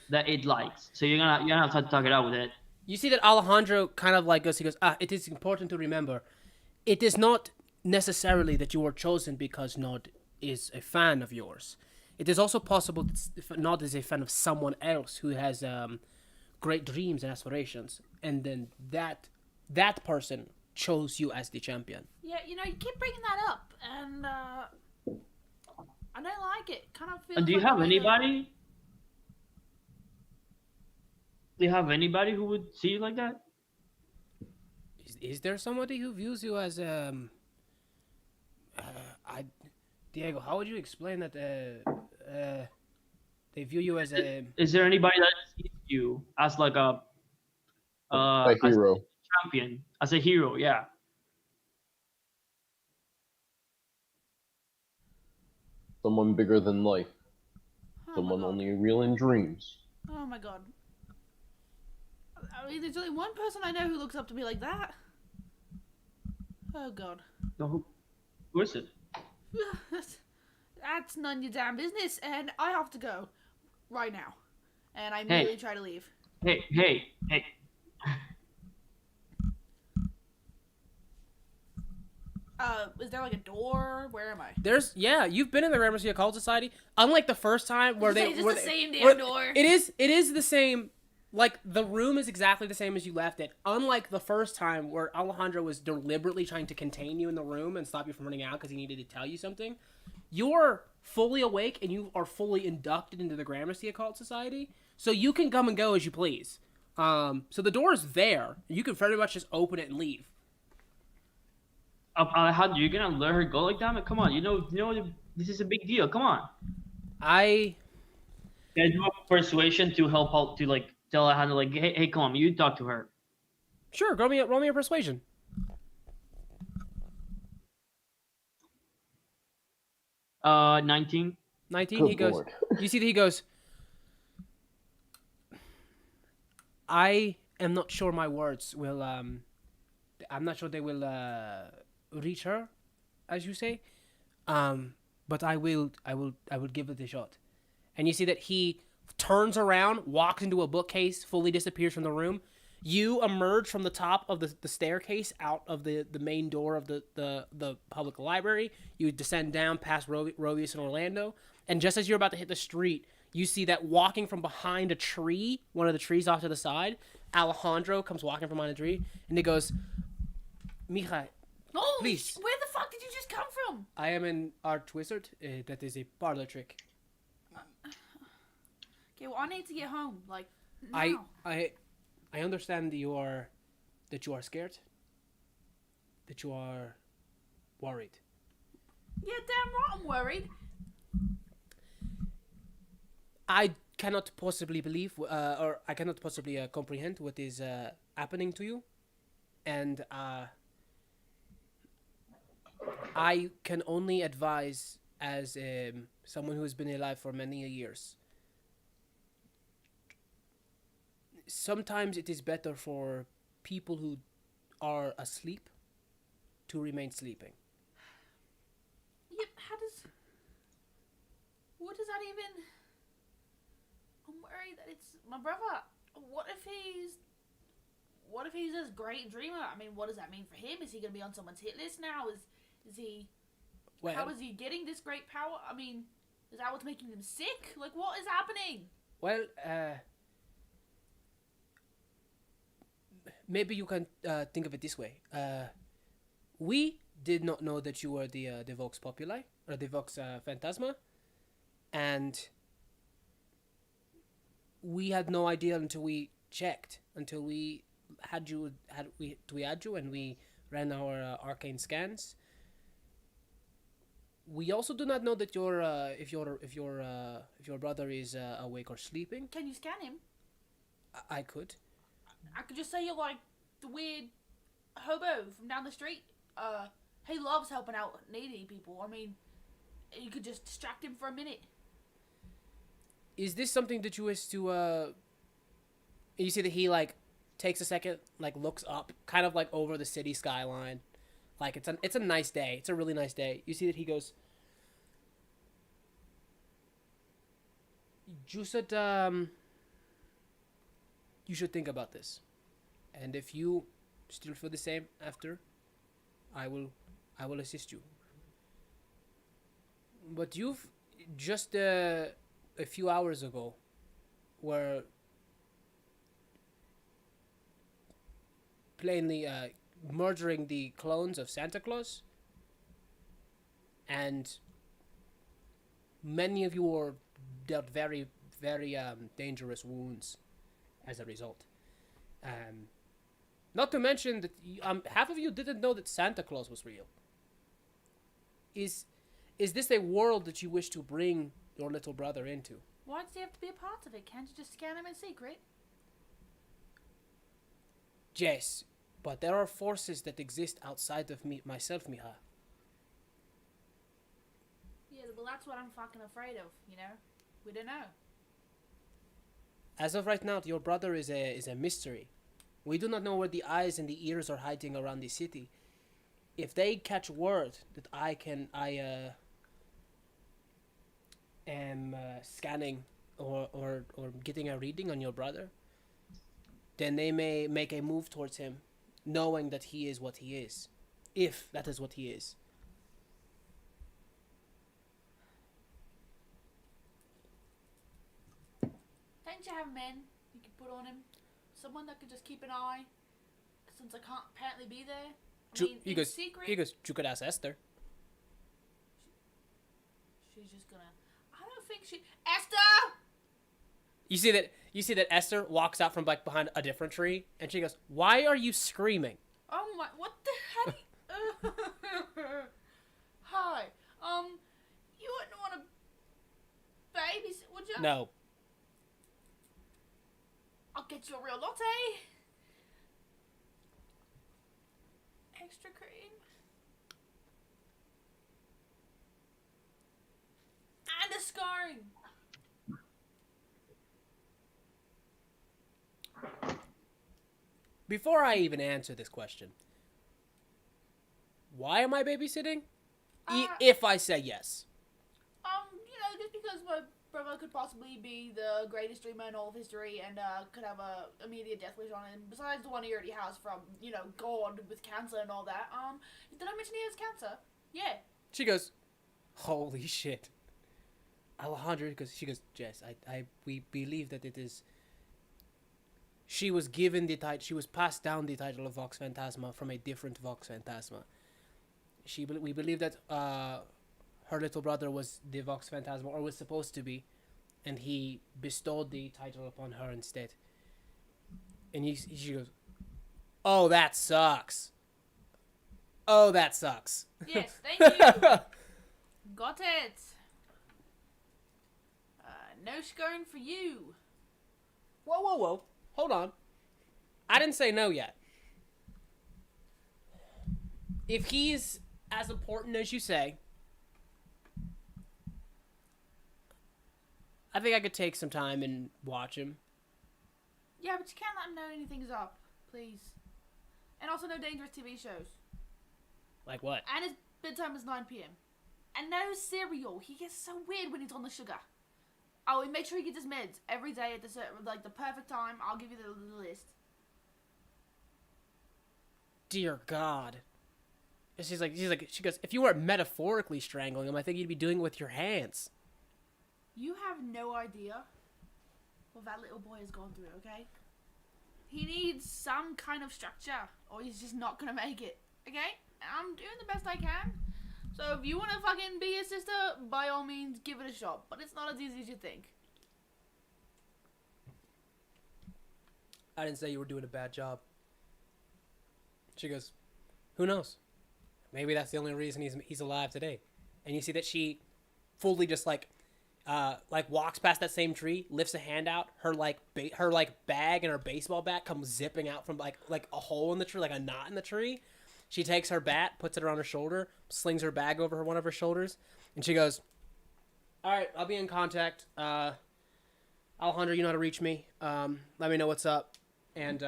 that it likes. So you're gonna have to talk it out with it. You see that Alejandro kind of like goes, he goes, it is important to remember, it is not necessarily that you were chosen because Nod is a fan of yours. It is also possible that Nod is a fan of someone else who has great dreams and aspirations, and then that person chose you as the champion. Yeah, you keep bringing that up, and I don't like it. Kind of feels. And do you like have a way to- anybody? Do you have anybody who would see you like that? Is there somebody who views you as Diego, how would you explain that they view you as a Is there anybody that sees you as like a hero. as a champion, as a hero? Yeah. Someone bigger than life. Oh my Someone God. only real in dreams. Oh my God. I mean, there's only one person I know who looks up to me like that. Oh God. No, who is it? That's none of your damn business, and I have to go right now. And I Hey. immediately try to leave. Hey. Is there like a door? Where am I? You've been in the Gramercy Occult Society. Unlike the first time where It's just where the same damn where- door. It is the same. Like, the room is exactly the same as you left it. Unlike the first time where Alejandro was deliberately trying to contain you in the room and stop you from running out because he needed to tell you something, you're fully awake and you are fully inducted into the Gramercy Occult Society. So you can come and go as you please. So the door is there. You can very much just open it and leave. Alejandro, you're gonna let her go like that? Come on, you know, this is a big deal. Come on. I Can I do a persuasion to help out to like tell Alejandro like, hey, come on, you talk to her. Sure, roll me a persuasion. 19. 19. Good He goes. lord. You see that he goes. I am not sure my words will. I'm not sure they will reach her, as you say. But I will give it a shot. And you see that he turns around, walks into a bookcase, fully disappears from the room. You emerge from the top of the staircase out of the main door of the public library. You descend down past Rovius and Orlando. And just as you're about to hit the street, you see that walking from behind a tree, one of the trees off to the side, Alejandro comes walking from behind a tree. And he goes, Mija, Oh, please. where the fuck did you just come from? I am an art wizard. That is a parlor trick. Okay, well, I need to get home. Like, now. I understand that you are scared. That you are worried. Yeah, damn right I'm worried. I cannot possibly believe, or I cannot possibly comprehend what is happening to you, and I can only advise as someone who has been alive for many years. Sometimes it is better for people who are asleep to remain sleeping. Yep, what does that even... I'm worried that it's my brother. What if he's this great dreamer? I mean, what does that mean for him? Is he going to be on someone's hit list now? Is he... Well, How is he getting this great power? I mean, is that what's making him sick? Like, what is happening? well, maybe you can think of it this way. We did not know that you were the Vox Populi, or the Vox Phantasma, and we had no idea until we checked, until we had you, and we ran our arcane scans. We also do not know that if your brother is awake or sleeping. Can you scan him? I could. I could just say you're like the weird hobo from down the street. He loves helping out needy people. I mean, you could just distract him for a minute. Is this something that you wish to you see that he like takes a second, like looks up, kind of like over the city skyline. Like it's a nice day. It's a really nice day. You see that he goes, you should think about this. And if you still feel the same after, I will assist you. But you've just a few hours ago were plainly murdering the clones of Santa Claus, and many of you were dealt very, very dangerous wounds as a result. Not to mention that half of you didn't know that Santa Claus was real. Is this a world that you wish to bring your little brother into? Why does he have to be a part of it? Can't you just scan him in secret? Yes, but there are forces that exist outside of myself, Miha. Yeah, well, that's what I'm fucking afraid of, you know? We don't know. As of right now, your brother is a mystery. We do not know where the eyes and the ears are hiding around the city. If they catch word that I am scanning or getting a reading on your brother, then they may make a move towards him, knowing that he is what he is. If that is what he is. Don't you have men you can put on him? Someone that could just keep an eye, since I can't apparently be there. I mean, in secret. He goes, you could ask Esther. She's just gonna. I don't think she. Esther. You see that Esther walks out from like behind a different tree, and she goes, "Why are you screaming?" Oh my! What the hell? Hi. You wouldn't want to babysit, would you? No. I'll get you a real latte. Extra cream. And a scarring. Before I even answer this question, why am I babysitting? If I say yes. Just because my brother could possibly be the greatest dreamer in all of history and could have a immediate death wish on him, besides the one he already has from, God with cancer and all that. Did I mention he has cancer? Yeah. She goes, holy shit. Alejandro, she goes, Jess, we believe that it is. She was given the title. She was passed down the title of Vox Phantasma from a different Vox Phantasma. We believe that her little brother was the Vox Phantasma, or was supposed to be, and he bestowed the title upon her instead. And she goes, "Oh, that sucks. Oh, that sucks." Yes, thank you. Got it. No scoring for you. Whoa. Hold on. I didn't say no yet. If he's as important as you say, I think I could take some time and watch him. Yeah, but you can't let him know anything's up, please. And also no dangerous TV shows. Like what? And his bedtime is 9 p.m. And no cereal. He gets so weird when he's on the sugar. Oh, and make sure he gets his meds every day at the perfect time. I'll give you the list. Dear God. She goes, if you weren't metaphorically strangling him, I think you'd be doing it with your hands. You have no idea what that little boy has gone through, okay? He needs some kind of structure, or he's just not gonna make it, okay? I'm doing the best I can. So if you want to fucking be his sister, by all means, give it a shot. But it's not as easy as you think. I didn't say you were doing a bad job. She goes, who knows? Maybe that's the only reason he's alive today. And you see that she fully just like walks past that same tree, lifts a hand out, her bag and her baseball bat comes zipping out from like a hole in the tree, like a knot in the tree. She takes her bat, puts it around her shoulder, slings her bag over one of her shoulders, and she goes, all right, I'll be in contact. Alejandro, you know how to reach me. Let me know what's up. And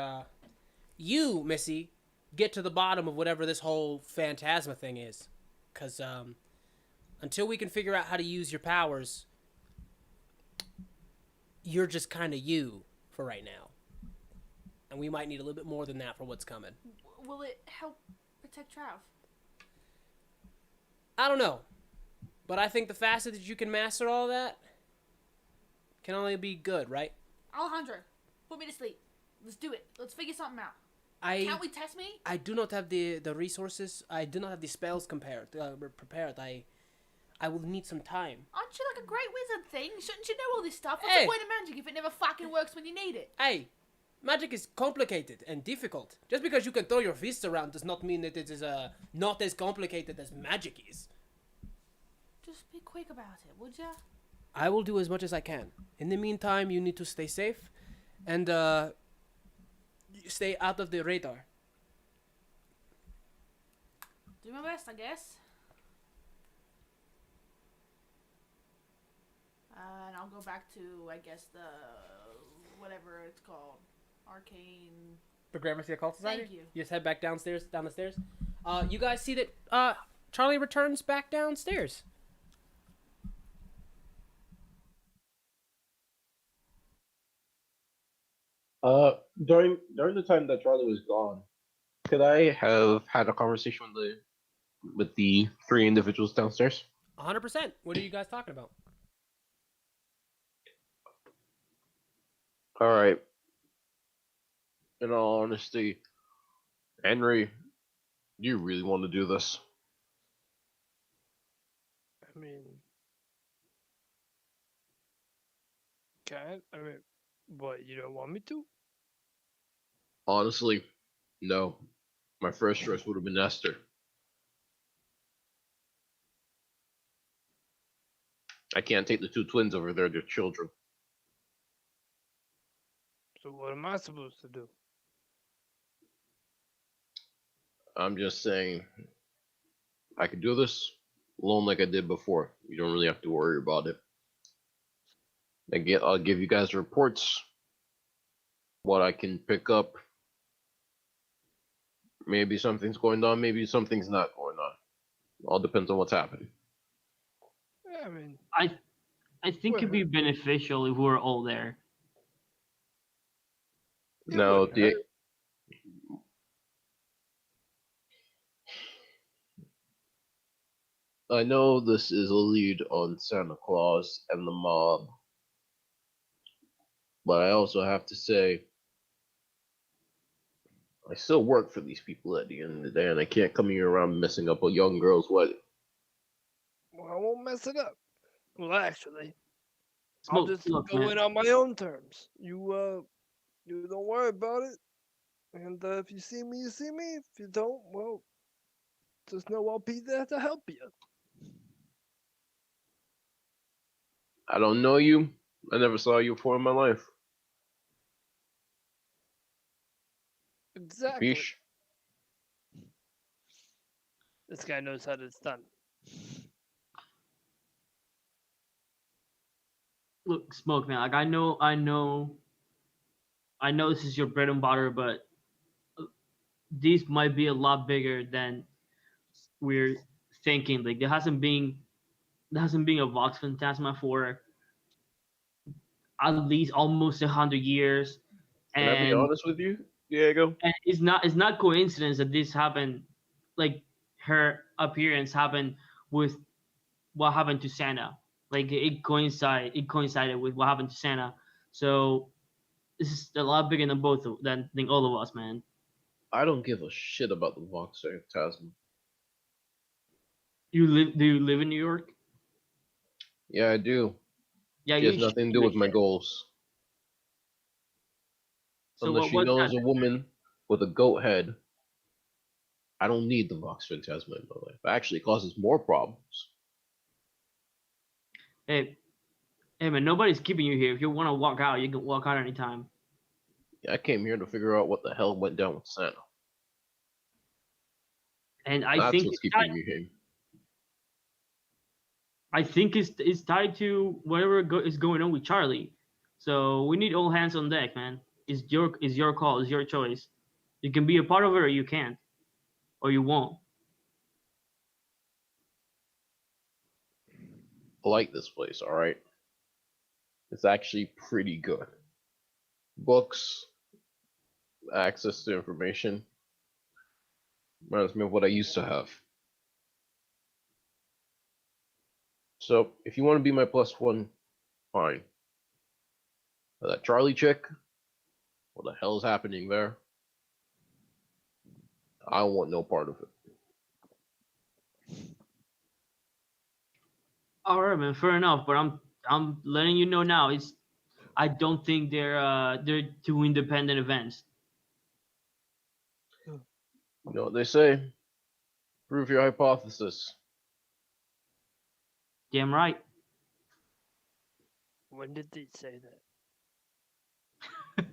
you, Missy, get to the bottom of whatever this whole phantasma thing is. Because until we can figure out how to use your powers, you're just kind of you for right now. And we might need a little bit more than that for what's coming. Will it help protect Trav? I don't know. But I think the faster that you can master all that can only be good, right? Alejandro, put me to sleep. Let's do it. Let's figure something out. Can't we test me? I do not have the resources. I do not have the spells prepared. I will need some time. Aren't you like a great wizard thing? Shouldn't you know all this stuff? What's Hey. the point of magic if it never fucking works when you need it? Hey, magic is complicated and difficult. Just because you can throw your fists around does not mean that it is not as complicated as magic is. Just be quick about it, would ya? I will do as much as I can. In the meantime, you need to stay safe and stay out of the radar. Do my best, I guess. And I'll go back to, I guess, the whatever it's called, arcane. The Gramercy Occult Society? Thank you. You just head back downstairs, down the stairs. You guys see that Charlie returns back downstairs. During the time that Charlie was gone, could I have had a conversation with the three individuals downstairs? 100%. What are you guys talking about? All right. In all honesty, Henry, do you really want to do this? I mean, I mean, what, you don't want me to? Honestly, no. My first choice would have been Esther. I can't take the two twins over there, they're children. So what am I supposed to do? I'm just saying, I could do this alone like I did before. You don't really have to worry about it. I'll give you guys reports, what I can pick up. Maybe something's going on, maybe something's not going on. All depends on what's happening. Yeah, I mean, I think it'd be beneficial if we were all there. it Now, wouldn't hurt. I know this is a lead on Santa Claus and the mob, but I also have to say, I still work for these people at the end of the day, and I can't come here around messing up a young girl's wedding. Well, I won't mess it up. Well, actually, Smoke, I'll just look, go man. in on my own terms. You don't worry about it. And if you see me, you see me. If you don't, well, just know I'll be there to help you. I don't know you. I never saw you before in my life. Exactly. Capiche? This guy knows how it's done. Look, Smoke, man. Like I know this is your bread and butter, but these might be a lot bigger than we're thinking. Like there hasn't been a Vox Phantasma for at least almost 100 years, Can I be and honest with you, Diego? it's not coincidence that this happened. Like her appearance happened with what happened to Santa. Like it coincided with what happened to Santa. So this is a lot bigger than than all of us, man. I don't give a shit about the Vox Phantasm. Do you live in New York? Yeah, I do. Yeah, She has you nothing to should do with like my it. goals. So Unless what she what's knows that? a woman with a goat head, I don't need the Vox Phantasma in my life. It actually causes more problems. Hey, hey man, nobody's keeping you here. If you want to walk out, you can walk out anytime. I came here to figure out what the hell went down with Santa. And I That's think what's keeping me here. it's tied to whatever is going on with Charlie. So we need all hands on deck, man. It's your call. It's your choice. You can be a part of it, or you can't, or you won't. I like this place, alright? It's actually pretty good. Books, access to information. Reminds me of what I used to have. So, if you want to be my plus one, fine. But that Charlie chick, what the hell is happening there? I want no part of it. All right, man. Fair enough. But I'm letting you know now. I don't think they're two independent events. You know what they say? Prove your hypothesis. Damn right. When did they say that?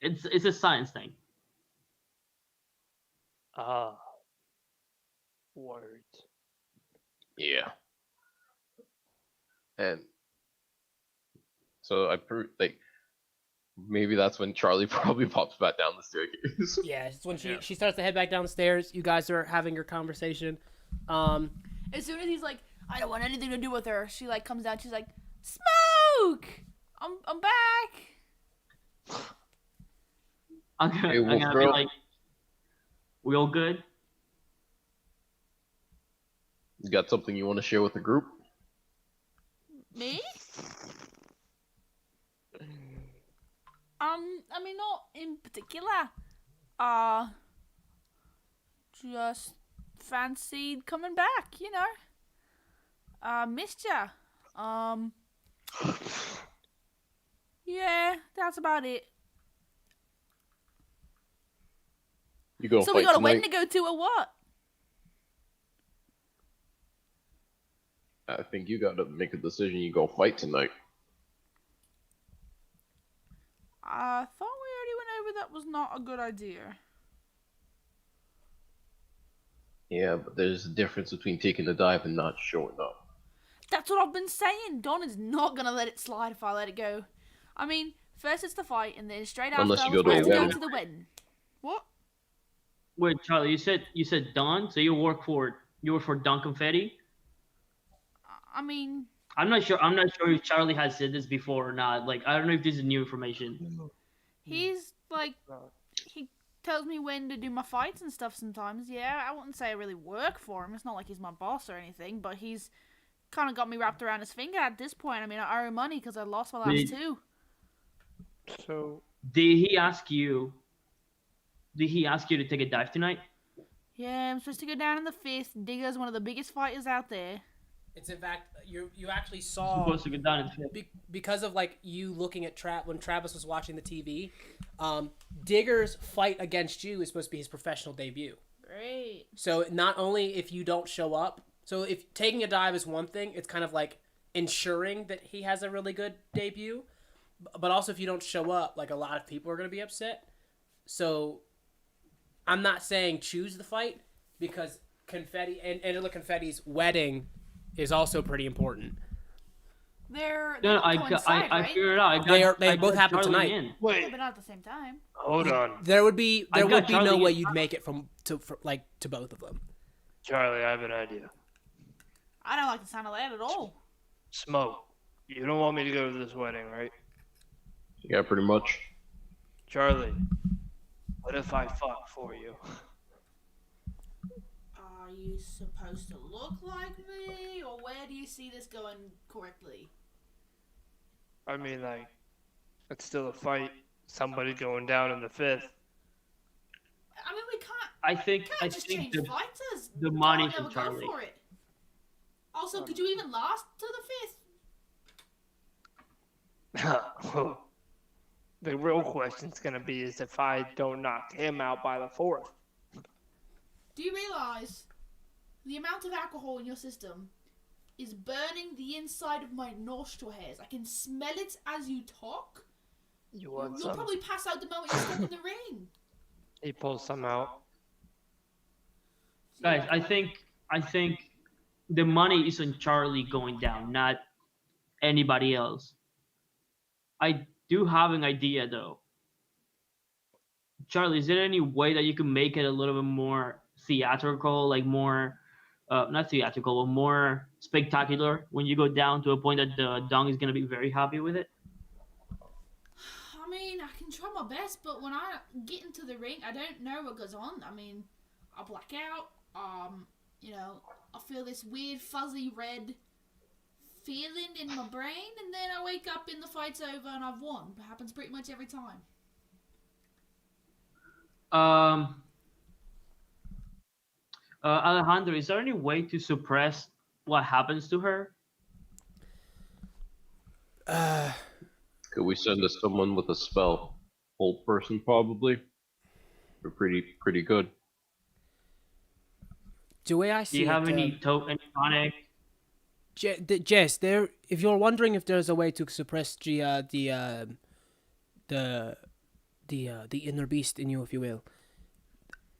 It's a science thing. Ah, words. Yeah. And So like maybe that's when Charlie probably pops back down the staircase. Yeah, it's when she starts to head back down the stairs. You guys are having your conversation. As soon as he's like, I don't want anything to do with her, she like comes down. She's like, Smoke! I'm back. I'm gonna, Hey, I'm Wolf gonna be Girl. like, we all good? You got something you want to share with the group? Me? I mean, not in particular. Just fancied coming back, you know. Missed ya. Yeah, that's about it. You gonna So fight we got a tonight? wedding to go to or what? I think you gotta make a decision. You go fight tonight. I thought we already went over that was not a good idea. Yeah, but there's a difference between taking a dive and not showing up. That's what I've been saying. Don is not gonna let it slide if I let it go. I mean, first it's the fight, and then straight after Unless I you was go to a supposed to go wedding. to the wedding. What? Wait, Charlie, you said Don, so you work for Don Confetti? I mean, I'm not sure if Charlie has said this before or not. Like, I don't know if this is new information. he's like, he tells me when to do my fights and stuff sometimes. Yeah, I wouldn't say I really work for him. It's not like he's my boss or anything, but he's kind of got me wrapped around his finger at this point. I mean, I owe money because I lost my last Did- two. So Did he ask you to take a dive tonight? Yeah, I'm supposed to go down in the fifth. Digger's one of the biggest fighters out there. It's in fact you actually saw Supposed to go down in the fifth. because of like you looking at when Travis was watching the TV. Digger's fight against you is supposed to be his professional debut. Great. So not only if you don't show up, so if taking a dive is one thing, it's kind of like ensuring that he has a really good debut. But also if you don't show up, like a lot of people are going to be upset. So I'm not saying choose the fight because Confetti and look, Confetti's wedding is also pretty important. They're No, don't coincide, I right? figured it out. They both got happen Charlie tonight. in. Yeah, wait, but not at the same time. hold on, There would be I got no Charlie way in. you'd make it to both of them. Charlie. I have an idea. I don't like the sound of that at all. Smoke. You don't want me to go to this wedding, right? Yeah, pretty much. Charlie, what if I fuck for you? Are you supposed to look like me, or where do you see this going correctly? I mean, like, it's still a fight. Somebody going down in the fifth. I mean, we can't. I think Just change the, fighters. the money Can't from never Charlie. go for it. Also, could you even last to the fifth? The real question's gonna be is if I don't knock him out by the fourth. Do you realize the amount of alcohol in your system is burning the inside of my nostril hairs? I can smell it as you talk. You want You'll some? probably pass out the moment you step in the ring. He pulls some out. Guys, I think the money is on Charlie going down, not anybody else. I do have an idea though. Charlie, is there any way that you can make it a little bit more theatrical, like more not theatrical, but more spectacular when you go down to a point that the dong is gonna be very happy with it? I mean, I can try my best, but when I get into the ring, I don't know what goes on. I mean, I black out. You know, I feel this weird fuzzy red feeling in my brain, and then I wake up and the fight's over and I've won. It happens pretty much every time. Alejandro, is there any way to suppress what happens to her? Could we send us someone with a spell? Old person, probably. They're pretty good. The way I Do see you it, have any any tonic? Jess, there. If you're wondering if there's a way to suppress the inner beast in you, if you will,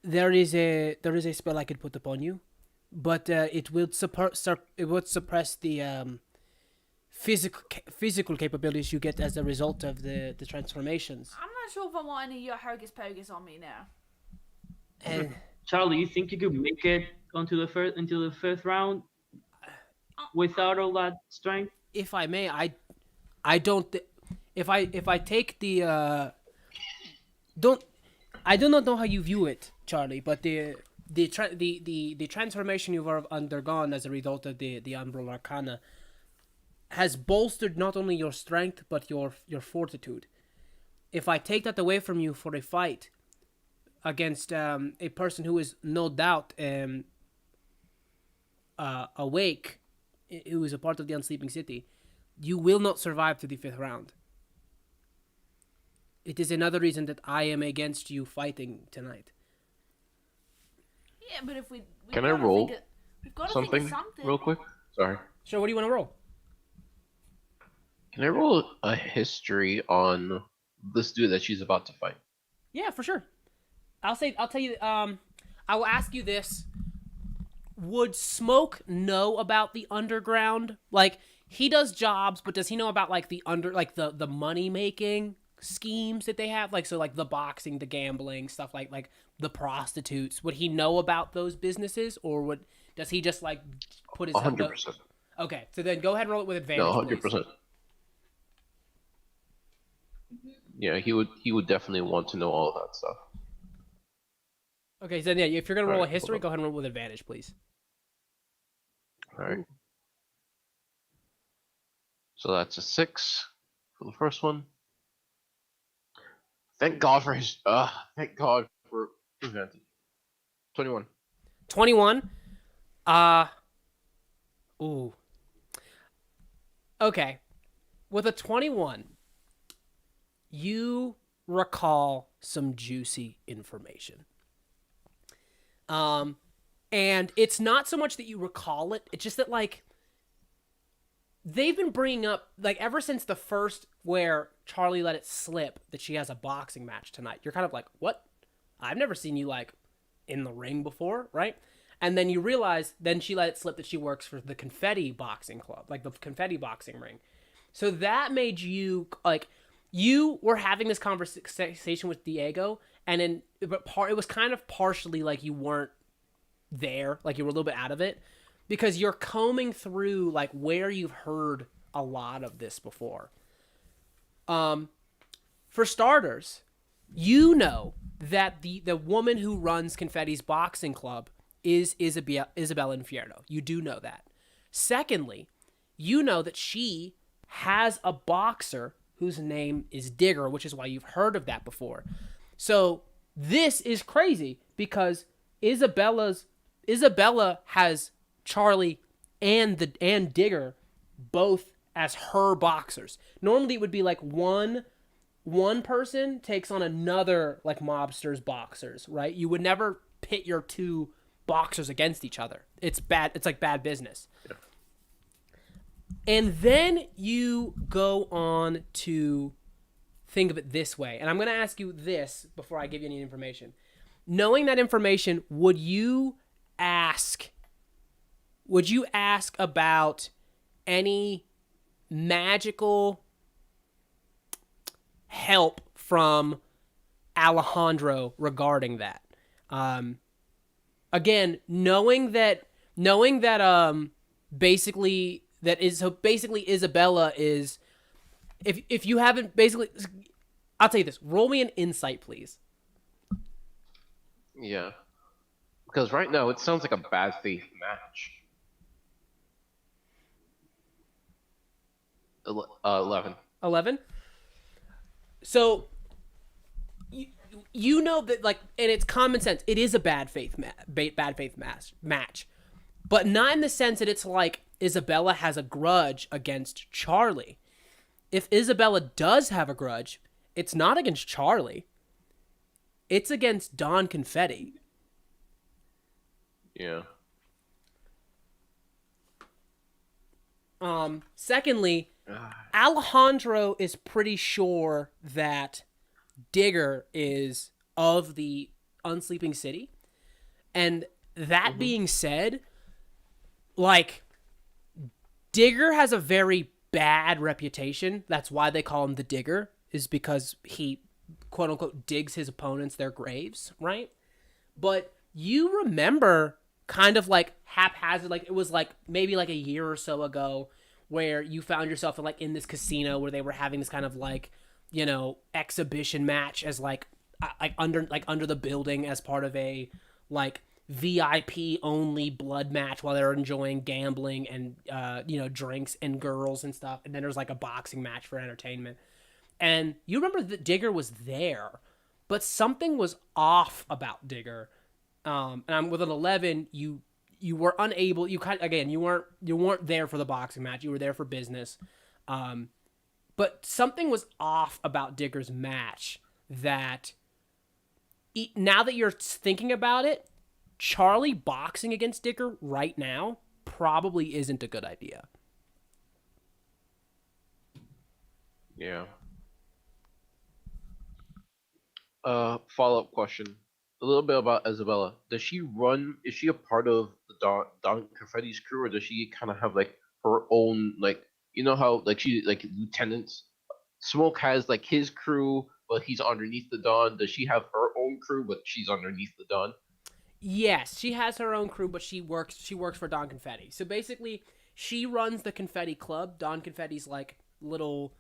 there is a spell I could put upon you, but it would suppress the physical capabilities you get as a result of the transformations. I'm not sure if I want any of your hocus pocus on me now. And Charlie, you think you could make it onto the fifth round without all that strength? if I may, I don't. If I take the don't I do not know how you view it, Charlie, but the transformation you've undergone as a result of the Umbral Arcana has bolstered not only your strength but your fortitude. If I take that away from you for a fight against a person who is no doubt awake, who is a part of the Unsleeping City, you will not survive to the 5th round. It is another reason that I am against you fighting tonight. Yeah, but if we Can I roll we've got to something think of something. real quick? Sorry. Sure, what do you want to roll? Can I roll a history on this dude that she's about to fight? Yeah, for sure. I'll tell you, I will ask you this. Would Smoke know about the underground? Like, he does jobs, but does he know about, like, the money-making schemes that they have? Like, so, like, the boxing, the gambling, stuff like the prostitutes. Would he know about those businesses, or does he just, like, put his... 100%. Okay, so then go ahead and roll it with advantage, No, 100%. please. Yeah, he would definitely want to know all of that stuff. Okay, so yeah, if you're going to roll a Alright, history, hold go ahead and roll with advantage, please. Alright. So that's a 6 for the first one. Thank God for advantage. 21. 21. Ooh. Okay. With a 21, you recall some juicy information. And it's not so much that you recall it, it's just that, like, they've been bringing up, like, ever since the first where Charlie let it slip that she has a boxing match tonight. You're kind of like, what? I've never seen you, like, in the ring before, right? And then you realize, then she let it slip that she works for the Confetti boxing club, like the Confetti boxing ring. So that made you, like, you were having this conversation with Diego, and it was kind of partially like you weren't there, like you were a little bit out of it, because you're combing through, like, where you've heard a lot of this before. For starters, you know that the woman who runs Confetti's boxing club is Isabella Infierno. You do know that. Secondly, you know that she has a boxer whose name is Digger, which is why you've heard of that before. So this is crazy because Isabella has Charlie and Digger both as her boxers. Normally it would be like one person takes on another, like, mobster's boxers, right? You would never pit your two boxers against each other. It's bad. It's like bad business. Yeah. And then you go on to think of it this way. And I'm going to ask you this before I give you any information. Knowing that information, would you ask about any magical help from Alejandro regarding that? Again, knowing that basically Isabella is, if you haven't, basically, I'll tell you this, roll me an insight, please. Yeah. Because right now it sounds like a bad faith match. 11. 11. So you know that, like, and it's common sense, it is a bad faith match, but not in the sense that it's like Isabella has a grudge against Charlie. If Isabella does have a grudge, it's not against Charlie, it's against Don Confetti. Yeah. Secondly, Alejandro is pretty sure that Digger is of the Unsleeping City. And that being said, like, Digger has a very bad reputation. That's why they call him the Digger, is because he, quote unquote, digs his opponents their graves, right? But you remember kind of like haphazard, like it was like maybe like a year or so ago where you found yourself in this casino where they were having this kind of like, exhibition match as like under the building as part of a like VIP only blood match while they're enjoying gambling and drinks and girls and stuff, and then there's like a boxing match for entertainment. And you remember that Digger was there, but something was off about Digger. And I'm with an 11. You were unable. You weren't there for the boxing match. You were there for business. But something was off about Digger's match that. Now that you're thinking about it, Charlie boxing against Digger right now probably isn't a good idea. Yeah. Follow-up question. A little bit about Isabella. Does she run? Is she a part of the Don Confetti's crew, or does she kind of have like her own like how like she like lieutenants? Smoke has like his crew, but he's underneath the Don. Does she have her own crew, but she's underneath the Don? Yes, she has her own crew, but she works for Don Confetti. So basically, she runs the Confetti Club. Don Confetti's like little,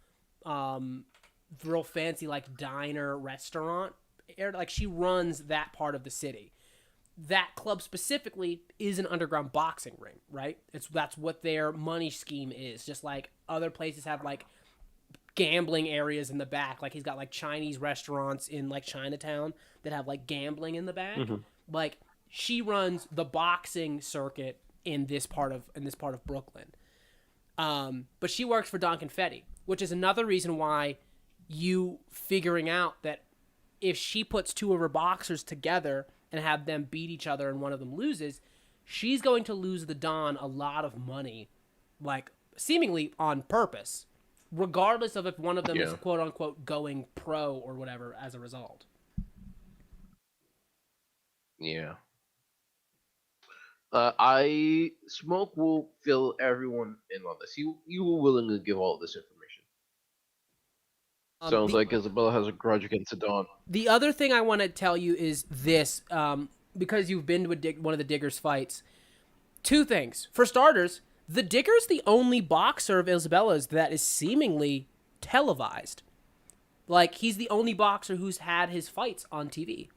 real fancy like diner restaurant. Like she runs that part of the city. That club specifically is an underground boxing ring, right? That's what their money scheme is. Just like other places have like gambling areas in the back. Like he's got like Chinese restaurants in like Chinatown that have like gambling in the back. Mm-hmm. Like she runs the boxing circuit in this part of Brooklyn. But she works for Don Confetti, which is another reason why you figuring out that if she puts two of her boxers together and have them beat each other and one of them loses, she's going to lose the Don a lot of money, like seemingly on purpose, regardless of if one of them is quote unquote going pro or whatever as a result. Yeah. Smoke will fill everyone in on this. You will willingly give all this information. Sounds like Isabella has a grudge against the Don. The other thing I want to tell you is this, because you've been to one of the Digger's fights. Two things. For starters, the Digger's the only boxer of Isabella's that is seemingly televised. Like, he's the only boxer who's had his fights on TV.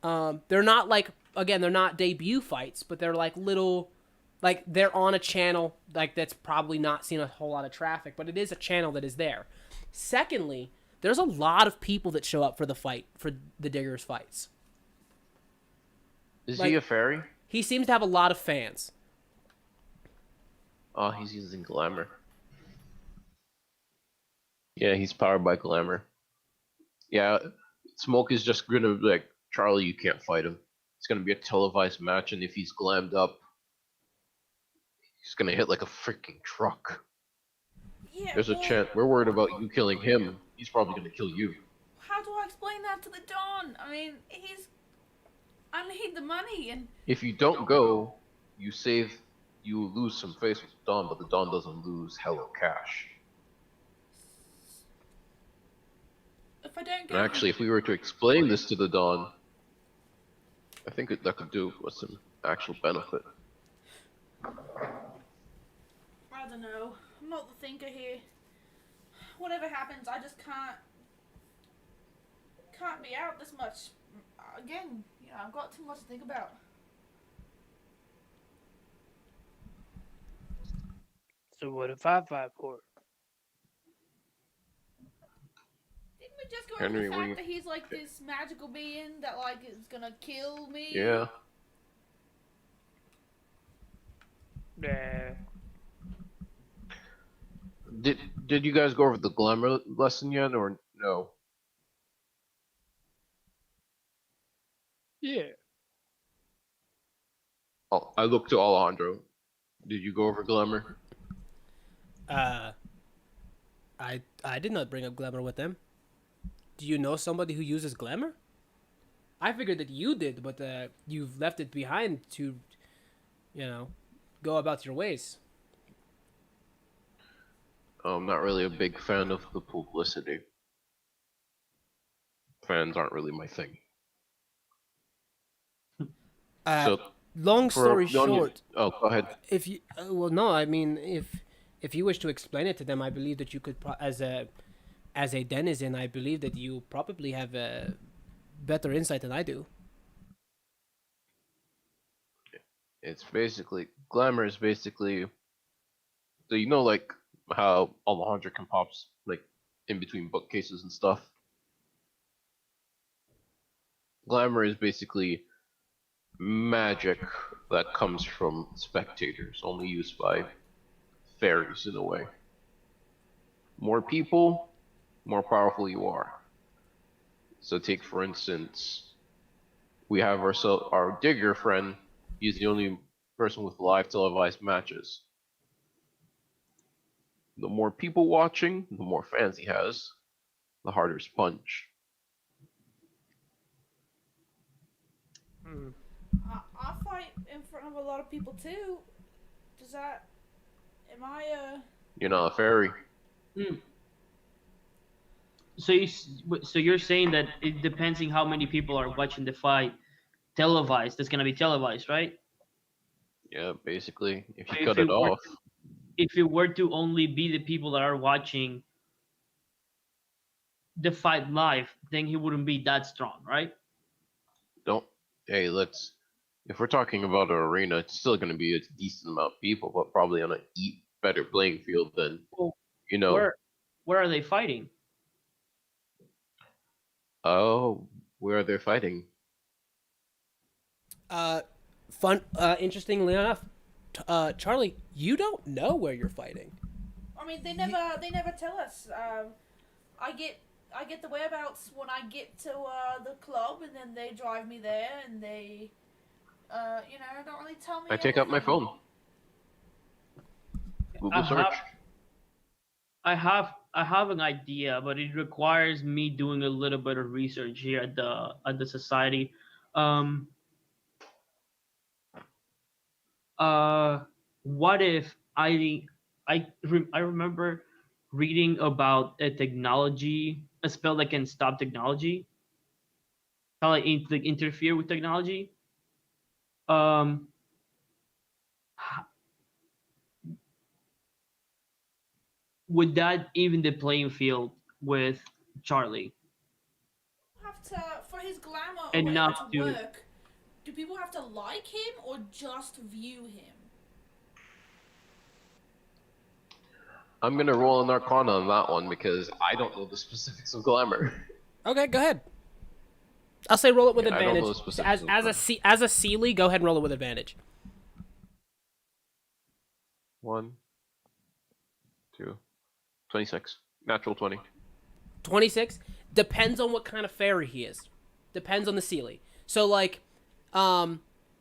They're not like, again, they're not debut fights, but they're like little, like they're on a channel like that's probably not seen a whole lot of traffic, but it is a channel that is there. Secondly, there's a lot of people that show up for the Digger's fights. Is he a fairy? He seems to have a lot of fans. Oh, he's using glamour. Yeah, he's powered by glamour. Yeah, Smoke is just gonna be like, Charlie, you can't fight him. It's gonna be a televised match, and if he's glammed up, he's gonna hit like a freaking truck. Yeah, There's a chance. We're worried about you killing him. He's probably gonna kill you. How do I explain that to the Don? I mean, I need the money, and If you don't go, you lose some face with the Don, but the Don doesn't lose hella cash. if I don't go, And actually, if we were to explain this to the Don, I think that could do with some actual benefit. I don't know. I'm not the thinker here. Whatever happens, I just can't be out this much. Again, I've got too much to think about. So what if I fight for it? Didn't we just go Henry, over the what do fact that he's like this magical being that like is gonna kill me? Yeah. Yeah. Did you guys go over the glamour lesson yet, or no? Yeah. Oh, I looked to Alejandro. Did you go over glamour? I did not bring up glamour with them. Do you know somebody who uses glamour? I figured that you did, but you've left it behind to, go about your ways. I'm not really a big fan of the publicity. Fans aren't really my thing. Uh, So long for story the onion, short, oh, go ahead. if you well, no, I mean, if you wish to explain it to them, I believe that you could, as a denizen, I believe that you probably have a better insight than I do. It's basically glamour is basically so you know like how Alejandro can pops like in between bookcases and stuff. Glamour is basically magic that comes from spectators, only used by fairies in a way. More people, more powerful you are. So take for instance, we have our digger friend. He's the only person with live televised matches. The more people watching, the more fans he has, the harder sponge. Hmm. I fight in front of a lot of people too. Does that? Am I You're not a fairy. Mm. So you're saying that it depends on how many people are watching the fight televised. It's gonna be televised, right? Yeah, basically, if So you cut it off, if it were to only be the people that are watching the fight live, then he wouldn't be that strong, right? don't. Hey, let's. If we're talking about an arena, it's still going to be a decent amount of people, but probably on a better playing field than Well, you know. where are they fighting? Oh, where they're fighting. Uh, interestingly enough, Charlie, you don't know where you're fighting. I mean, they never tell us. I get I get the whereabouts when I get to the club, and then they drive me there, and they don't really tell me. I take out my everything. phone. Google I search. I have an idea, but it requires me doing a little bit of research here at the society. Um, what if I remember reading about a technology, a spell that can stop technology, how like interfere with technology. Um, would that even the playing field with Charlie Have to for his glamour or whatever enough to to? work. Do people have to like him or just view him? I'm gonna roll an Arcana on that one because I don't know the specifics of glamour. Okay, go ahead. I'll say roll it with Yeah, I don't know advantage. the So specifics of glamour. as a Sealy, go ahead and roll it with advantage. 1, 2, 26. Natural 20. 26 depends on what kind of fairy he is. Depends on the Sealy. So like,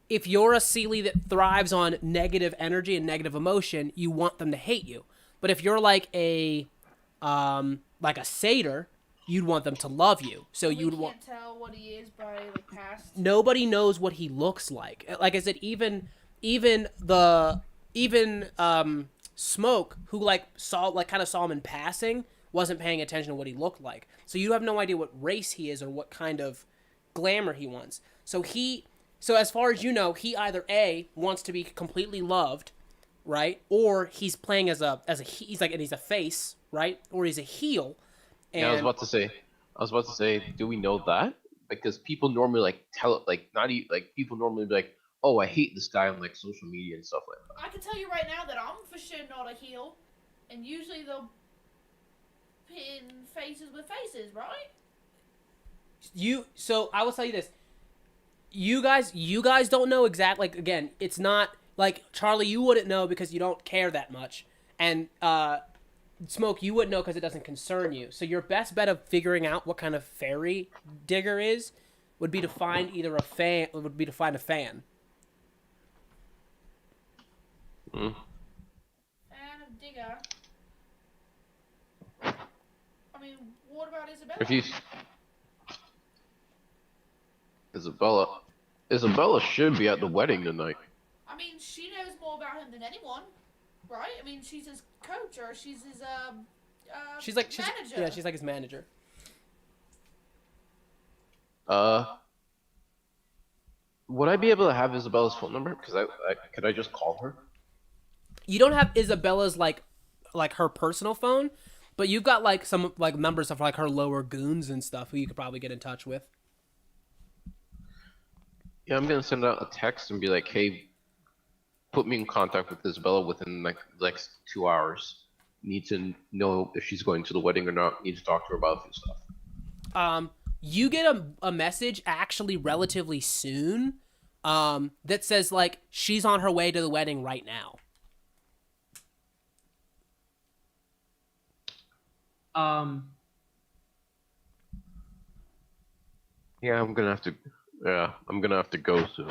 if you're a Sealy that thrives on negative energy and negative emotion, you want them to hate you. But if you're like a satyr, you'd want them to love you. So We you'd can't want. tell what he is by like past. Nobody knows what he looks like. Like I said, even the even Smoke, who kind of saw him in passing, wasn't paying attention to what he looked like. So you have no idea what race he is or what kind of glamour he wants. So as far as you know, he either A wants to be completely loved, right? Or he's playing he's a face, right? Or he's a heel. Yeah, And I was about to say, do we know that? Because people normally like tell it like not even like people normally be like, oh, I hate this guy on like social media and stuff like that. I can tell you right now that I'm for sure not a heel, and usually they'll pin faces with faces, right? so I will tell you this. You guys don't know exactly. Like, again, it's not like Charlie. You wouldn't know because you don't care that much, and Smoke, you wouldn't know because it doesn't concern you. So your best bet of figuring out what kind of fairy digger is would be to find either a fan. Would be to find a fan. Hmm. And a digger. I mean, what about Isabella? If you Isabella, Isabella should be at the wedding tonight. I mean, she knows more about him than anyone. right? I mean, she's his coach or she's his She's manager. yeah, she's like his manager. Would I be able to have Isabella's phone number? Because could I just call her? You don't have Isabella's like her personal phone, but you've got like some like numbers of like her lower goons and stuff who you could probably get in touch with. Yeah, I'm gonna send out a text and be like, "Hey, put me in contact with Isabella within like the next 2 hours. Need to know if she's going to the wedding or not. Need to talk to her about a few stuff." You get a message actually relatively soon, that says like she's on her way to the wedding right now. Yeah, I'm gonna have to. Yeah, I'm gonna have to go soon.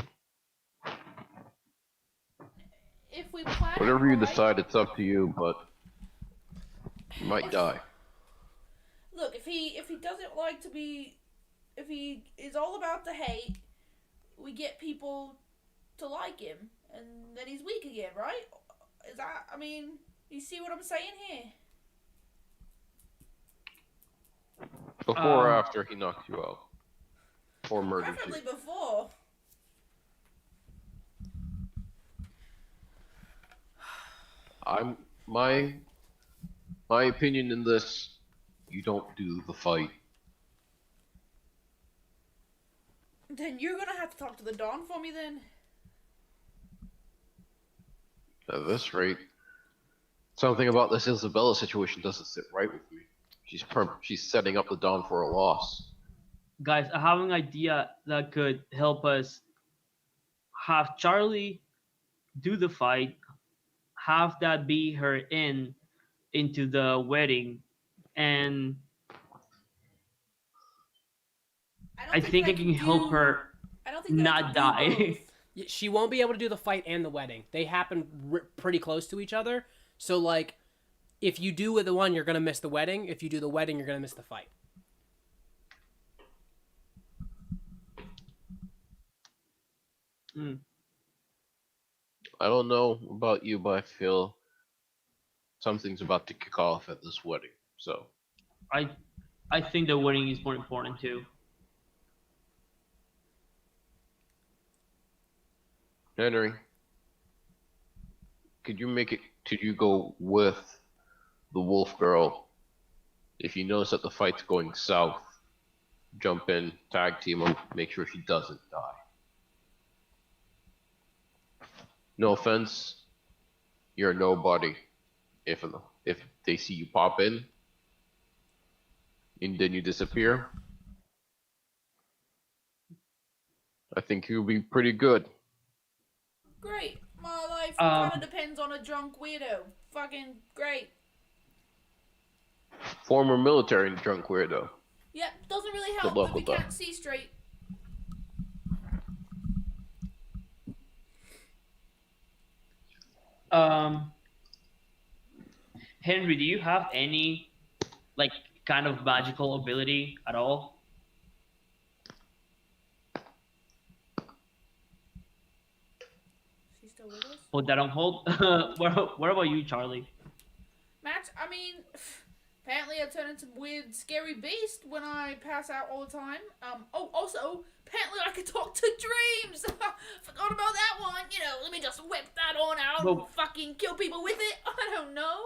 If we plan Whatever you right- decide, it's up to you. But you might die. Look, if he doesn't like to be, if he is all about the hate, we get people to like him, and then he's weak again, right? Is that? I mean, you see what I'm saying here? Before or after he knocks you out, or murders you. Preferably before. My opinion in this. You don't do the fight. Then you're gonna have to talk to the Dawn for me then. At this rate, something about this Isabella situation doesn't sit right with me. She's setting up the Dawn for a loss. Guys, I have an idea that could help us have Charlie do the fight, have that be her into the wedding, and I think I can help her I don't think that I not can do die. both. She won't be able to do the fight and the wedding. They happen pretty close to each other. So like, if you do with the one, you're gonna miss the wedding. If you do the wedding, you're gonna miss the fight. I don't know about you, but I feel something's about to kick off at this wedding. So I think the wedding is more important too. Henry, could you go with the wolf girl? If you notice that the fight's going south, jump in, tag team her, make sure she doesn't die. No offense, you're a nobody. If they see you pop in, and then you disappear, I think you'll be pretty good. Great. My life Um, kind of depends on a drunk weirdo. Fucking great. Former military and drunk weirdo. Yep, doesn't really Good help luck if you with that. can't see straight. Henry, do you have any like kind of magical ability at all? She's still with us? Put that on hold. What about you, Charlie? Max, I mean, apparently I turn into a weird, scary beast when I pass out all the time. Oh, also, apparently I can talk to dreams. Forgot about that one. You know, let me just whip that on out and Well- fucking kill people with it. I don't know.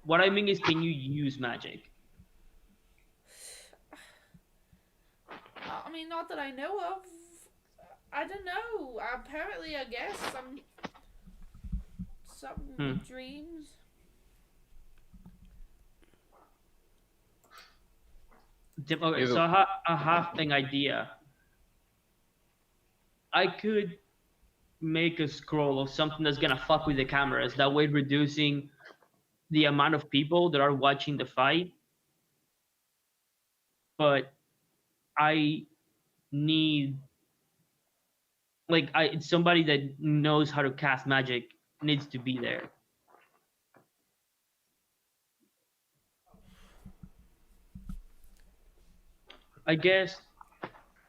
What I mean is, can you use magic? I mean, not that I know of. I don't know. Apparently, I guess some dreams. Okay, so I have an idea. I could make a scroll of something that's gonna fuck with the cameras. That way, reducing the amount of people that are watching the fight. But I need somebody that knows how to cast magic needs to be there. I guess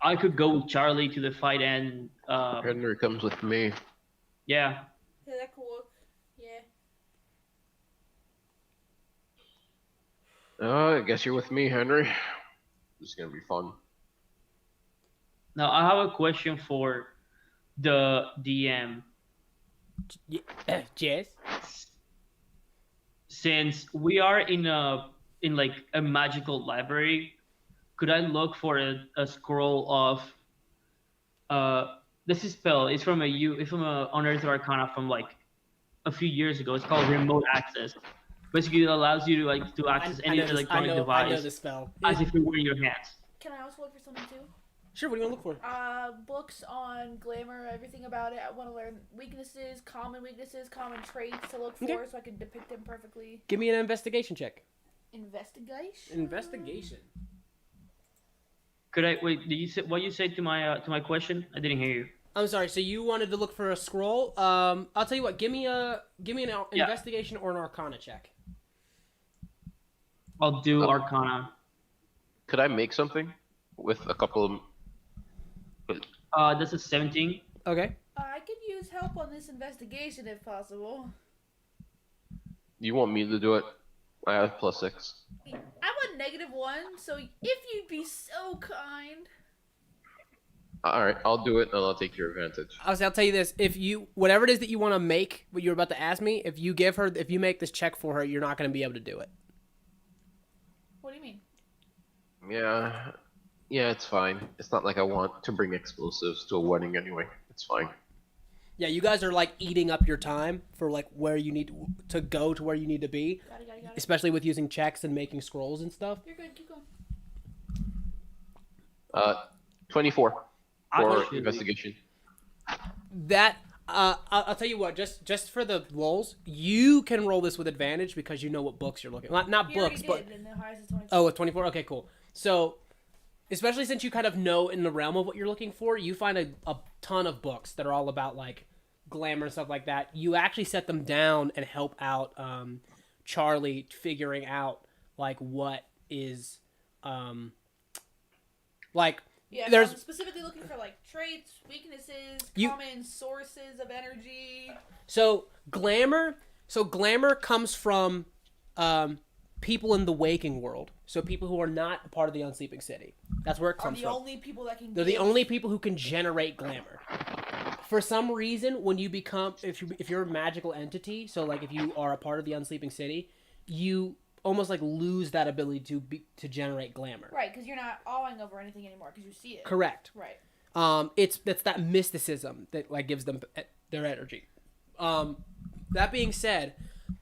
I could go with Charlie to the fight and Henry comes with me. yeah. Yeah, that could work. I guess you're with me, Henry. This is gonna be fun. Now I have a question for the DM. Jess. Since we are in like a magical library, could I look for a scroll of this is spell. It's from a Unearthed Arcana from like a few years ago. It's called Remote Access. Basically, it allows you to access any electronic I know device the spell. as if it were in your hands. Can I also look for something too? Sure, what do you want to look for? Books on glamour, everything about it. I want to learn weaknesses, common traits to look for, Okay. so I can depict them perfectly. Give me an investigation check. Investigation. Investigation. Could I wait? Did you say what you said to my question? I didn't hear you. I'm sorry. So you wanted to look for a scroll? I'll tell you what. Give me an Yeah. investigation or an Arcana check. I'll do Arcana. Could I make something with a couple of? That's a 17. Okay. I could use help on this investigation if possible. You want me to do it? I have +6. I'm a -1, so if you'd be so kind. All right, I'll do it, and I'll take your advantage. I'll tell you this: if you whatever it is that you want to make, what you're about to ask me, if you make this check for her, you're not going to be able to do it. What do you mean? Yeah, it's fine. It's not like I want to bring explosives to a wedding anyway. It's fine. Yeah, you guys are like eating up your time for like where you need to go to where you need to be, Got it. especially with using checks and making scrolls and stuff. You're good. Keep going. 24 for Actually- investigation. That I'll tell you what, just for the rolls, you can roll this with advantage because you know what books you're looking. Not He already books, but did, and the highest is 22. oh, with 24. Okay, cool. So, especially since you kind of know in the realm of what you're looking for, you find a ton of books that are all about like glamour and stuff like that. You actually set them down and help out Charlie figuring out like what is like Yeah, there's I'm specifically looking for like traits, weaknesses, You- common sources of energy. so glamour comes from people in the waking world. So people who are not a part of the Unsleeping City. That's where it Are comes the from. only people that can. They're the give- only people who can generate glamour. For some reason, when you become, if you're a magical entity, so like if you are a part of the Unsleeping City, you almost like lose that ability to generate glamour. Right, because you're not awing over anything anymore because you see it. Correct. Right. That's that mysticism that like gives them their energy. That being said,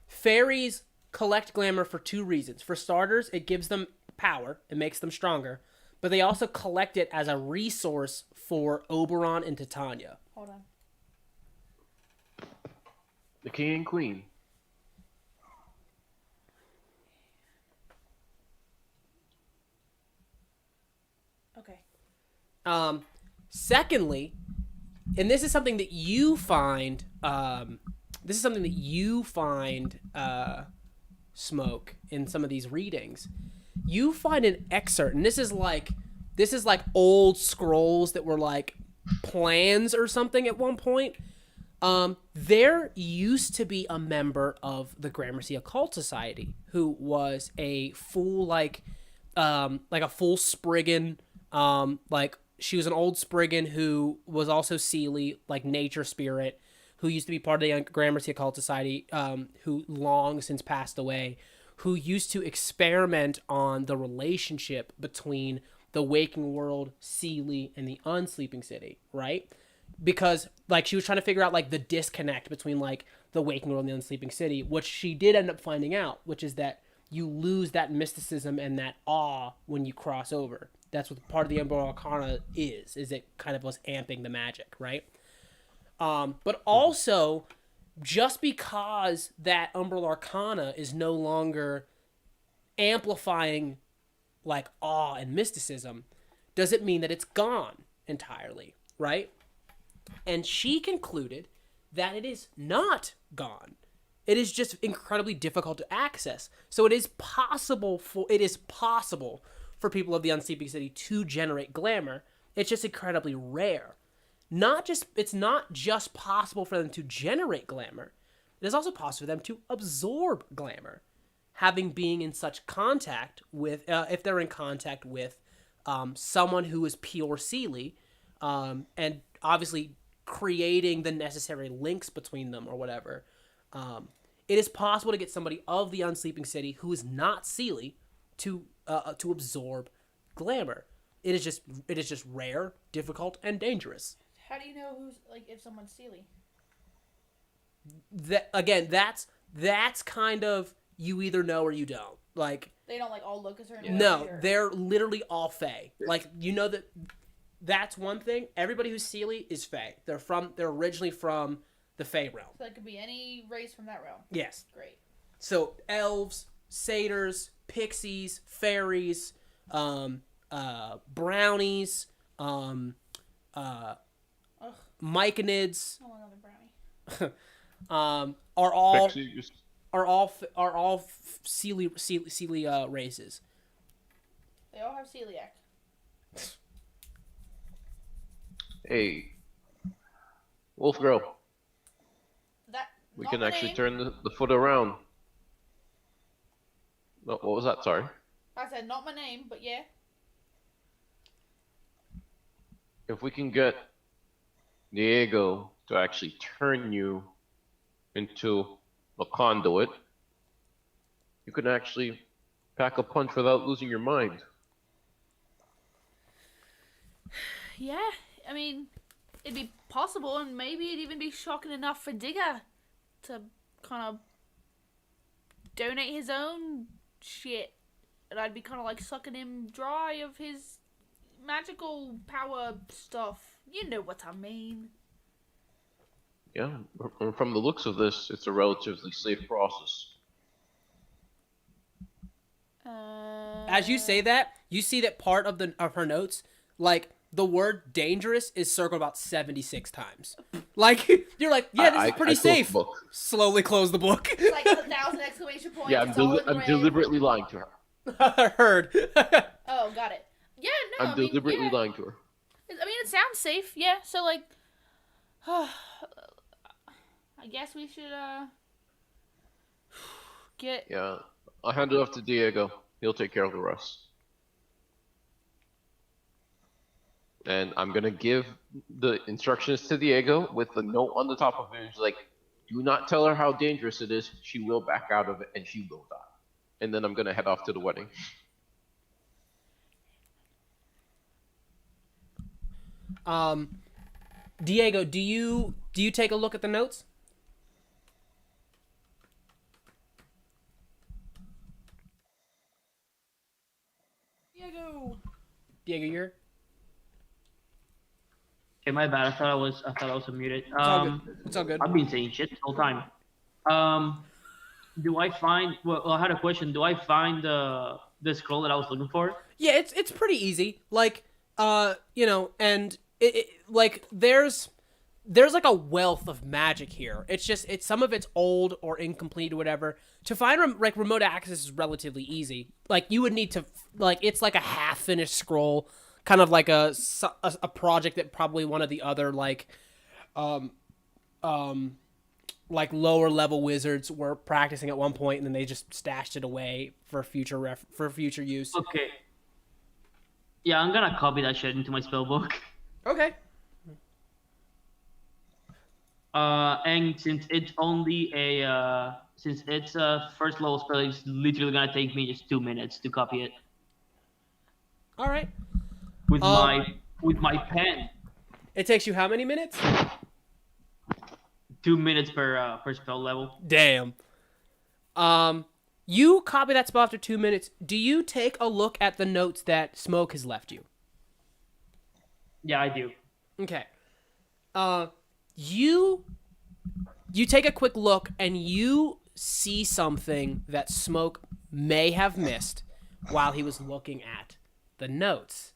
fairies collect glamour for two reasons. For starters, it gives them power, it makes them stronger, but they also collect it as a resource for Oberon and Titania. Hold on. The king and queen. Okay. Secondly, and this is something that you find, Smoke, in some of these readings. You find an excerpt, and this is like old scrolls that were like plans or something at one point. There used to be a member of the Gramercy Occult Society who was a full like a full Spriggan, like she was an old Spriggan who was also Seelie, like nature spirit, who used to be part of the Gramercy Occult Society, who long since passed away, who used to experiment on the relationship between the waking world, Seelie, and the Unsleeping City, right? Because like she was trying to figure out like the disconnect between like the waking world and the Unsleeping City, which she did end up finding out, which is that you lose that mysticism and that awe when you cross over. That's what part of the Umbral Arcana is it kind of was amping the magic, right? But also, just because that Umbral Arcana is no longer amplifying like awe and mysticism, doesn't mean that it's gone entirely, right? And she concluded that it is not gone. It is just incredibly difficult to access. So it is possible for people of the Unsleeping City to generate glamour. It's just incredibly rare. It's not just possible for them to generate glamour. It is also possible for them to absorb glamour. having being in such contact with, if they're in contact with someone who is pure Seelie, and obviously creating the necessary links between them or whatever, it is possible to get somebody of the Unsleeping City who is not Seelie to absorb glamour. It is just rare, difficult, and dangerous. How do you know who's like if someone's Seelie? That's kind of, you either know or you don't. Like, They don't like all look a certain way. no, or- they're literally all Fae. Like, you know that's one thing. Everybody who's Seelie is Fae. They're originally from the Fae realm. So it could be any race from that realm. Yes. Great. So elves, satyrs, pixies, fairies, brownies, myconids, I want another brownie. are all Pixies. Seelie races. They all have celiac. Hey, Wolf Girl, That we not can my actually name. turn the foot around. No, what was that? Sorry. I said not my name, but yeah. If we can get Diego to actually turn you into a conduit, you can actually pack a punch without losing your mind. Yeah, I mean, it'd be possible, and maybe it'd even be shocking enough for Digger to kind of donate his own shit, and I'd be kind of like sucking him dry of his magical power stuff. You know what I mean. Yeah, from the looks of this, it's a relatively safe process. As you say that, you see that part of her notes, like, the word dangerous is circled about 76 times. Like, you're like, yeah, this is pretty I closed the safe. book. Slowly close the book. It's like 1,000 exclamation points. Yeah, it's all in I'm red. deliberately lying to her. Heard. Oh, got it. Yeah, no, I'm I mean, deliberately yeah. lying to her. I mean, it sounds safe. Yeah, so like, I guess we should get. Yeah, I'll hand it off to Diego. He'll take care of the rest. And I'm gonna give the instructions to Diego with the note on the top of it. It's like, do not tell her how dangerous it is. She will back out of it and she will die. And then I'm gonna head off to the wedding. Diego, do you take a look at the notes? Diego, you're. Okay, my bad. I thought I was unmuted. It's all good. It's all good. I've been saying shit the whole time. Do I find? Well, I had a question. Do I find the scroll that I was looking for? Yeah, it's pretty easy. Like, and it like there's like a wealth of magic here. It's just some of it's old or incomplete or whatever. To find like remote access is relatively easy. Like, you would need to, like, it's like a half finished scroll, kind of like a project that probably one of the other like lower level wizards were practicing at one point, and then they just stashed it away for future use. Okay. Yeah, I'm gonna copy that shit into my spell book. Okay. And since it's only a first level spell, it's literally gonna take me just 2 minutes to copy it All right. with my pen. It takes you how many minutes? 2 minutes per spell level. Damn. You copy that spell after 2 minutes. Do you take a look at the notes that Smoke has left you? Yeah, I do. Okay. You take a quick look and you see something that Smoke may have missed while he was looking at the notes.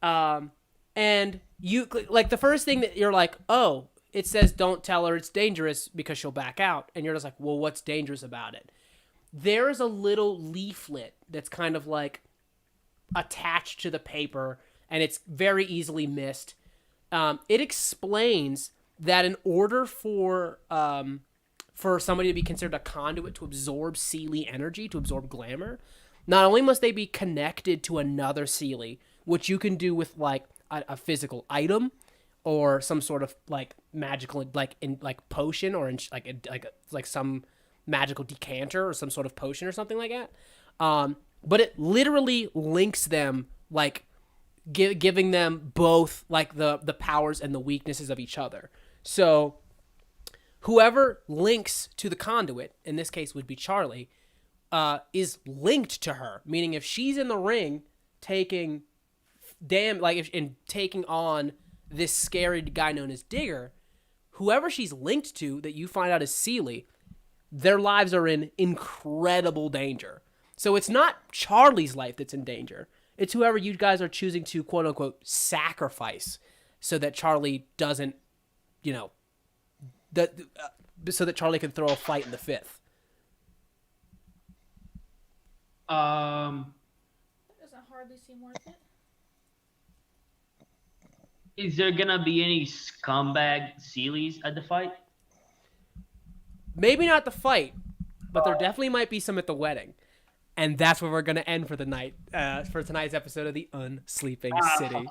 And you, like, the first thing that you're like, oh, it says don't tell her it's dangerous because she'll back out. And you're just like, well, what's dangerous about it? There is a little leaflet that's kind of like attached to the paper, and it's very easily missed. It explains that in order for for somebody to be considered a conduit to absorb Seelie energy, to absorb glamour, not only must they be connected to another Seelie, which you can do with like a physical item or some sort of like magical like potion or like some magical decanter or some sort of potion or something like that. But it literally links them, like giving them both like the powers and the weaknesses of each other. So whoever links to the conduit, in this case would be Charlie, is linked to her. Meaning if she's in the ring taking taking on this scary guy known as Digger, whoever she's linked to that you find out is Seelie, their lives are in incredible danger. So it's not Charlie's life that's in danger. It's whoever you guys are choosing to quote unquote sacrifice so that Charlie doesn't, so that Charlie can throw a fight in the fifth. That doesn't hardly seem worth it. Is there gonna be any scumbag Sealies at the fight? Maybe not the fight, but there definitely might be some at the wedding. And that's where we're going to end for the night, for tonight's episode of the Unsleeping City.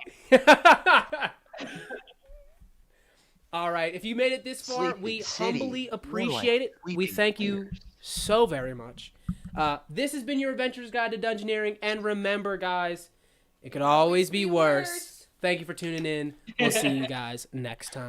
All right. If you made it this far, Sleeping we City. humbly More appreciate like it. We Sleeping thank you Bears. so very much. This has been your Adventurer's Guide to Dungeoneering. And remember, guys, it could always be worse. Thank you for tuning in. We'll see you guys next time.